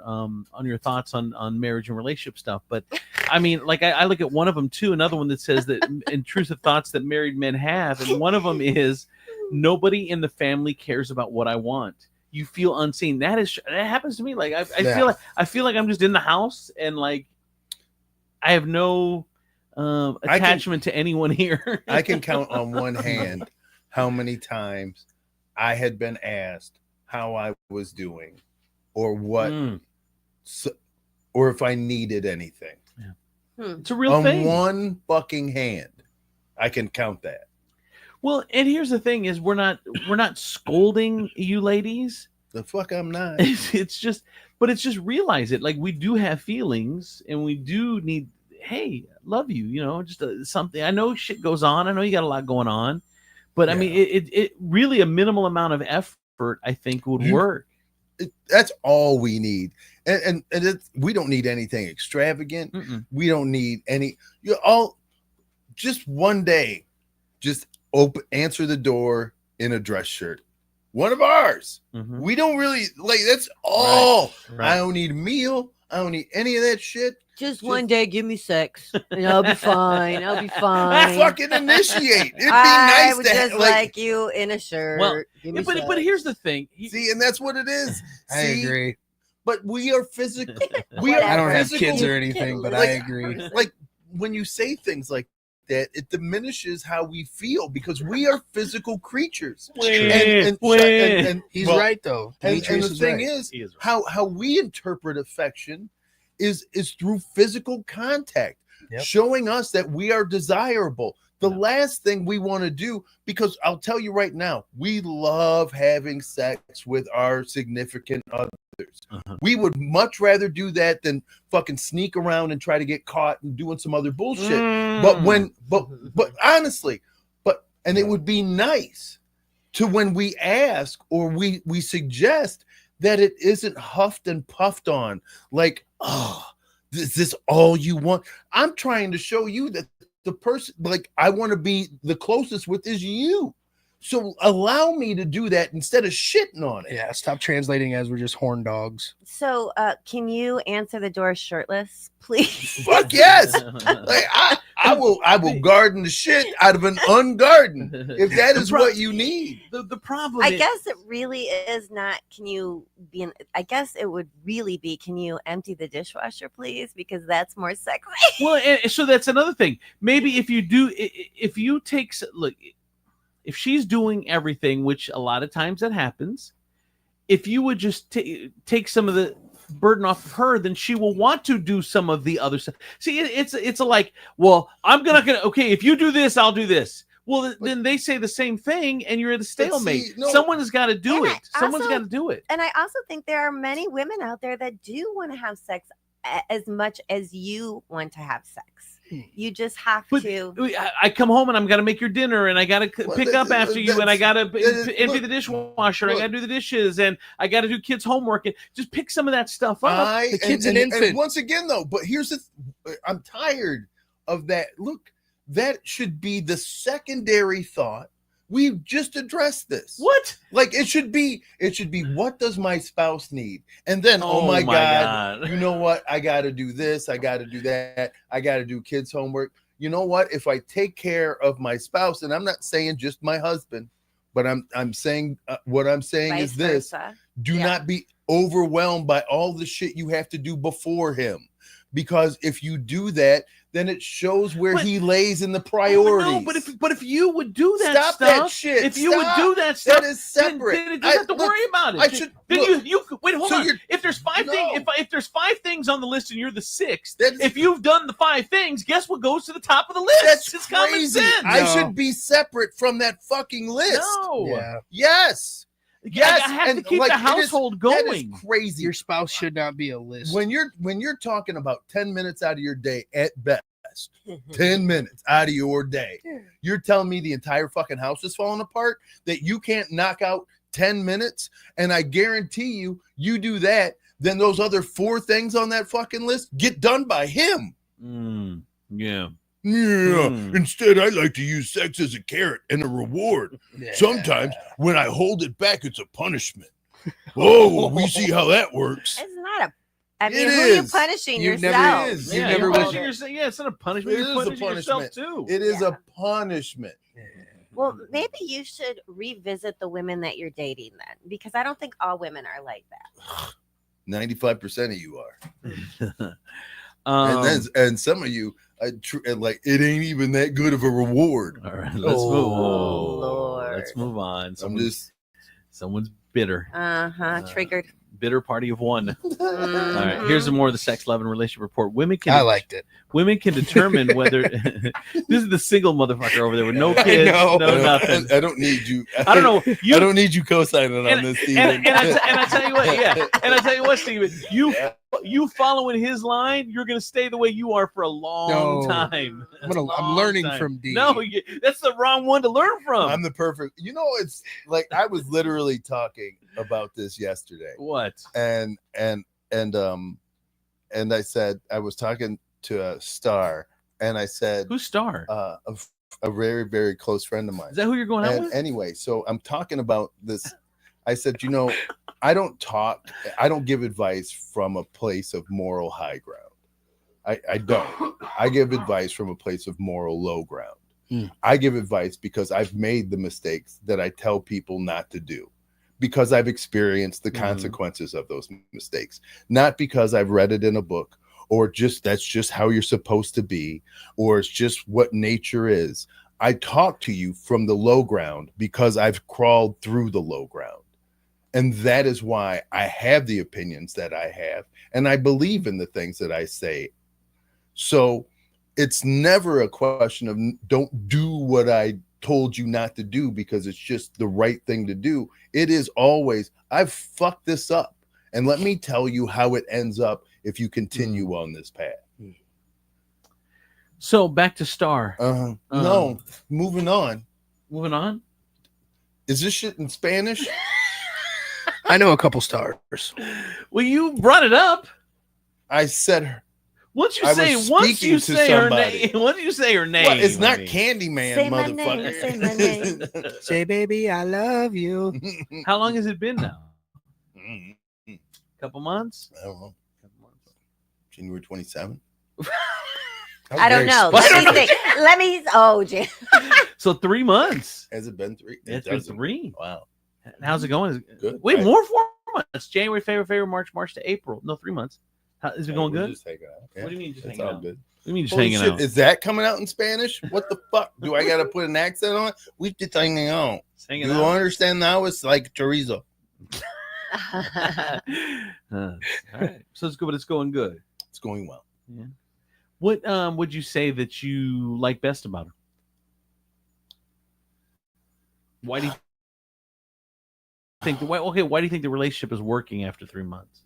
thoughts on marriage and relationship stuff. But I mean, like I look at one of them too, another one that says that intrusive thoughts that married men have, and one of them is nobody in the family cares about what I want. You feel unseen. That happens to me. Like I feel like I'm just in the house and like I have no attachment to anyone here.
I can count on one hand how many times I had been asked how I was doing or what, or if I needed anything.
It's a real
on
thing.
One fucking hand, I can count that.
Well, and here's the thing: is we're not scolding you ladies.
The fuck, I'm not.
It's just realize it. Like we do have feelings, and we do need. Hey, love you. You know, just something. I know shit goes on. I know you got a lot going on, but I mean, it really a minimal amount of effort, I think, would work.
That's all we need, and we don't need anything extravagant. We don't need any. Just one day, just answer the door in a dress shirt. One of ours. We don't really like. That's all.
Right.
I don't need a meal. I don't need any of that shit.
Just one day, give me sex, and I'll be fine. I'll be fine.
Fucking initiate. It'd be
I
nice
would
to
just like you in a shirt.
Well,
Give me
but here's the thing.
See, and that's what it is.
I agree.
But we are physical.
I don't have kids or anything, but I agree.
Like when you say things like that, it diminishes how we feel because we are physical creatures. And
he's right though.
And the
Demetrius is
thing
right.
is how we interpret affection is through physical contact, showing us that we are desirable. The last thing we want to do, because I'll tell you right now, we love having sex with our significant others. We would much rather do that than fucking sneak around and try to get caught and doing some other bullshit. But honestly, and it would be nice to when we ask or we suggest that it isn't huffed and puffed on like, oh, is this all you want? I'm trying to show you that the person like I want to be the closest with is you. So allow me to do that instead of shitting on it.
Yeah, stop translating as we're just horn dogs.
So can you answer the door shirtless, please?
Fuck yes. Like I will garden the shit out of an ungarden if that is what you need.
The problem
I guess it really is not can you be I guess it would really be can you empty the dishwasher please, because that's more sexy.
Well, and so that's another thing. Maybe if you take look, if she's doing everything, which a lot of times that happens, if you would just take some of the burden off of her, then she will want to do some of the other stuff. See, it's a like, well, I'm gonna okay, if you do this, I'll do this. Well, then they say the same thing, and you're at a stalemate. Someone has got to do it. Someone's got to do it.
And I also think there are many women out there that do want to have sex as much as you want to have sex. You just have to.
I come home and I'm got to make your dinner, and I got to pick up after you, and I got to empty the dishwasher. I got to do the dishes, and I got to do kids' homework. And just pick some of that stuff up.
The kid's an infant. And once again, though, but I'm tired of that. Look, that should be the secondary thought. We've just addressed this.
What?
Like it should be what does my spouse need? And then, oh my God, you know what? I got to do this. I got to do that. I got to do kids' homework. You know what? If I take care of my spouse, and I'm not saying just my husband, but I'm saying what I'm saying is this: do not be overwhelmed by all the shit you have to do before him. Because if you do that, then it shows where he lays in the priorities.
No, but if you would do that
Stop
stuff,
that shit.
If you would do that stuff,
that is separate.
Then you don't have to worry about it.
I should.
Then
look,
you wait. Hold
so
on. If there's five things, if there's 5 things on the list and you're the 6th, if you've done the 5 things, guess what goes to the top of the list?
That's
it's common
crazy.
sense.
I should be separate from that fucking list.
No.
Yeah.
Yes. Yes,
I have to keep the household going.
That is crazy.
Your spouse should not be a list.
When you're talking about 10 minutes out of your day at best, 10 minutes out of your day, you're telling me the entire fucking house is falling apart, that you can't knock out 10 minutes, and I guarantee you do that, then those other 4 things on that fucking list get done by him.
Yeah.
Yeah. Instead, I like to use sex as a carrot and a reward.
Yeah.
Sometimes when I hold it back, it's a punishment. Oh, we see how that works.
It's not a. I mean,
It
who are you
is.
punishing
You've
yourself?
never is.
Yeah,
You've never
it's not a punishment.
It
You're
is a
punishing yourself
punishment.
too.
It is a punishment.
Well, maybe you should revisit the women that you're dating then, because I don't think all women are like that.
95% of you are. And some of you, like, it ain't even that good of a reward.
All right, let's move on.
Lord.
Let's move on. Someone's bitter.
Triggered.
Bitter party of one. All
Mm-hmm.
right, here's more of the sex, love, and relationship report.
I liked it.
Women can determine whether this is the single motherfucker over there with no kids, no nothing.
I don't need you.
I don't know.
I don't need you co-signing on this, Steven.
And I tell you what, and I tell you what, Steven, you following his line, you're gonna stay the way you are for a long time.
I'm learning from D.
No, that's the wrong one to learn from.
I'm the perfect. It's like I was literally talking about this yesterday.
What?
And I said I was talking to a Star, and I said,
who's Star?
A very, very close friend of mine.
Is that who you're going out with?
Anyway, so I'm talking about this. I said, I don't give advice from a place of moral high ground. I don't. I give advice from a place of moral low ground. I give advice because I've made the mistakes that I tell people not to do, because I've experienced the consequences of those mistakes, not because I've read it in a book, or that's just how you're supposed to be, or it's just what nature is. I talk to you from the low ground because I've crawled through the low ground. And that is why I have the opinions that I have, and I believe in the things that I say. So it's never a question of don't do what I told you not to do because it's just the right thing to do. It is always, I've fucked this up. And let me tell you how it ends up if you continue on this path.
So back to Star.
No, moving on.
Moving on?
Is this shit in Spanish?
I know a couple stars.
Well, you brought it up.
I said her.
Once you
I
say
was
once
speaking
you
to
say her
somebody.
name, once you say her name,
Well, it's not
I mean.
Candyman,
Say my
motherfucker.
name. Say my name.
Say, baby, I love you.
How long has it been now? Couple months?
I don't know. January 27th.
I don't know. Let me. Oh, Jay.
So 3 months.
Has it been 3?
It's been 3.
Wow.
How's it going? Is it
good?
Wait, more 4 months. January, February, March to April. No, 3 months. Is it going good?
Just hanging out.
What do you mean just
It's
hanging
all
out?
good.
What do you mean just
Holy
hanging
shit,
out?
Is that coming out in Spanish? What the fuck? Do I got to put an accent on it? We just hanging out.
Hanging
You
out.
understand now? It's like chorizo.
All right. So it's good, but it's going good.
It's going well.
Yeah. What would you say that you like best about her? Why do you think? Why do you think the relationship is working after 3 months?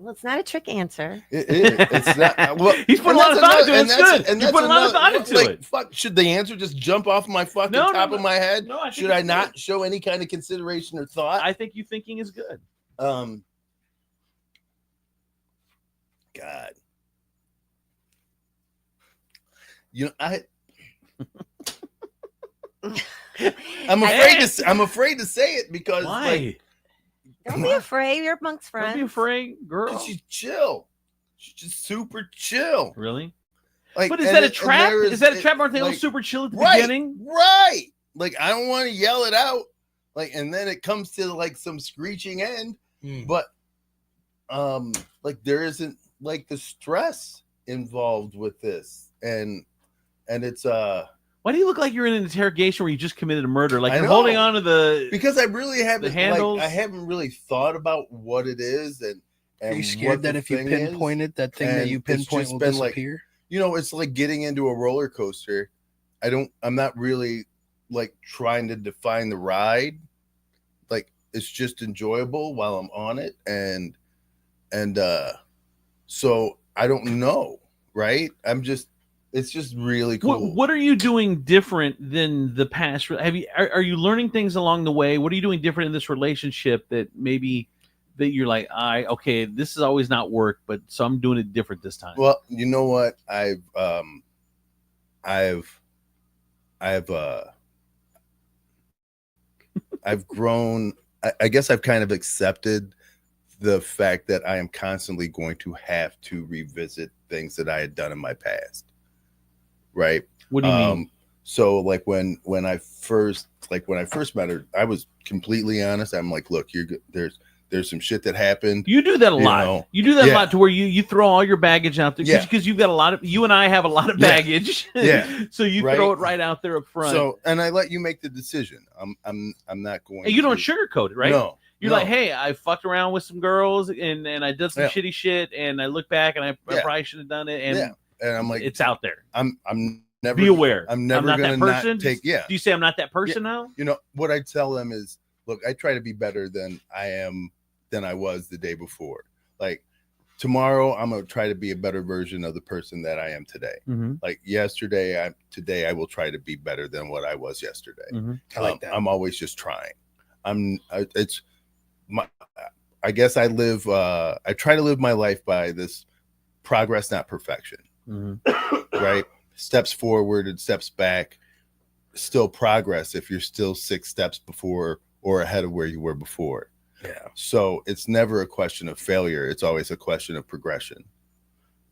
Well, it's not a trick answer.
It's not. Well,
He's putting a lot of thought into it. It's good. You're putting a lot of thought into it.
Fuck, should the answer just jump off my fucking top of my head?
No, I think
should I
it's
not
good.
show any kind of consideration or thought?
I think you thinking is good.
God. You know, I'm afraid to say it because
why?
Like,
Don't be afraid. You're amongst friends.
Don't be afraid, girl.
She's chill. She's just super chill.
Really?
Like,
But is that a trap? Is that a trap? Aren't they all
like,
super chill at the
right,
beginning?
Right. Like, I don't want to yell it out. Like, and then it comes to like some screeching end. But like there isn't like the stress involved with this. And it's
Why do you look like you're in an interrogation where you just committed a murder? Like
I
you're
know.
holding on to the
because I really haven't
handles?
like, I haven't really thought about what it is and
Are you
what
scared that
the
if you
thing is.
pinpoint that thing that
And
you
it's
pinpoint
just
will
been like,
disappear?
you know, it's like getting into a roller coaster. I'm not really like trying to define the ride. Like it's just enjoyable while I'm on it. And so I don't know, right? It's just really cool.
What are you doing different than the past? Are you learning things along the way? What are you doing different in this relationship that maybe that you're like, okay, this has always not worked, but so I'm doing it different this time?
Well, you know what? I've grown. I guess I've kind of accepted the fact that I am constantly going to have to revisit things that I had done in my past. Right?
What do you mean?
So like when I first met her, I was completely honest. I'm like, look, there's some shit that happened.
You do that a lot.
know.
You do that a
Yeah.
lot to where you throw all your baggage out there because you've got a lot of. You and I have a lot of
Yeah.
baggage.
Yeah.
So you
Right.
throw it right out there up front.
So and I let you make the decision. I'm not going.
And you don't
to-
sugarcoat it, right?
No.
You're like, hey, I fucked around with some girls and I did some
Yeah.
shitty shit and I look back and I
Yeah.
probably should have done it. And
Yeah. And I'm like,
it's out there.
I'm never
Be aware.
I'm never
not
gonna
that
not
person.
take. Yeah.
Do you say I'm not that person now?
You know what I tell them is, look, I try to be better than I was the day before. Like tomorrow, I'm gonna try to be a better version of the person that I am today.
Mhm.
Like today I will try to be better than what I was yesterday.
Mhm.
I like that.
I'm always just trying. I guess I try to live my life by this progress, not perfection. Right? Steps forward and steps back, still progress if you're still 6 steps before or ahead of where you were before.
Yeah.
So it's never a question of failure. It's always a question of progression.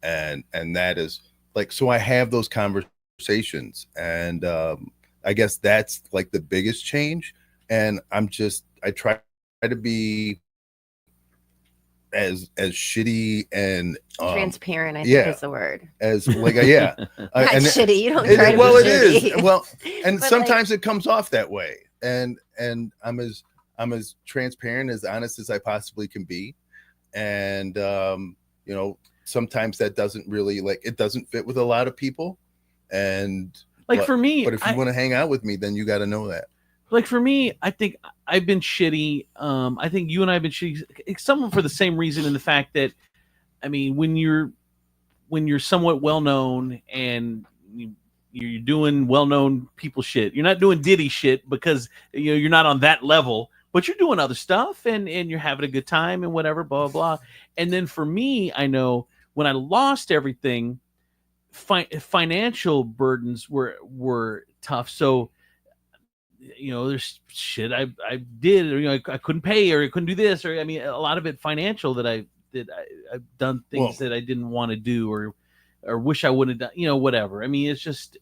And that is like, so I have those conversations and I guess that's like the biggest change. And I try to be as shitty and
Transparent, I think is the word.
As like yeah,
Not shitty. You don't try to
well,
be
it is
shitty.
well, and
But,
sometimes it comes off that way, and I'm as I'm as transparent, as honest as I possibly can be. And, you know, sometimes that doesn't really it doesn't fit with a lot of people. And
for me,
but if you want to hang out with me, then you got to know that.
Like for me, I think I've been shitty. I think you and I have been shitty, somewhat for the same reason, in the fact that, I mean, when you're somewhat well known and you're doing well known people shit, you're not doing Diddy shit because you're not on that level, but you're doing other stuff and you're having a good time and whatever, blah blah blah. And then for me, I know when I lost everything, financial burdens were tough. So there's shit I did, or I couldn't pay, or I couldn't do this, or I mean, a lot of it financial that I've done things that I didn't want to do, or wish I would have done, whatever. I mean, it's just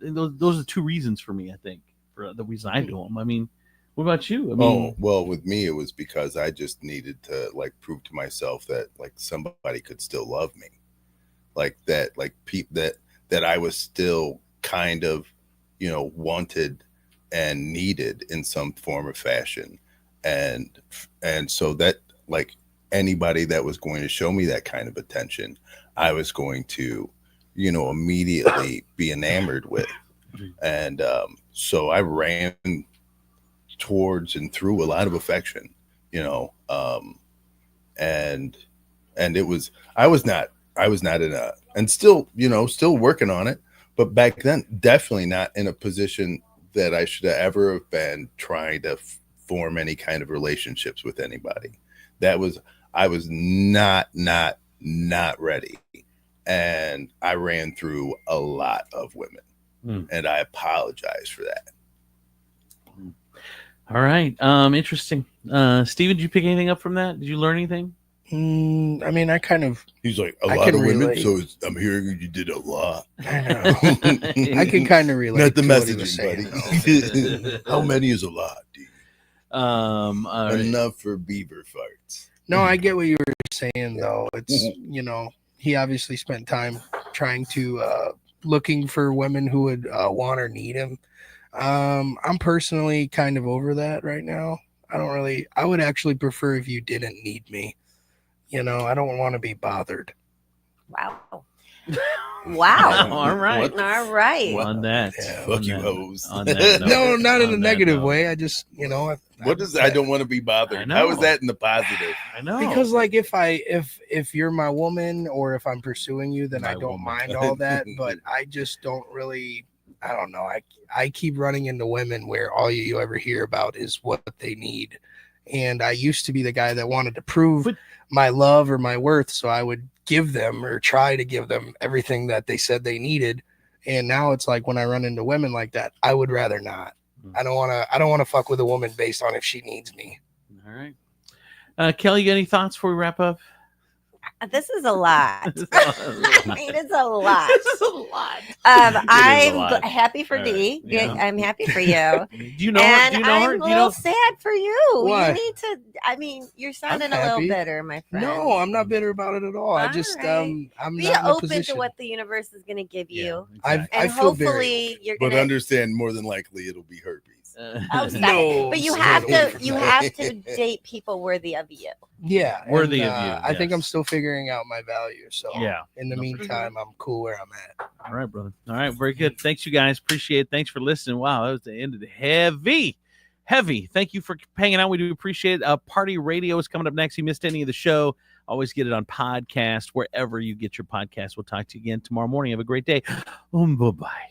those are two reasons for me, I think, for the reason I do them. I mean, what about you? I mean,
well, with me, it was because I just needed to prove to myself that somebody could still love me, that I was still kind of, wanted and needed in some form or fashion. And so that anybody that was going to show me that kind of attention, I was going to, immediately be enamored with. And so I ran towards and through a lot of affection, and it was, I was not in a, and still, still working on it, but back then, definitely not in a position that I should have ever have been trying to form any kind of relationships with anybody. I was not ready. And I ran through a lot of women, and I apologize for that.
All right. Interesting. Steven, did you pick anything up from that? Did you learn anything?
I mean, I kind of.
He's like, a lot of women, so I'm hearing you did a lot.
I know. I can kind of relate.
Not the
to
messaging, buddy. How many is a lot, dude? Enough for beaver farts.
No, I get what you were saying, though. It's, he obviously spent time trying to looking for women who would want or need him. I'm personally kind of over that right now. I would actually prefer if you didn't need me. I don't want to be bothered.
Wow. Wow.
All right.
All right.
On that.
Fuck you, hoes.
No, not in a negative way. I just,
what is I don't want to be bothered. How is that in the positive?
I know.
Because if you're my woman, or if I'm pursuing you, then I don't mind all that. But I just don't really, I don't know. I keep running into women where all you ever hear about is what they need. And I used to be the guy that wanted to prove my love or my worth, so I would give them or try to give them everything that they said they needed. And now it's like when I run into women like that, I would rather not. I don't want to fuck with a woman based on if she needs me.
All right. Kelly, you got any thoughts before we wrap up?
This is a lot. I mean, it's a lot.
This is a lot.
I'm happy for D.
Yeah.
I'm happy for you.
Do you know her?
And
Do you know
I'm
her?
a
Do you
little
know?
sad for you.
Why?
You need to. I mean, you're sounding a
happy.
little bitter, my friend.
No, I'm not bitter about it at all. I just
right.
I'm
Be
not in a
open to
position.
what the universe is going to give you.
I
And
feel very
hopefully you're
But
going to.
understand, more than likely, it'll be herpes.
Oh, stop
No,
it. But you
stay
have
away
to.
from
You
that.
have to date people worthy of you.
Yeah,
Worthy
and,
of you,
I think
yes.
I'm still figuring out my value. So
Yeah.
in the meantime, I'm cool where I'm at.
All right, brother. All right, very good. Thanks, you guys. Appreciate it. Thanks for listening. Wow, that was the end of the heavy. Thank you for hanging out. We do appreciate it. Party Radio is coming up next. If you missed any of the show, always get it on podcast, wherever you get your podcast. We'll talk to you again tomorrow morning. Have a great day. Bye-bye.